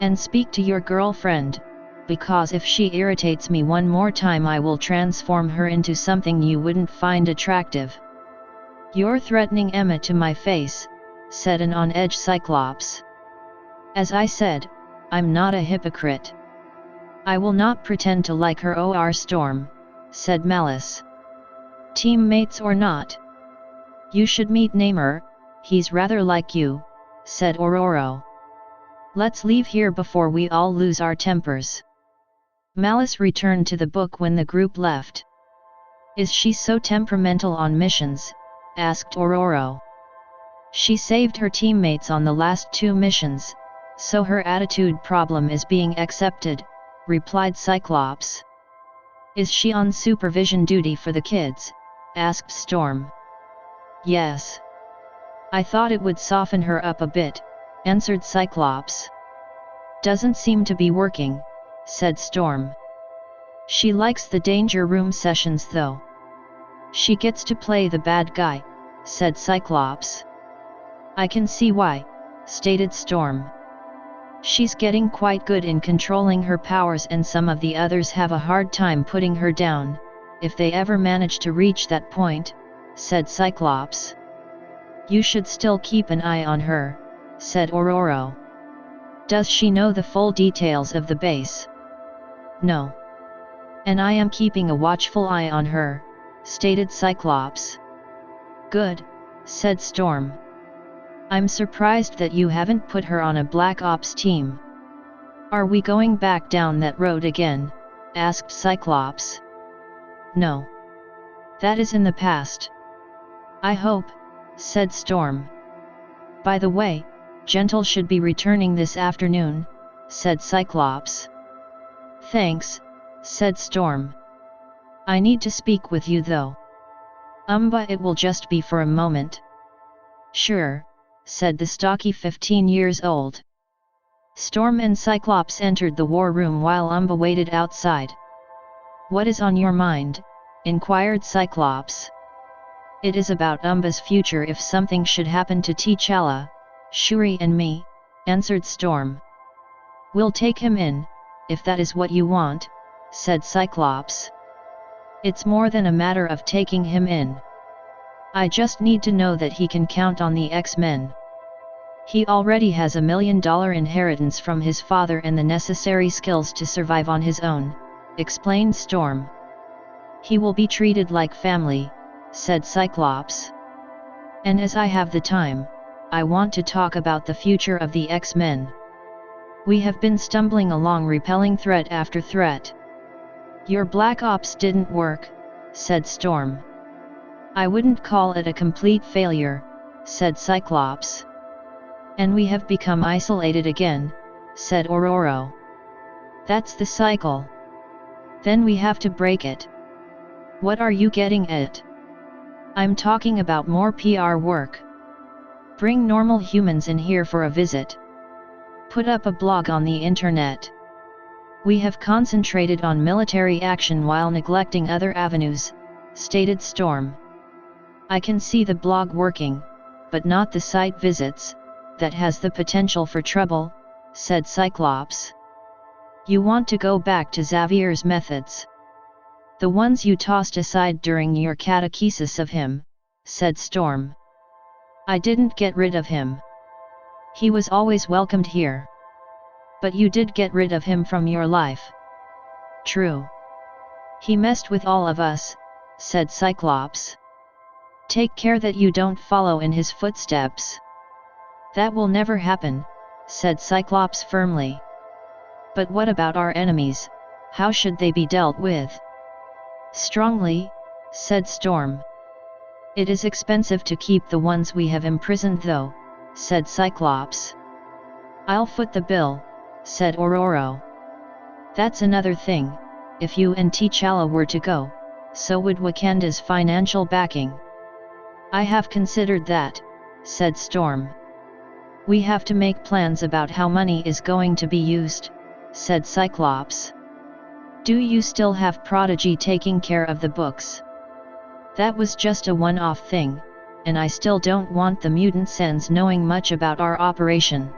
And speak to your girlfriend, because if she irritates me one more time I will transform her into something you wouldn't find attractive. You're threatening Emma to my face, said an on-edge Cyclops. As I said, I'm not a hypocrite. I will not pretend to like her or Storm, said Malice. Teammates or not? You should meet Namor, he's rather like you, said Ororo. Let's leave here before we all lose our tempers. Malice returned to the book when the group left. Is she so temperamental on missions? Asked Ororo. She saved her teammates on the last 2 missions, so her attitude problem is being accepted, replied Cyclops. Is she on supervision duty for the kids? Asked Storm. Yes. I thought it would soften her up a bit, answered Cyclops. Doesn't seem to be working, said Storm. She likes the danger room sessions though. She gets to play the bad guy, said Cyclops. I can see why, stated Storm. She's getting quite good in controlling her powers and some of the others have a hard time putting her down, if they ever manage to reach that point, said Cyclops. You should still keep an eye on her, said Ororo. Does she know the full details of the base? No. And I am keeping a watchful eye on her, stated Cyclops. Good, said Storm. I'm surprised that you haven't put her on a Black Ops team. Are we going back down that road again? Asked Cyclops. No. That is in the past. I hope, said Storm. By the way, Gentle should be returning this afternoon, said Cyclops. Thanks, said Storm. I need to speak with you though. But it will just be for a moment. Sure, said the stocky 15 years old. Storm and Cyclops entered the war room while Umba waited outside. What is on your mind? Inquired Cyclops. It is about Umba's future if something should happen to T'Challa, Shuri and me, answered Storm. We'll take him in, if that is what you want, said Cyclops. It's more than a matter of taking him in. I just need to know that he can count on the X-Men. He already has $1 million inheritance from his father and the necessary skills to survive on his own, explained Storm. He will be treated like family, said Cyclops. And as I have the time, I want to talk about the future of the X-Men. We have been stumbling along repelling threat after threat. Your Black Ops didn't work, said Storm. I wouldn't call it a complete failure, said Cyclops. And we have become isolated again, said Ororo. That's the cycle. Then we have to break it. What are you getting at? I'm talking about more PR work. Bring normal humans in here for a visit. Put up a blog on the internet. We have concentrated on military action while neglecting other avenues, stated Storm. I can see the blog working, but not the site visits, that has the potential for trouble, said Cyclops. You want to go back to Xavier's methods. The ones you tossed aside during your catechesis of him, said Storm. I didn't get rid of him. He was always welcomed here. But you did get rid of him from your life. True. He messed with all of us, said Cyclops. Take care that you don't follow in his footsteps. That will never happen, said Cyclops firmly. But what about our enemies? How should they be dealt with? Strongly, said Storm. It is expensive to keep the ones we have imprisoned though, said Cyclops. I'll foot the bill, said Ororo. That's another thing, if you and T'Challa were to go, so would Wakanda's financial backing. I have considered that, said Storm. We have to make plans about how money is going to be used, said Cyclops. Do you still have Prodigy taking care of the books? That was just a one-off thing, and I still don't want the mutant Sens knowing much about our operation.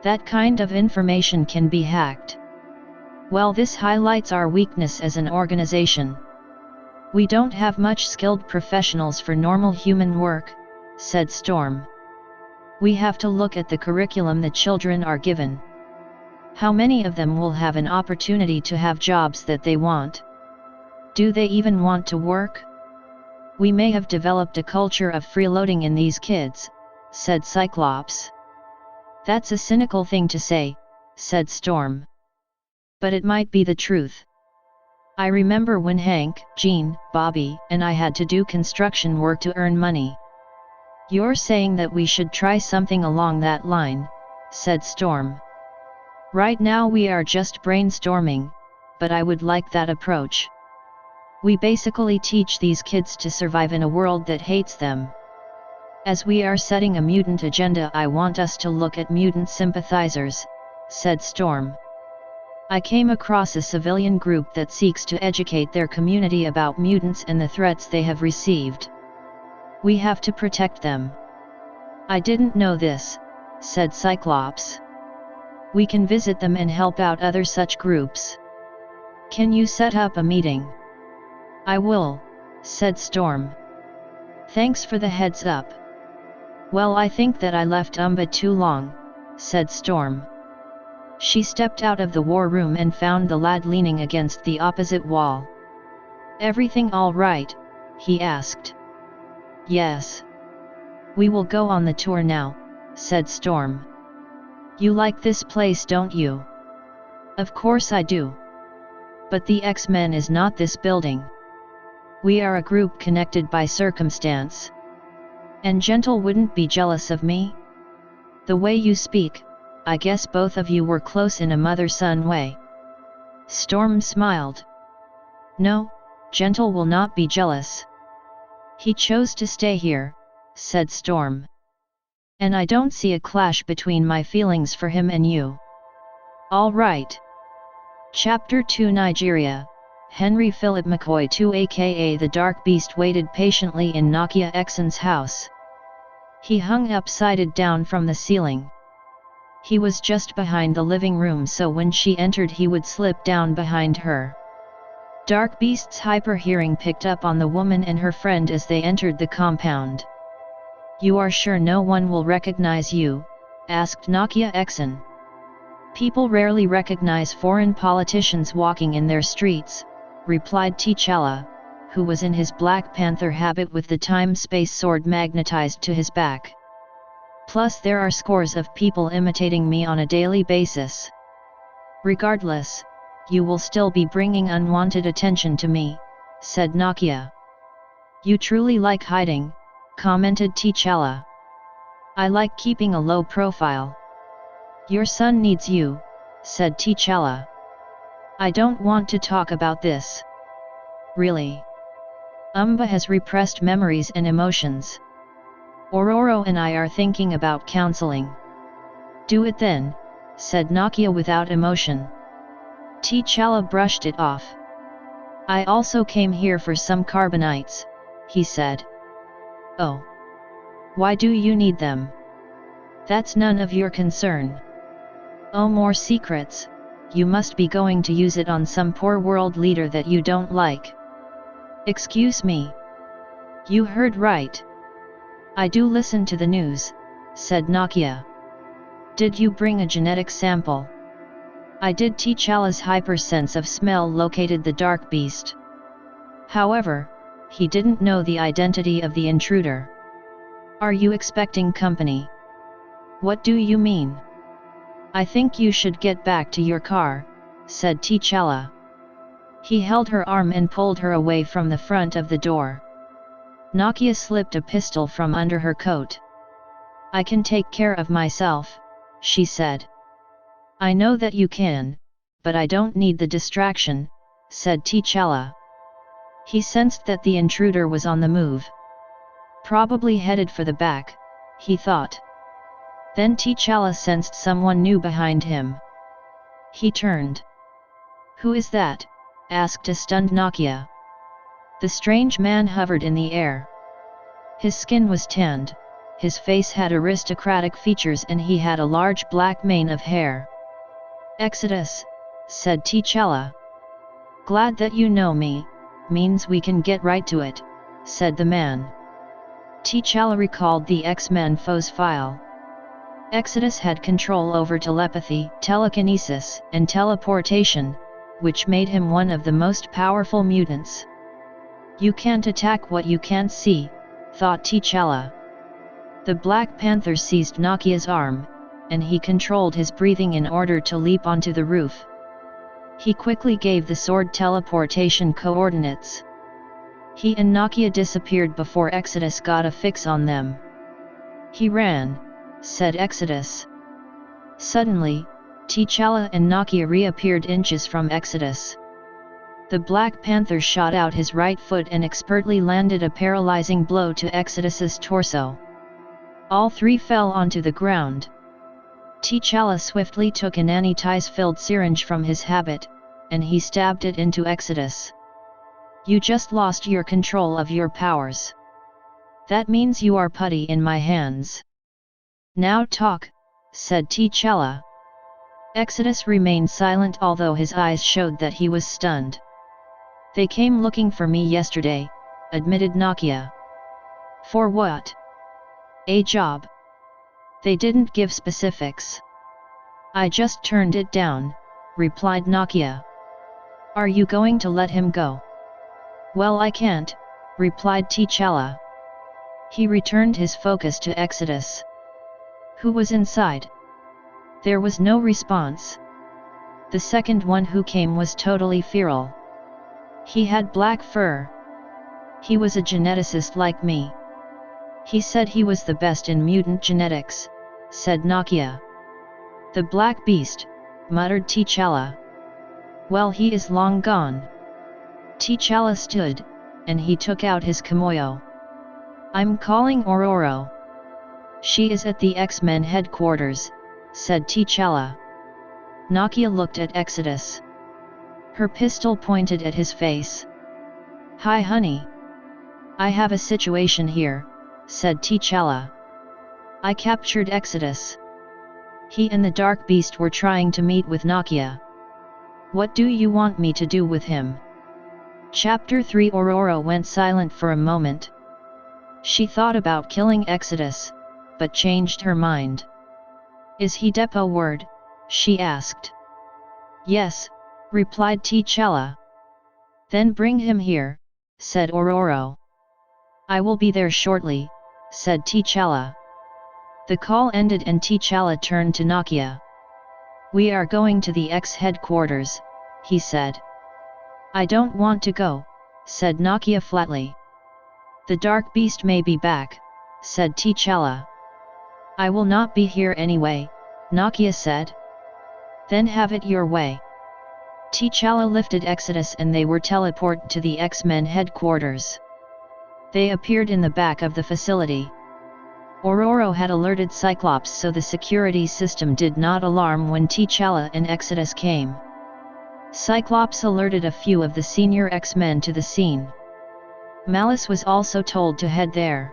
That kind of information can be hacked. Well, this highlights our weakness as an organization. We don't have much skilled professionals for normal human work, said Storm. We have to look at the curriculum the children are given. How many of them will have an opportunity to have jobs that they want? Do they even want to work? We may have developed a culture of freeloading in these kids, said Cyclops. That's a cynical thing to say, said Storm. But it might be the truth. I remember when Hank, Jean, Bobby, and I had to do construction work to earn money. You're saying that we should try something along that line, said Storm. Right now we are just brainstorming, but I would like that approach. We basically teach these kids to survive in a world that hates them. As we are setting a mutant agenda, I want us to look at mutant sympathizers, said Storm. I came across a civilian group that seeks to educate their community about mutants and the threats they have received. We have to protect them. I didn't know this, said Cyclops. We can visit them and help out other such groups. Can you set up a meeting? I will, said Storm. Thanks for the heads up. Well, I think that I left Umba too long, said Storm. She stepped out of the war room and found the lad leaning against the opposite wall. Everything all right? He asked. Yes. We will go on the tour now, said Storm. You like this place, don't you? Of course I do. But the X-Men is not this building. We are a group connected by circumstance. And Gentle wouldn't be jealous of me? The way you speak, I guess both of you were close in a mother-son way. Storm smiled. No, Gentle will not be jealous. He chose to stay here, said Storm. And I don't see a clash between my feelings for him and you. All right. Chapter 2 Nigeria. Henry Philip McCoy II aka the Dark Beast waited patiently in Nakia Exon's house. He hung upside down from the ceiling. He was just behind the living room, so when she entered he would slip down behind her. Dark Beast's hyper hearing picked up on the woman and her friend as they entered the compound. You are sure no one will recognize you? Asked Nakia Exon. People rarely recognize foreign politicians walking in their streets, replied T'Challa, who was in his Black Panther habit with the time-space sword magnetized to his back. Plus there are scores of people imitating me on a daily basis. Regardless, you will still be bringing unwanted attention to me, said Nokia. You truly like hiding, commented T'Challa. I like keeping a low profile. Your son needs you, said T'Challa. I don't want to talk about this. Really? Umba has repressed memories and emotions. Ororo and I are thinking about counseling. Do it then, said Nokia without emotion. T'Challa brushed it off. I also came here for some carbonites, he said. Oh. Why do you need them? That's none of your concern. Oh, more secrets, you must be going to use it on some poor world leader that you don't like. Excuse me. You heard right. I do listen to the news, said Nokia. Did you bring a genetic sample? I did. T'Challa's hypersense of smell located the dark beast. However, he didn't know the identity of the intruder. Are you expecting company? What do you mean? I think you should get back to your car, said T'Challa. He held her arm and pulled her away from the front of the door. Nokia slipped a pistol from under her coat. I can take care of myself, she said. I know that you can, but I don't need the distraction, said T'Challa. He sensed that the intruder was on the move. Probably headed for the back, he thought. Then T'Challa sensed someone new behind him. He turned. Who is that? Asked a stunned Nokia. The strange man hovered in the air. His skin was tanned, his face had aristocratic features and he had a large black mane of hair. Exodus, said T'Challa. Glad that you know me, means we can get right to it, said the man. T'Challa recalled the X-Men foes file. Exodus had control over telepathy, telekinesis, and teleportation, which made him one of the most powerful mutants. You can't attack what you can't see, thought T'Challa. The Black Panther seized Nokia's arm, and he controlled his breathing in order to leap onto the roof. He quickly gave the sword teleportation coordinates. He and Nokia disappeared before Exodus got a fix on them. He ran, said Exodus. Suddenly, T'Challa and Nokia reappeared inches from Exodus. The Black Panther shot out his right foot and expertly landed a paralyzing blow to Exodus's torso. All three fell onto the ground. T'Challa swiftly took an anti-filled syringe from his habit, and he stabbed it into Exodus. You just lost your control of your powers. That means you are putty in my hands. Now talk, said T'Challa. Exodus remained silent although his eyes showed that he was stunned. They came looking for me yesterday, admitted Nokia. For what? A job. They didn't give specifics. I just turned it down, replied Nokia. Are you going to let him go? Well, I can't, replied T'Challa. He returned his focus to Exodus. Who was inside? There was no response. The second one who came was totally feral. He had black fur. He was a geneticist like me. He said he was the best in mutant genetics, said Nokia. The black beast, muttered T'Challa. Well, he is long gone. T'Challa stood, and he took out his kimoyo. I'm calling Ororo. She is at the X-Men headquarters, said T'Challa. Nokia looked at Exodus. Her pistol pointed at his face. Hi honey. I have a situation here, said T'Challa. I captured Exodus. He and the Dark Beast were trying to meet with Nokia. What do you want me to do with him? Chapter 3. Ororo went silent for a moment. She thought about killing Exodus, but changed her mind. Is he Depot word? She asked. Yes, replied T'Challa. Then bring him here, said Ororo. I will be there shortly, said T'Challa. The call ended and T'Challa turned to Nakia. "We are going to the X headquarters," he said. "I don't want to go," said Nakia flatly. "The Dark Beast may be back," said T'Challa. "I will not be here anyway," Nakia said. "Then have it your way." T'Challa lifted Exodus and they were teleported to the X-Men headquarters. They appeared in the back of the facility. Ororo had alerted Cyclops so the security system did not alarm when T'Challa and Exodus came. Cyclops alerted a few of the senior X-Men to the scene. Malice was also told to head there.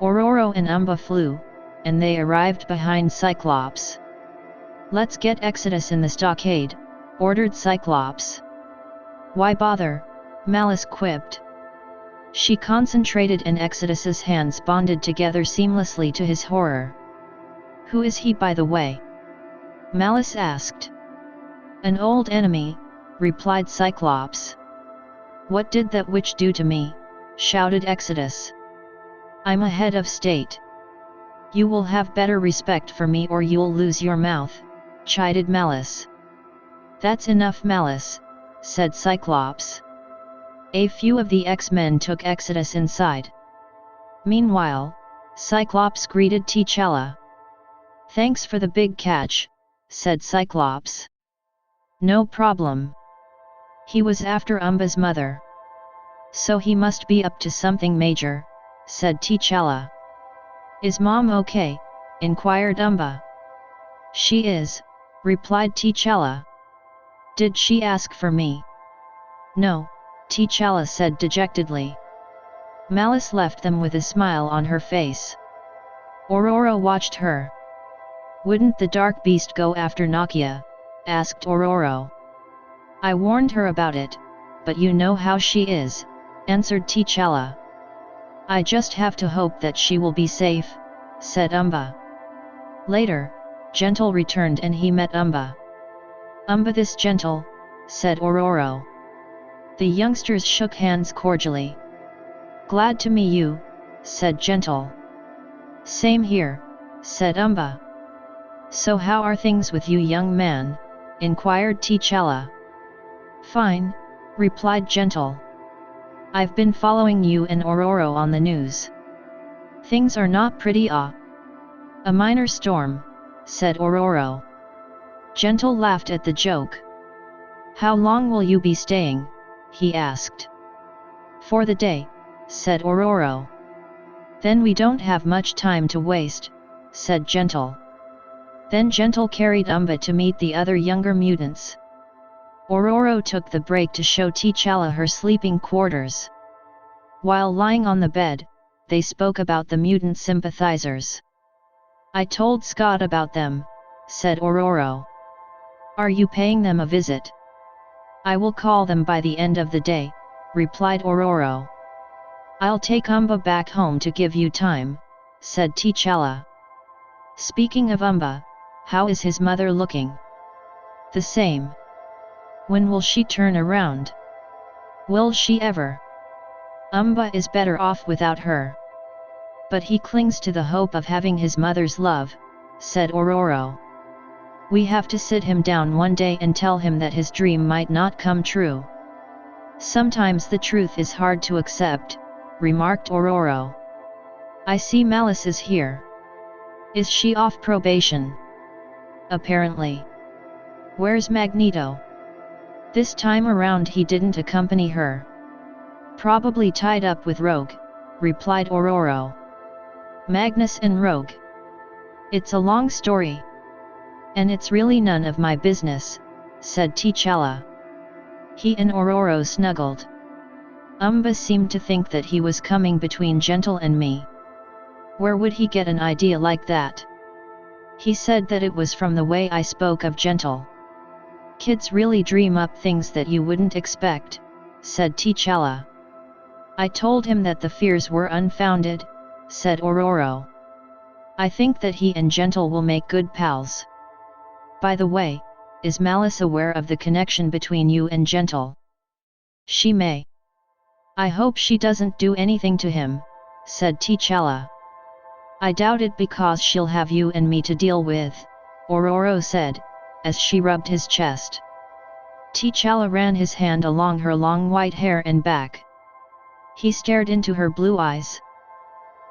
Ororo and Umba flew, and they arrived behind Cyclops. "Let's get Exodus in the stockade," ordered Cyclops. "Why bother?" Malice quipped. She concentrated and Exodus's hands bonded together seamlessly to his horror. "Who is he, by the way?" Malice asked. "An old enemy," replied Cyclops. "What did that witch do to me?" shouted Exodus. "I'm a head of state. You will have better respect for me or you'll lose your mouth," chided Malice. "That's enough, Malice," said Cyclops. A few of the X-Men took Exodus inside. Meanwhile, Cyclops greeted T'Challa. "Thanks for the big catch," said Cyclops. "No problem. He was after Umba's mother. So he must be up to something major," said T'Challa. "Is Mom okay?" inquired Umba. "She is," replied T'Challa. "Did she ask for me?" "No," T'Challa said dejectedly. Malice left them with a smile on her face. Ororo watched her. "Wouldn't the Dark Beast go after Nakia?" asked Ororo. "I warned her about it, but you know how she is," answered T'Challa. "I just have to hope that she will be safe," said Umba. Later, Gentle returned and he met Umba. "Umba this Gentle," said Ororo. The youngsters shook hands cordially. "Glad to meet you," said Gentle. "Same here," said Umba. "So how are things with you, young man?" inquired T'Challa. "Fine," replied Gentle. "I've been following you and Ororo on the news. Things are not pretty. A minor storm," said Ororo. Gentle laughed at the joke. "How long will you be staying?" he asked. "For the day," said Ororo. "Then we don't have much time to waste," said Gentle. Then Gentle carried Umba to meet the other younger mutants. Ororo took the break to show T'Challa her sleeping quarters. While lying on the bed, they spoke about the mutant sympathizers. "I told Scott about them," said Ororo. "Are you paying them a visit?" "I will call them by the end of the day," replied Ororo. "I'll take Umba back home to give you time," said T'Challa. "Speaking of Umba, how is his mother looking?" "The same. When will she turn around? Will she ever? Umba is better off without her. But he clings to the hope of having his mother's love," said Ororo. "We have to sit him down one day and tell him that his dream might not come true." "Sometimes the truth is hard to accept," remarked Ororo. "I see Malice is here. Is she off probation?" "Apparently." "Where's Magneto?" "This time around he didn't accompany her." "Probably tied up with Rogue," replied Ororo. "Magnus and Rogue? It's a long story. And it's really none of my business," said T'Challa. He and Ororo snuggled. Umba seemed to think that he was coming between Gentle and me. Where would he get an idea like that? He said that it was from the way I spoke of Gentle. "Kids really dream up things that you wouldn't expect," said T'Challa. "I told him that the fears were unfounded," said Ororo. "I think that he and Gentle will make good pals. By the way, is Malice aware of the connection between you and Gentle?" "She may. I hope she doesn't do anything to him," said T'Challa. I doubt it because she'll have you and me to deal with, Ororo said, as she rubbed his chest. T'Challa ran his hand along her long white hair and back. He stared into her blue eyes.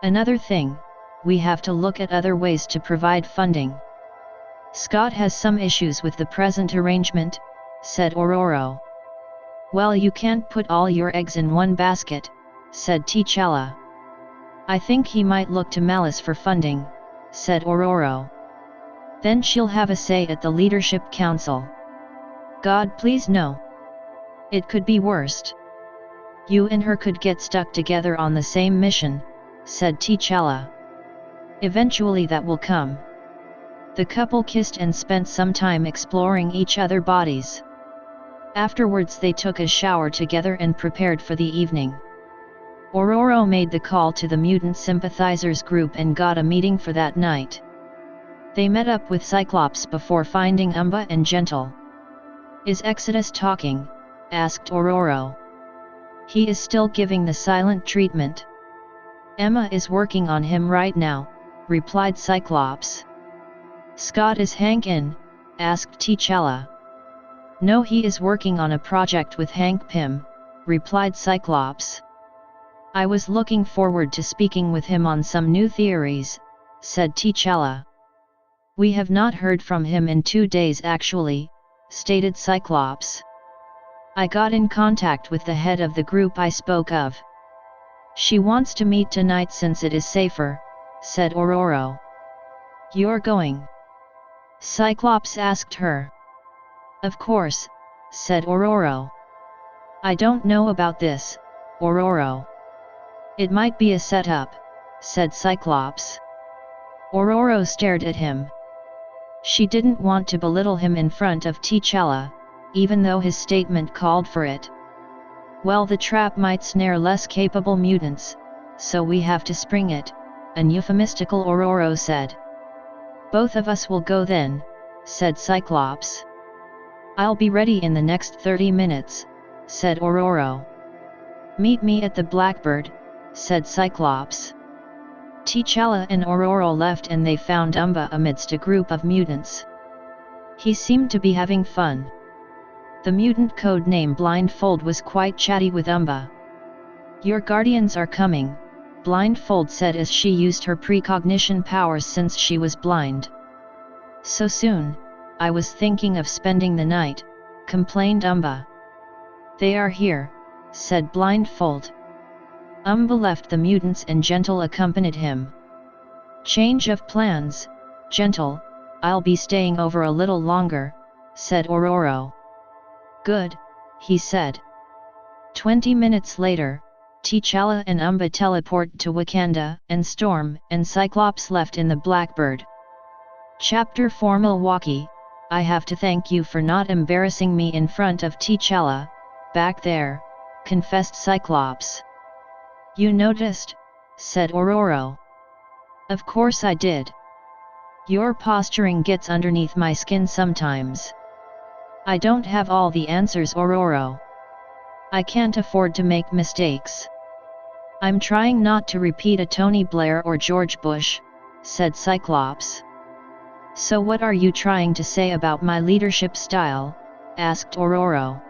Another thing, we have to look at other ways to provide funding. Scott has some issues with the present arrangement, said Ororo. Well, you can't put all your eggs in one basket, said T'Challa. I think he might look to Malice for funding, said Ororo. Then she'll have a say at the Leadership Council. God please no. It could be worst. You and her could get stuck together on the same mission, said T'Challa. Eventually that will come. The couple kissed and spent some time exploring each other's bodies. Afterwards they took a shower together and prepared for the evening. Ororo made the call to the mutant sympathizers group and got a meeting for that night. They met up with Cyclops before finding Umba and Gentle. Is Exodus talking? Asked Ororo. He is still giving the silent treatment. Emma is working on him right now, replied Cyclops. Scott is Hank in? Asked T'Challa. No, he is working on a project with Hank Pym, replied Cyclops. I was looking forward to speaking with him on some new theories, said T'Challa. We have not heard from him in 2 days actually, stated Cyclops. I got in contact with the head of the group I spoke of. She wants to meet tonight since it is safer, said Ororo. You're going? Cyclops asked her. Of course, said Ororo. I don't know about this, Ororo. It might be a setup, said Cyclops. Ororo stared at him. She didn't want to belittle him in front of T'Challa, even though his statement called for it. Well, the trap might snare less capable mutants, so we have to spring it, an euphemistical Ororo said. Both of us will go then, said Cyclops. I'll be ready in the next 30 minutes, said Ororo. Meet me at the Blackbird, said Cyclops. T'Challa and Ororo left and they found Umba amidst a group of mutants. He seemed to be having fun. The mutant code name Blindfold was quite chatty with Umba. Your guardians are coming, Blindfold said as she used her precognition powers since she was blind. So soon? I was thinking of spending the night, complained Umba. They are here, said Blindfold. Umba left the mutants and Gentle accompanied him. Change of plans, Gentle, I'll be staying over a little longer, said Ororo. Good, he said. 20 minutes later, T'Challa and Umba teleport to Wakanda, and Storm and Cyclops left in the Blackbird. Chapter 4 Milwaukee, I have to thank you for not embarrassing me in front of T'Challa, back there, confessed Cyclops. You noticed, said Ororo. Of course I did. Your posturing gets underneath my skin sometimes. I don't have all the answers, Ororo. I can't afford to make mistakes. I'm trying not to repeat a Tony Blair or George Bush, said Cyclops. So what are you trying to say about my leadership style? Asked Ororo.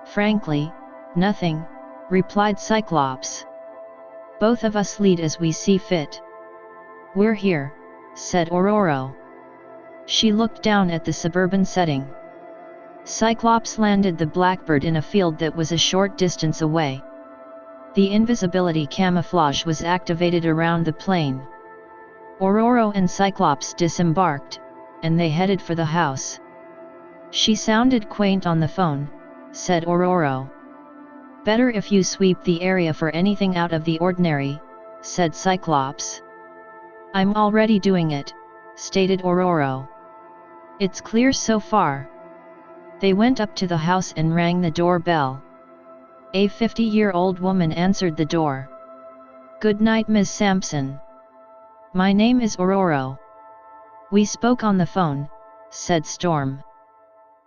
Frankly, nothing, replied Cyclops. Both of us lead as we see fit. We're here, said Ororo. She looked down at the suburban setting. Cyclops landed the Blackbird in a field that was a short distance away. The invisibility camouflage was activated around the plane. Ororo and Cyclops disembarked, and they headed for the house. She sounded quaint on the phone, said Ororo. Better if you sweep the area for anything out of the ordinary, said Cyclops. I'm already doing it, stated Ororo. It's clear so far. They went up to the house and rang the doorbell. A 50-year-old woman answered the door. Good night, Miss Sampson. My name is Ororo. We spoke on the phone, said Storm.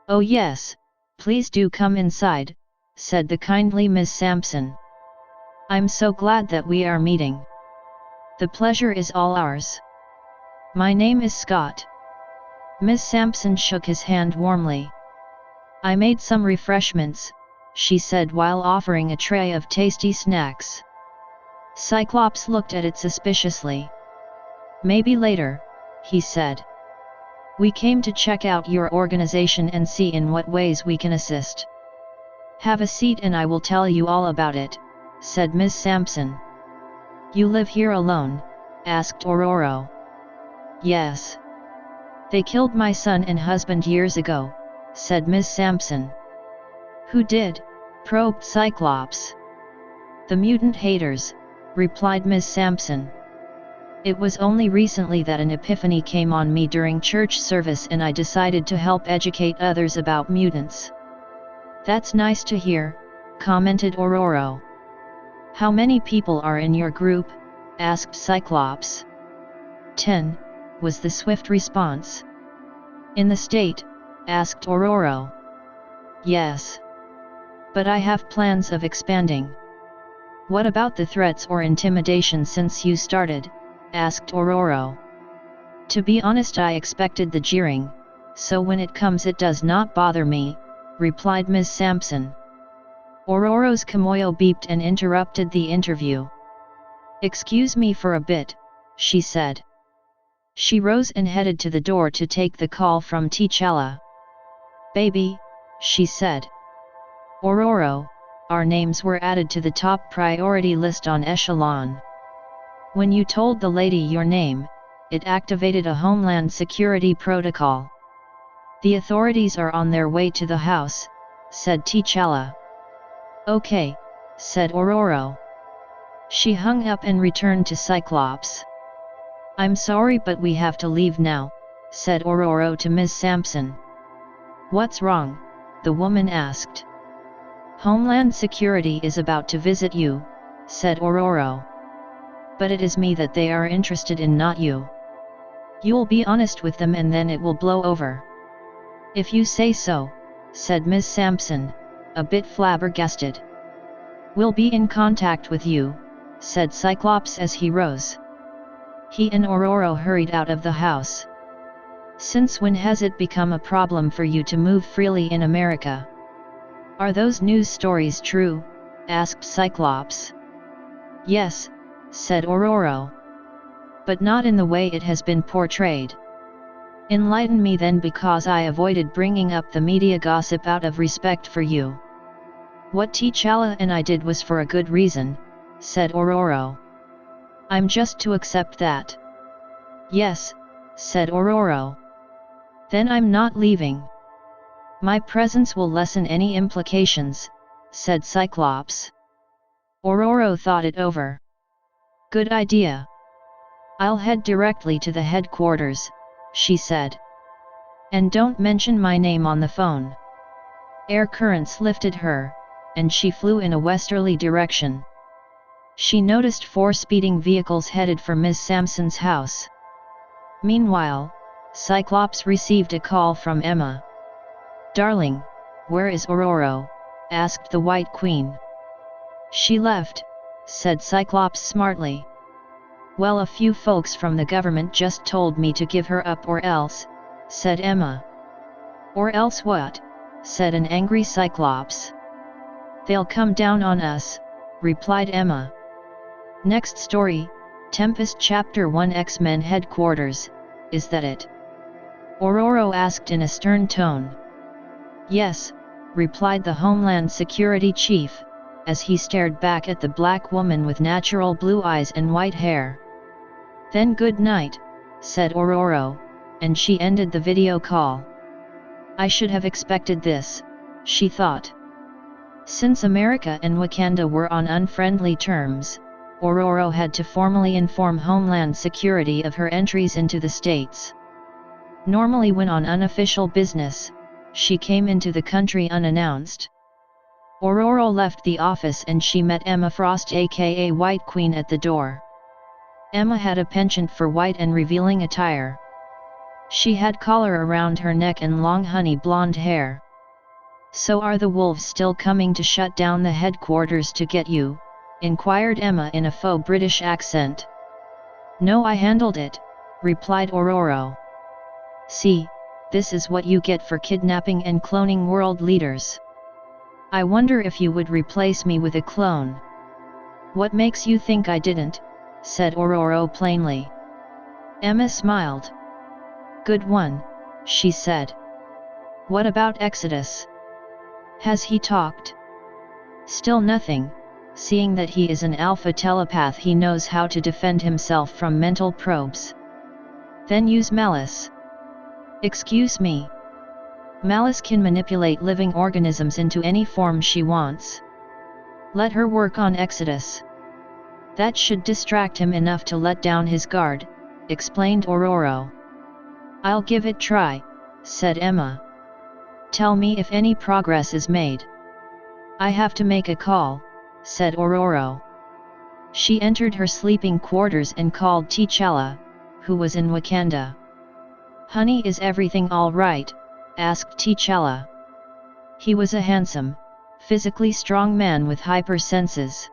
Oh yes, please do come inside, said the kindly Miss Sampson. I'm so glad that we are meeting. The pleasure is all ours. My name is Scott. Miss Sampson shook his hand warmly. I made some refreshments, she said while offering a tray of tasty snacks. Cyclops looked at it suspiciously. Maybe later, he said. We came to check out your organization and see in what ways we can assist. Have a seat and I will tell you all about it, said Miss Sampson. You live here alone? Asked Ororo. Yes. They killed my son and husband years ago, said Miss Sampson. Who did? Probed Cyclops. The mutant haters, replied Miss Sampson. It was only recently that an epiphany came on me during church service and I decided to help educate others about mutants. That's nice to hear, commented Ororo. How many people are in your group? Asked Cyclops. 10, was the swift response. In the state? Asked Ororo. Yes. But I have plans of expanding. What about the threats or intimidation since you started? Asked Ororo. To be honest, I expected the jeering, so when it comes it does not bother me, replied Miss Sampson. Ororo's Kimoyo beeped and interrupted the interview. Excuse me for a bit, she said. She rose and headed to the door to take the call from T'Challa. Baby, she said. Ororo, our names were added to the top priority list on Echelon. When you told the lady your name, it activated a Homeland Security protocol. The authorities are on their way to the house, said T'Challa. Okay, said Ororo. She hung up and returned to Cyclops. I'm sorry but we have to leave now, said Ororo to Miss Sampson. What's wrong? The woman asked. Homeland Security is about to visit you, said Ororo. But it is me that they are interested in, not you. You'll be honest with them and then it will blow over. If you say so, said Miss Sampson, a bit flabbergasted. We'll be in contact with you, said Cyclops as he rose. He and Ororo hurried out of the house. Since when has it become a problem for you to move freely in America? Are those news stories true? Asked Cyclops. Yes, said Ororo. But not in the way it has been portrayed. Enlighten me then, because I avoided bringing up the media gossip out of respect for you. What T'Challa and I did was for a good reason, said Ororo. I'm just to accept that. Yes, said Ororo. Then I'm not leaving. My presence will lessen any implications, said Cyclops. Ororo thought it over. Good idea. I'll head directly to the headquarters, she said. And don't mention my name on the phone. Air currents lifted her, and she flew in a westerly direction. She noticed 4 speeding vehicles headed for Miss Sampson's house. Meanwhile, Cyclops received a call from Emma. Darling, where is Ororo? Asked the White Queen. She left, said Cyclops smartly. Well, a few folks from the government just told me to give her up or else, said Emma. Or else what? Said an angry Cyclops. They'll come down on us, replied Emma. Next story, Tempest Chapter 1 X-Men Headquarters, is that it? Ororo asked in a stern tone. Yes, replied the Homeland Security Chief, as he stared back at the black woman with natural blue eyes and white hair. Then good night, said Ororo, and she ended the video call. I should have expected this, she thought. Since America and Wakanda were on unfriendly terms, Ororo had to formally inform Homeland Security of her entries into the States. Normally when on unofficial business, she came into the country unannounced. Ororo left the office and she met Emma Frost aka White Queen at the door. Emma had a penchant for white and revealing attire. She had collar around her neck and long honey blonde hair. So are the wolves still coming to shut down the headquarters to get you? Inquired Emma in a faux British accent. No, I handled it, replied Ororo. See, this is what you get for kidnapping and cloning world leaders. I wonder if you would replace me with a clone. What makes you think I didn't? Said Ororo plainly. Emma smiled. Good one, she said. What about Exodus? Has he talked? Still nothing. Seeing that he is an alpha telepath, he knows how to defend himself from mental probes. Then use Malice. Excuse me. Malice can manipulate living organisms into any form she wants. Let her work on Exodus. That should distract him enough to let down his guard, explained Ororo. I'll give it a try, said Emma. Tell me if any progress is made. I have to make a call, said Ororo. She entered her sleeping quarters and called T'Challa, who was in Wakanda. Honey, is everything all right? Asked T'Challa. He was a handsome, physically strong man with hyper senses.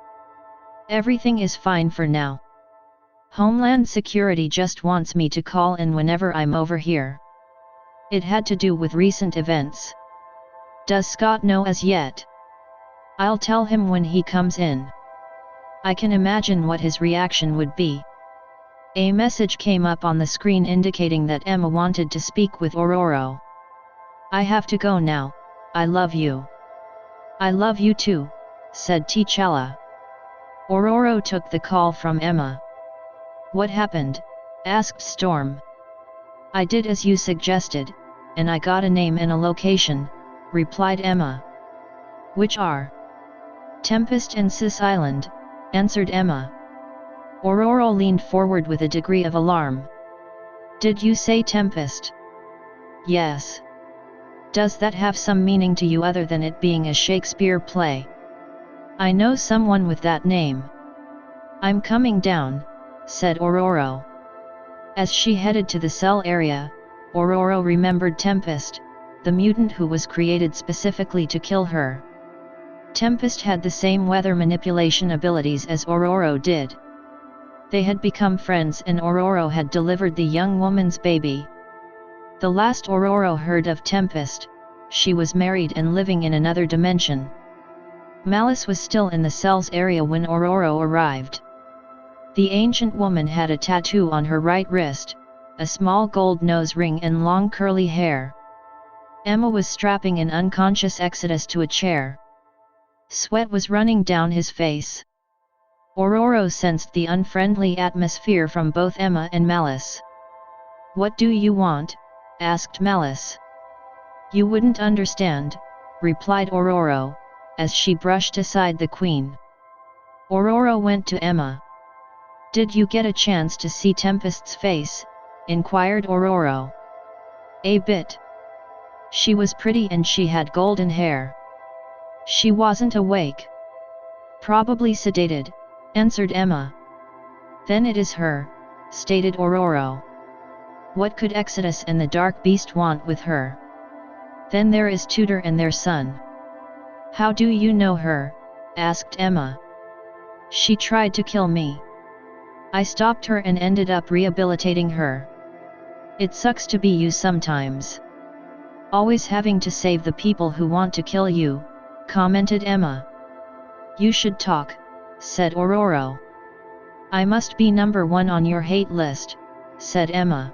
Everything is fine for now. Homeland Security just wants me to call in whenever I'm over here. It had to do with recent events. Does Scott know as yet? I'll tell him when he comes in. I can imagine what his reaction would be. A message came up on the screen indicating that Emma wanted to speak with Ororo. I have to go now, I love you. I love you too, said T'Challa. Ororo took the call from Emma. What happened? Asked Storm. I did as you suggested, and I got a name and a location, replied Emma. Which are? Tempest and Sis Island, answered Emma. Ororo leaned forward with a degree of alarm. Did you say Tempest? Yes. Does that have some meaning to you other than it being a Shakespeare play? I know someone with that name. I'm coming down, said Ororo. As she headed to the cell area, Ororo remembered Tempest, the mutant who was created specifically to kill her. Tempest had the same weather manipulation abilities as Ororo did. They had become friends and Ororo had delivered the young woman's baby. The last Ororo heard of Tempest, she was married and living in another dimension. Malice was still in the cells area when Ororo arrived. The ancient woman had a tattoo on her right wrist, a small gold nose ring and long curly hair. Emma was strapping an unconscious Exodus to a chair. Sweat was running down his face. Ororo sensed the unfriendly atmosphere from both Emma and Malice. What do you want? Asked Malice. You wouldn't understand, replied Ororo, as she brushed aside the queen. Ororo went to Emma. Did you get a chance to see Tempest's face? Inquired Ororo. A bit. She was pretty and she had golden hair. She wasn't awake. Probably sedated, answered Emma. Then it is her, stated Ororo. What could Exodus and the Dark Beast want with her? Then there is Tudor and their son. How do you know her? Asked Emma. She tried to kill me. I stopped her and ended up rehabilitating her. It sucks to be you sometimes. Always having to save the people who want to kill you, commented Emma. You should talk, said Ororo. I must be number one on your hate list, said Emma.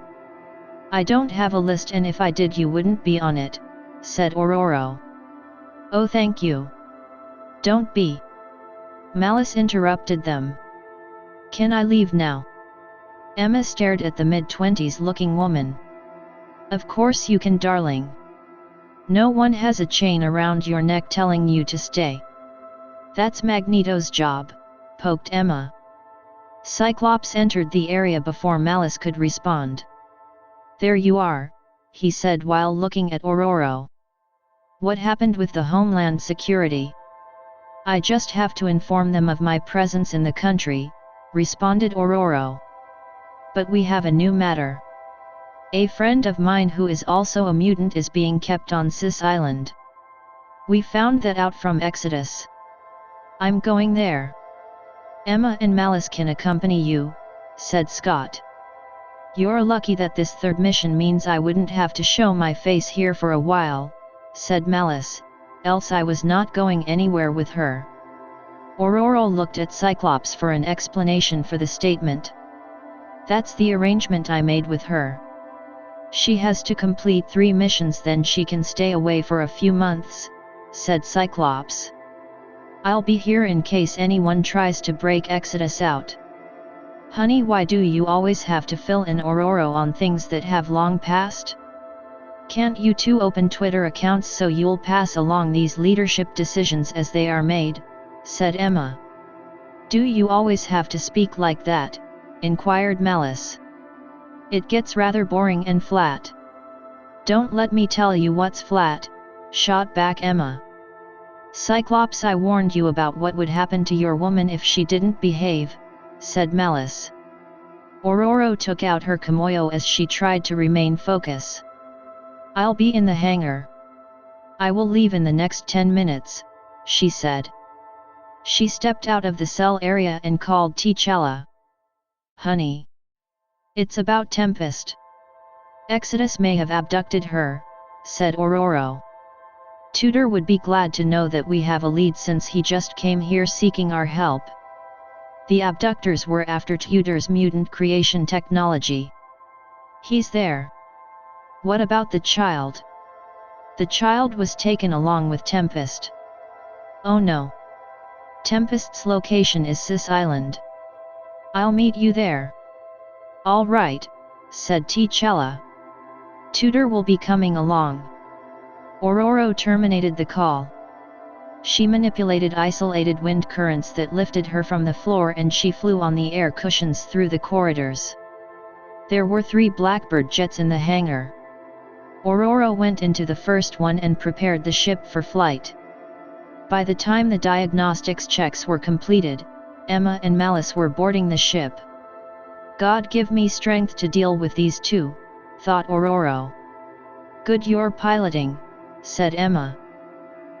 I don't have a list and if I did you wouldn't be on it, said Ororo. Oh thank you. Don't be. Malice interrupted them. Can I leave now? Emma stared at the mid-20s looking woman. Of course you can, darling. No one has a chain around your neck telling you to stay. That's Magneto's job, poked Emma. Cyclops entered the area before Malice could respond. There you are, he said while looking at Ororo. What happened with the Homeland Security? I just have to inform them of my presence in the country, responded Ororo. But we have a new matter. A friend of mine who is also a mutant is being kept on Sis Island. We found that out from Exodus. I'm going there. Emma and Malice can accompany you, said Scott. You're lucky that this third mission means I wouldn't have to show my face here for a while, said Malice, else I was not going anywhere with her. Aurora looked at Cyclops for an explanation for the statement. That's the arrangement I made with her. She has to complete 3 missions, then she can stay away for a few months, said Cyclops. I'll be here in case anyone tries to break Exodus out. Honey, why do you always have to fill in Aurora on things that have long passed? Can't you two open Twitter accounts so you'll pass along these leadership decisions as they are made, said Emma. Do you always have to speak like that, inquired Malice. It gets rather boring and flat. Don't let me tell you what's flat, shot back Emma. Cyclops, I warned you about what would happen to your woman if she didn't behave, said Malice. Aurora took out her kimono as she tried to remain focused. I'll be in the hangar. I will leave in the next 10 minutes, she said. She stepped out of the cell area and called T'Challa. Honey. It's about Tempest. Exodus may have abducted her, said Aurora. Tutor would be glad to know that we have a lead since he just came here seeking our help. The abductors were after Tutor's mutant creation technology. He's there. What about the child? The child was taken along with Tempest. Oh no. Tempest's location is Sis Island. I'll meet you there. All right, said T'Challa. Tutor will be coming along. Aurora terminated the call. She manipulated isolated wind currents that lifted her from the floor and she flew on the air cushions through the corridors. There were 3 Blackbird jets in the hangar. Aurora went into the first one and prepared the ship for flight. By the time the diagnostics checks were completed, Emma and Malice were boarding the ship. God give me strength to deal with these two, thought Aurora. Good you're piloting, said Emma.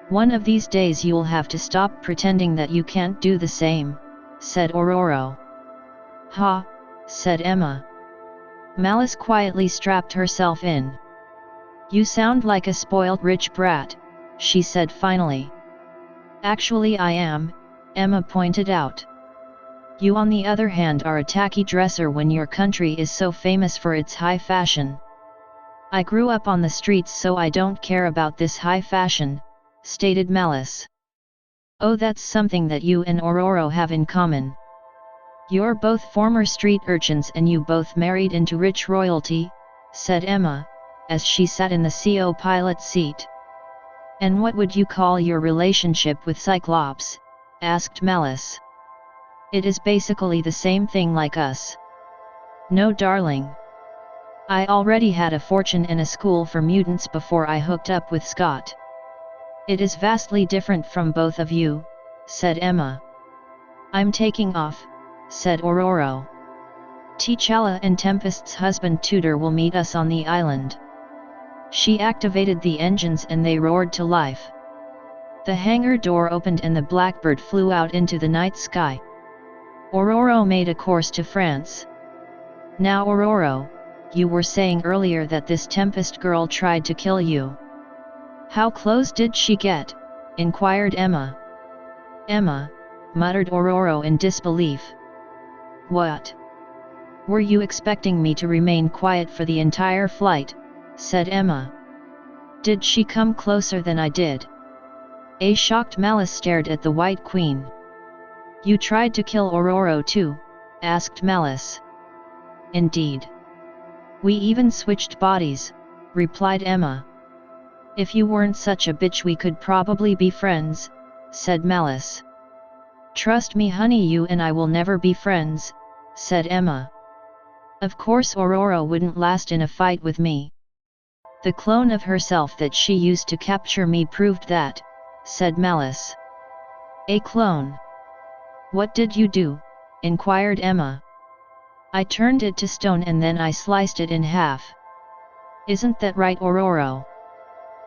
One of these days you'll have to stop pretending that you can't do the same, said Aurora. Ha, said Emma. Malice quietly strapped herself in. You sound like a spoiled rich brat, she said finally. Actually I am, Emma pointed out. You on the other hand are a tacky dresser when your country is so famous for its high fashion. I grew up on the streets so I don't care about this high fashion, stated Malice. Oh, that's something that you and Aurora have in common. You're both former street urchins and you both married into rich royalty, said Emma, as she sat in the co-pilot seat. And what would you call your relationship with Cyclops? Asked Malice. It is basically the same thing like us. No darling. I already had a fortune and a school for mutants before I hooked up with Scott. It is vastly different from both of you, said Emma. I'm taking off, said Aurora. T'Challa and Tempest's husband Tutor will meet us on the island. She activated the engines and they roared to life. The hangar door opened and the Blackbird flew out into the night sky. Aurora made a course to France. Now Aurora, you were saying earlier that this Tempest girl tried to kill you. How close did she get? Inquired Emma. Emma, muttered Aurora in disbelief. What? Were you expecting me to remain quiet for the entire flight? Said Emma. Did she come closer than I did? A shocked Malice stared at the White Queen. You tried to kill Aurora too? Asked Malice. Indeed. We even switched bodies, replied Emma. If you weren't such a bitch we could probably be friends, said Malice. Trust me honey, you and I will never be friends, said Emma. Of course Aurora wouldn't last in a fight with me. The clone of herself that she used to capture me proved that, said Malice. A clone? What did you do? Inquired Emma. I turned it to stone and then I sliced it in half. Isn't that right, Aurora?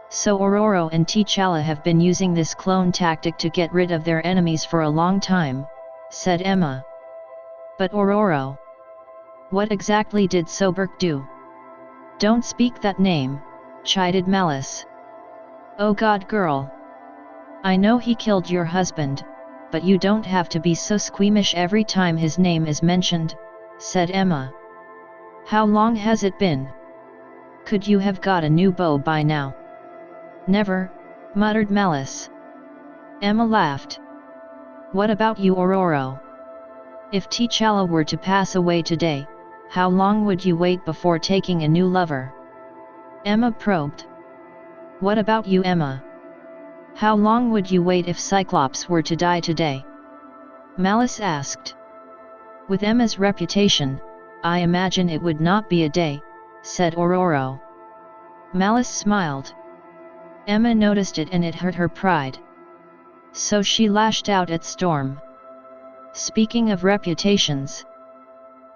So Aurora and T'Challa have been using this clone tactic to get rid of their enemies for a long time, said Emma. But Aurora, What exactly did Soberk do? Don't speak that name, chided Malice. Oh God, girl. I know he killed your husband, but you don't have to be so squeamish every time his name is mentioned, said Emma. How long has it been? Could you have got a new beau by now? Never, muttered Malice. Emma laughed. What about you, Aurora? If T'Challa were to pass away today, how long would you wait before taking a new lover? Emma probed. What about you, Emma? How long would you wait if Cyclops were to die today? Malice asked. With Emma's reputation, I imagine it would not be a day, said Aurora. Malice smiled. Emma noticed it and it hurt her pride. So she lashed out at Storm. Speaking of reputations,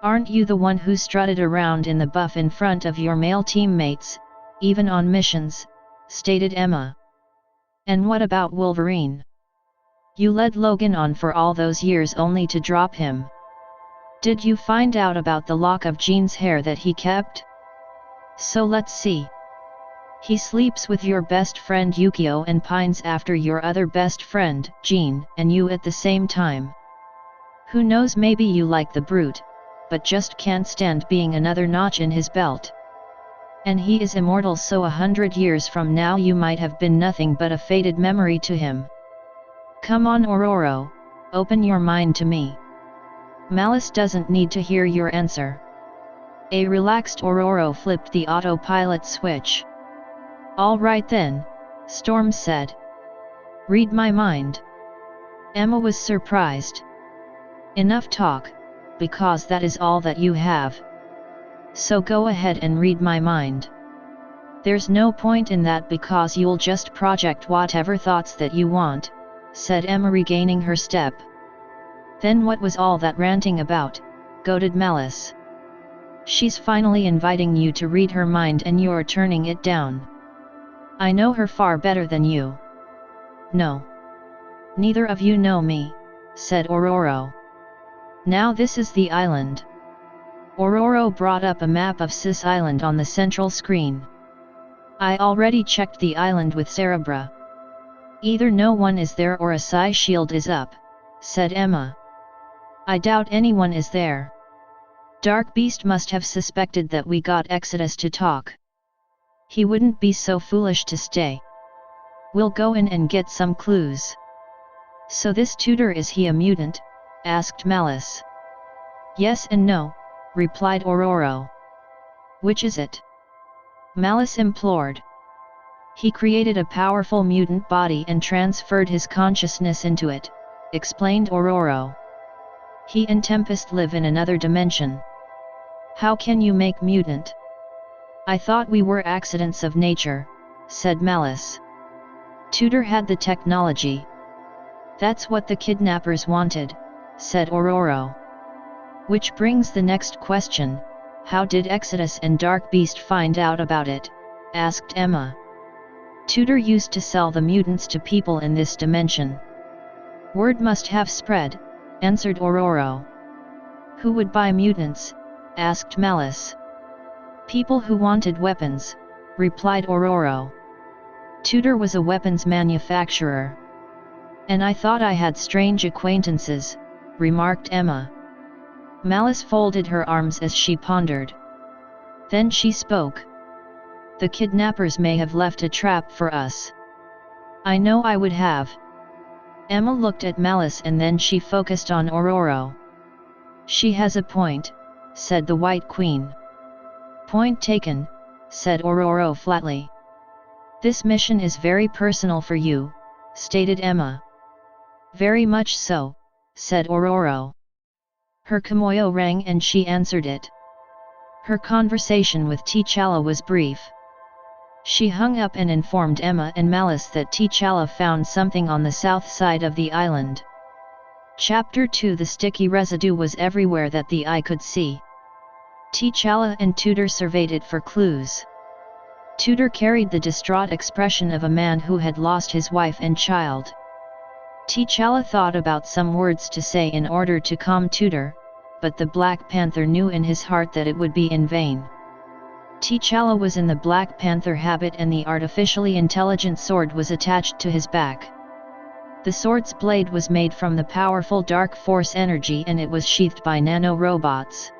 aren't you the one who strutted around in the buff in front of your male teammates, even on missions, stated Emma. And what about Wolverine? You led Logan on for all those years only to drop him. Did you find out about the lock of Jean's hair that he kept? So let's see. He sleeps with your best friend Yukio and pines after your other best friend, Jean, and you at the same time. Who knows, maybe you like the brute, but just can't stand being another notch in his belt. And he is immortal, so 100 years from now you might have been nothing but a faded memory to him. Come on, Aurora, open your mind to me. Malice doesn't need to hear your answer. A relaxed Aurora flipped the autopilot switch. All right then, Storm said. Read my mind. Emma was surprised. Enough talk, because that is all that you have. So go ahead and read my mind. There's no point in that because you'll just project whatever thoughts that you want, said Emma, regaining her step. Then what was all that ranting about, goaded Malice. She's finally inviting you to read her mind and you're turning it down. I know her far better than you. No. Neither of you know me, said Aurora. Now this is the island. Aurora brought up a map of Sis Island on the central screen. I already checked the island with Cerebra. Either no one is there or a psi shield is up, said Emma. I doubt anyone is there. Dark Beast must have suspected that we got Exodus to talk. He wouldn't be so foolish to stay. We'll go in and get some clues. So this tutor, is he a mutant? Asked Malice. Yes and no, replied Aurora. Which is it? Malice implored. He created a powerful mutant body and transferred his consciousness into it, explained Aurora. He and Tempest live in another dimension. How can you make mutant? I thought we were accidents of nature, said Malice. Tutor had the technology. That's what the kidnappers wanted, said Aurora. Which brings the next question, how did Exodus and Dark Beast find out about it? Asked Emma. Tutor used to sell the mutants to people in this dimension. Word must have spread, answered Aurora. Who would buy mutants? Asked Malice. People who wanted weapons, replied Aurora. Tutor was a weapons manufacturer. And I thought I had strange acquaintances, remarked Emma. Malice folded her arms as she pondered. Then she spoke. The kidnappers may have left a trap for us. I know I would have. Emma looked at Malice and then she focused on Aurora. She has a point, said the White Queen. Point taken, said Aurora flatly. This mission is very personal for you, stated Emma. Very much so, said Aurora. Her Kimoyo rang and she answered it. Her conversation with T'Challa was brief. She hung up and informed Emma and Malice that T'Challa found something on the south side of the island. Chapter 2. The sticky residue was everywhere that the eye could see. T'Challa and Tutor surveyed it for clues. Tutor carried the distraught expression of a man who had lost his wife and child. T'Challa thought about some words to say in order to calm Tutor, but the Black Panther knew in his heart that it would be in vain. T'Challa was in the Black Panther habit and the artificially intelligent sword was attached to his back. The sword's blade was made from the powerful dark force energy and it was sheathed by nano-robots.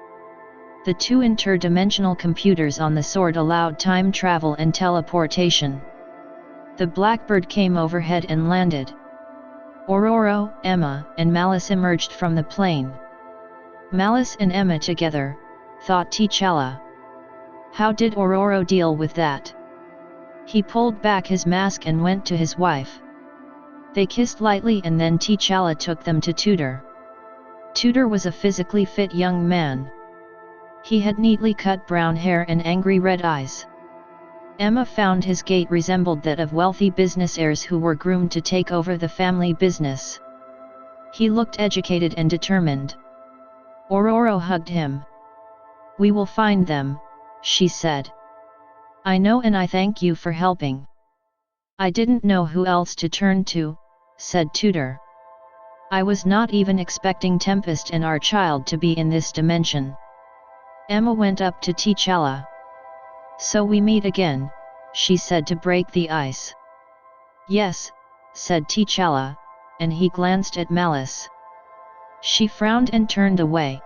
The two interdimensional computers on the sword allowed time travel and teleportation. The Blackbird came overhead and landed. Ororo, Emma, and Malice emerged from the plane. Malice and Emma together, thought T'Challa. How did Ororo deal with that? He pulled back his mask and went to his wife. They kissed lightly and then T'Challa took them to Tutor. Tutor was a physically fit young man. He had neatly cut brown hair and angry red eyes. Emma found his gait resembled that of wealthy business heirs who were groomed to take over the family business. He looked educated and determined. Ororo hugged him. "We will find them," she said. "I know and I thank you for helping." "I didn't know who else to turn to," said Tutor. "I was not even expecting Tempest and our child to be in this dimension." Emma went up to T'Challa. "So we meet again," she said to break the ice. "Yes," said T'Challa, and he glanced at Malice. She frowned and turned away.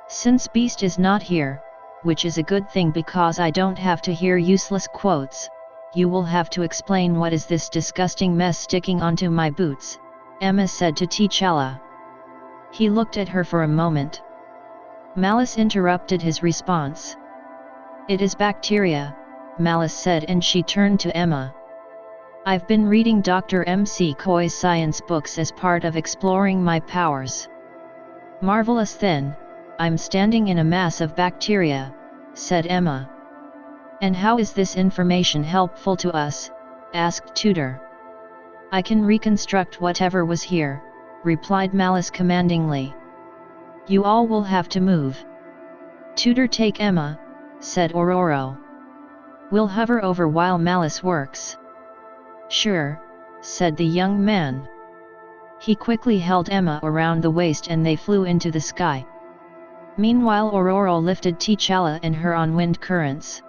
"Since Beast is not here, which is a good thing because I don't have to hear useless quotes, you will have to explain what is this disgusting mess sticking onto my boots," Emma said to T'Challa. He looked at her for a moment. Malice interrupted his response. "It is bacteria," Malice said, and she turned to Emma. "I've been reading Dr. McCoy's science books as part of exploring my powers." "Marvelous then, I'm standing in a mass of bacteria," said Emma. "And how is this information helpful to us?" asked Tutor. "I can reconstruct whatever was here," replied Malice commandingly. "You all will have to move." "Tutor, take Emma," said Ororo. "We'll hover over while Malice works." "Sure," said the young man. He quickly held Emma around the waist and they flew into the sky. Meanwhile Ororo lifted T'Challa and her on wind currents.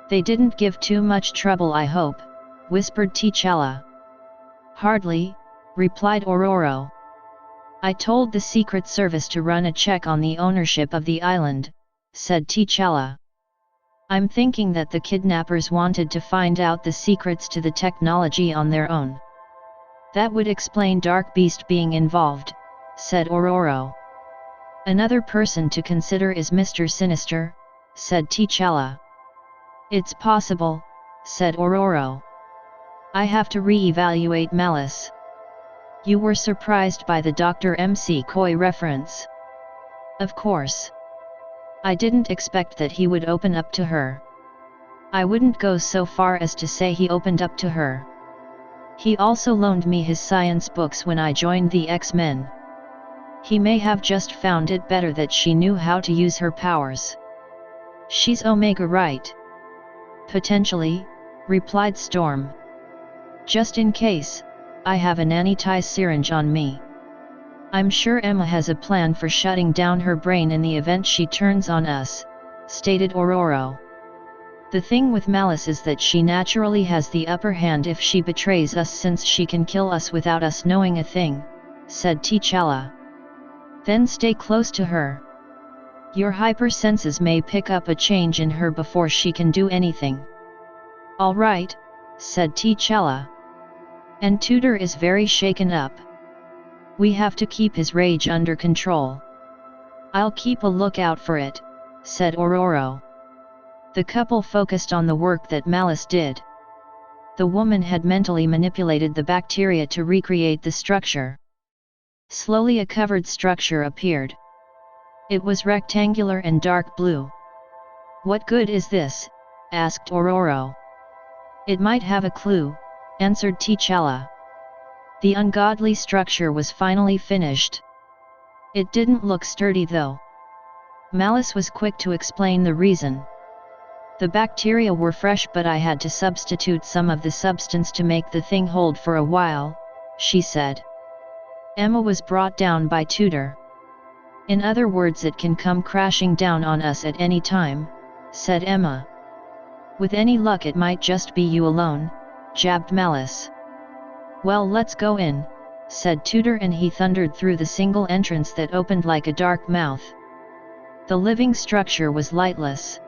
"They didn't give too much trouble, I hope," whispered T'Challa. "Hardly," replied Ororo. "I told the Secret Service to run a check on the ownership of the island," said T'Challa. "I'm thinking that the kidnappers wanted to find out the secrets to the technology on their own." "That would explain Dark Beast being involved," said Ororo. "Another person to consider is Mr. Sinister," said T'Challa. "It's possible," said Ororo. "I have to re-evaluate Malice." "You were surprised by the Dr. McCoy reference?" "Of course. I didn't expect that he would open up to her. I wouldn't go so far as to say he opened up to her. He also loaned me his science books when I joined the X-Men. He may have just found it better that she knew how to use her powers." "She's Omega, right?" "Potentially," replied Storm. "Just in case, I have an anti-syringe on me." "I'm sure Emma has a plan for shutting down her brain in the event she turns on us," stated Ororo. "The thing with Malice is that she naturally has the upper hand if she betrays us, since she can kill us without us knowing a thing," said T'Challa. "Then stay close to her. Your hypersenses may pick up a change in her before she can do anything." "All right," said T'Challa. "And Tutor is very shaken up. We have to keep his rage under control." "I'll keep a lookout for it," said Ororo. The couple focused on the work that Malice did. The woman had mentally manipulated the bacteria to recreate the structure. Slowly a covered structure appeared. It was rectangular and dark blue. "What good is this?" asked Ororo. "It might have a clue," answered T'Challa. The ungodly structure was finally finished. It didn't look sturdy though. Malice was quick to explain the reason. "The bacteria were fresh, but I had to substitute some of the substance to make the thing hold for a while," she said. Emma was brought down by Tutor. In other words, it can come crashing down on us at any time, said Emma. With any luck it might just be you alone, jabbed Malice. Well, let's go in, said Tudor, and he thundered through the single entrance that opened like a dark mouth. The living structure was lightless.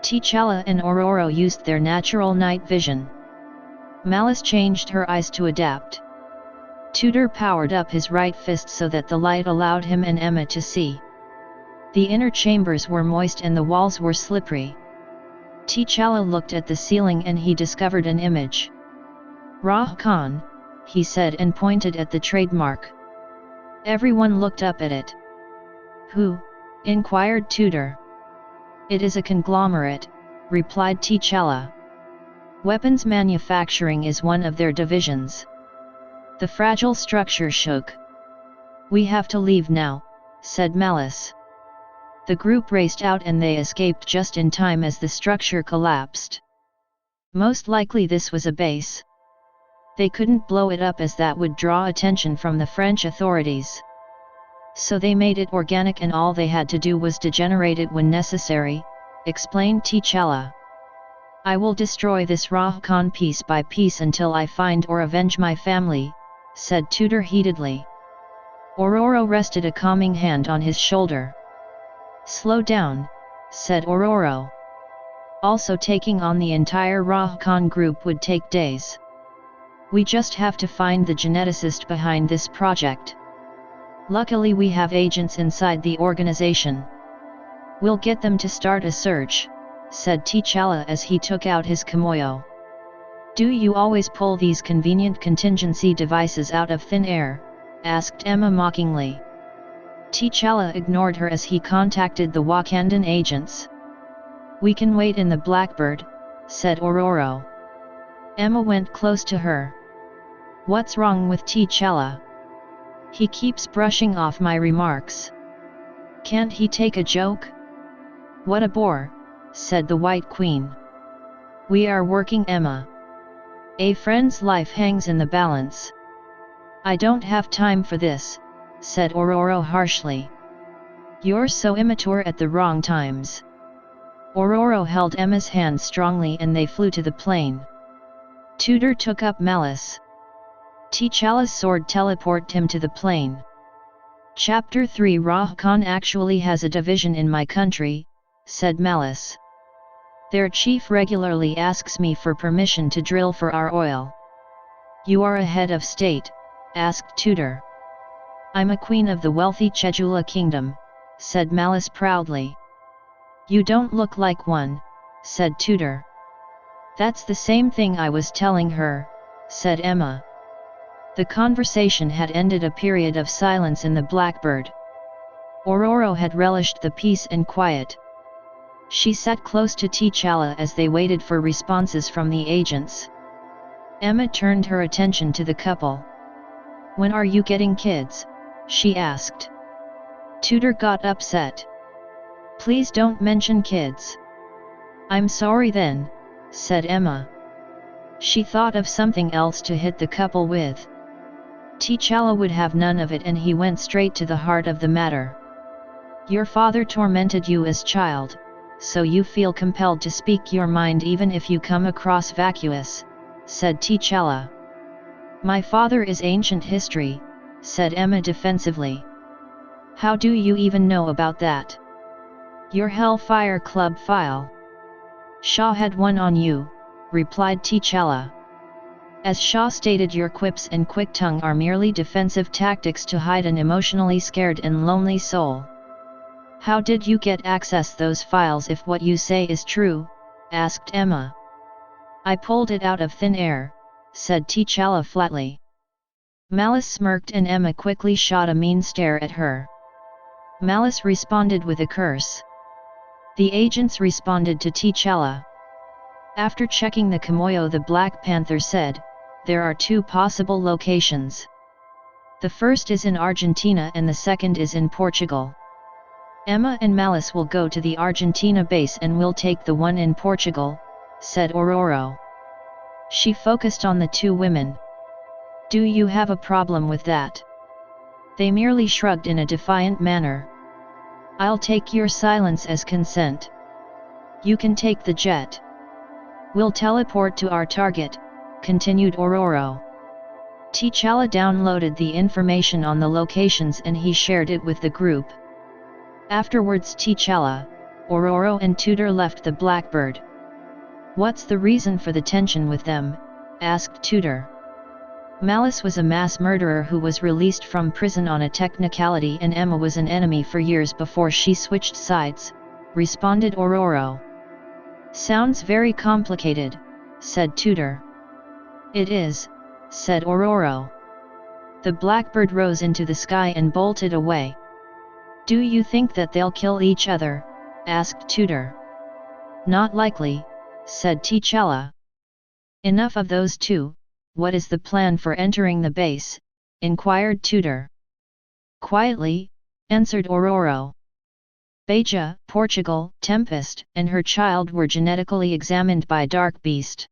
T'Challa and Ororo used their natural night vision. Malice changed her eyes to adapt. Tudor powered up his right fist so that the light allowed him and Emma to see. The inner chambers were moist and the walls were slippery. T'Challa looked at the ceiling and he discovered an image. Rah Khan, he said and pointed at the trademark. Everyone looked up at it. Who? Inquired Tudor. It is a conglomerate, replied T'Challa. Weapons manufacturing is one of their divisions. The fragile structure shook. We have to leave now, said Malice. The group raced out and they escaped just in time as the structure collapsed. Most likely this was a base. They couldn't blow it up as that would draw attention from the French authorities. So they made it organic and all they had to do was degenerate it when necessary, explained T'Challa. I will destroy this Rah Khan piece by piece until I find or avenge my family, said Tudor heatedly. Ororo rested a calming hand on his shoulder. Slow down, said Ororo. Also, taking on the entire Rah Khan group would take days. We just have to find the geneticist behind this project. Luckily we have agents inside the organization. We'll get them to start a search, said T'Challa as he took out his kimoyo. Do you always pull these convenient contingency devices out of thin air? Asked Emma mockingly. T'Challa ignored her as he contacted the Wakandan agents. We can wait in the Blackbird, said Ororo. Emma went close to her. What's wrong with T'Challa? He keeps brushing off my remarks. Can't he take a joke? What a bore, said the White Queen. We are working, Emma. A friend's life hangs in the balance. I don't have time for this, said Ororo harshly. You're so immature at the wrong times. Ororo held Emma's hand strongly and they flew to the plane. Tudor took up Malice. T'Challa's sword teleported him to the plane. Chapter 3 Rah Khan actually has a division in my country, said Malice. Their chief regularly asks me for permission to drill for our oil. You are a head of state? Asked Tudor. I'm a queen of the wealthy Chejula kingdom, said Malice proudly. You don't look like one, said Tudor. That's the same thing I was telling her, said Emma. The conversation had ended. A period of silence in the Blackbird. Ororo had relished the peace and quiet. She sat close to T'Challa as they waited for responses from the agents. Emma turned her attention to the couple. When are you getting kids? She asked. Tudor got upset. Please don't mention kids. I'm sorry then, said Emma. She thought of something else to hit the couple with. T'Challa would have none of it and he went straight to the heart of the matter. Your father tormented you as child, so you feel compelled to speak your mind even if you come across vacuous, said T'Challa. My father is ancient history, said Emma defensively. How do you even know about that? Your Hellfire Club file. Shaw had one on you, replied T'Challa. As Shaw stated, your quips and quick tongue are merely defensive tactics to hide an emotionally scared and lonely soul. How did you get access those files if what you say is true? Asked Emma. I pulled it out of thin air, said T'Challa flatly. Malice smirked and Emma quickly shot a mean stare at her. Malice responded with a curse. The agents responded to T'Challa. After checking the kimoyo, the Black Panther said, there are two possible locations. The first is in Argentina and the second is in Portugal. Emma and Malice will go to the Argentina base and we'll take the one in Portugal, said Ororo. She focused on the two women. Do you have a problem with that? They merely shrugged in a defiant manner. "I'll take your silence as consent. You can take the jet. We'll teleport to our target," continued Ororo. T'Challa downloaded the information on the locations and he shared it with the group. Afterwards T'Challa, Ororo and Tutor left the Blackbird. "What's the reason for the tension with them?" asked Tutor. "Malice was a mass murderer who was released from prison on a technicality, and Emma was an enemy for years before she switched sides," responded Ororo. "Sounds very complicated," said Tutor. "It is," said Ororo. The Blackbird rose into the sky and bolted away. "Do you think that they'll kill each other?" asked Tutor. "Not likely," said T'Challa. "Enough of those two. What is the plan for entering the base?" inquired Tutor. "Quietly," answered Ororo. Beja, Portugal, Tempest, and her child were genetically examined by Dark Beast.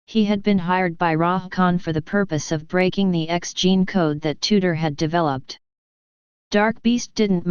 He had been hired by Rah Khan for the purpose of breaking the X gene code that Tutor had developed. Dark Beast didn't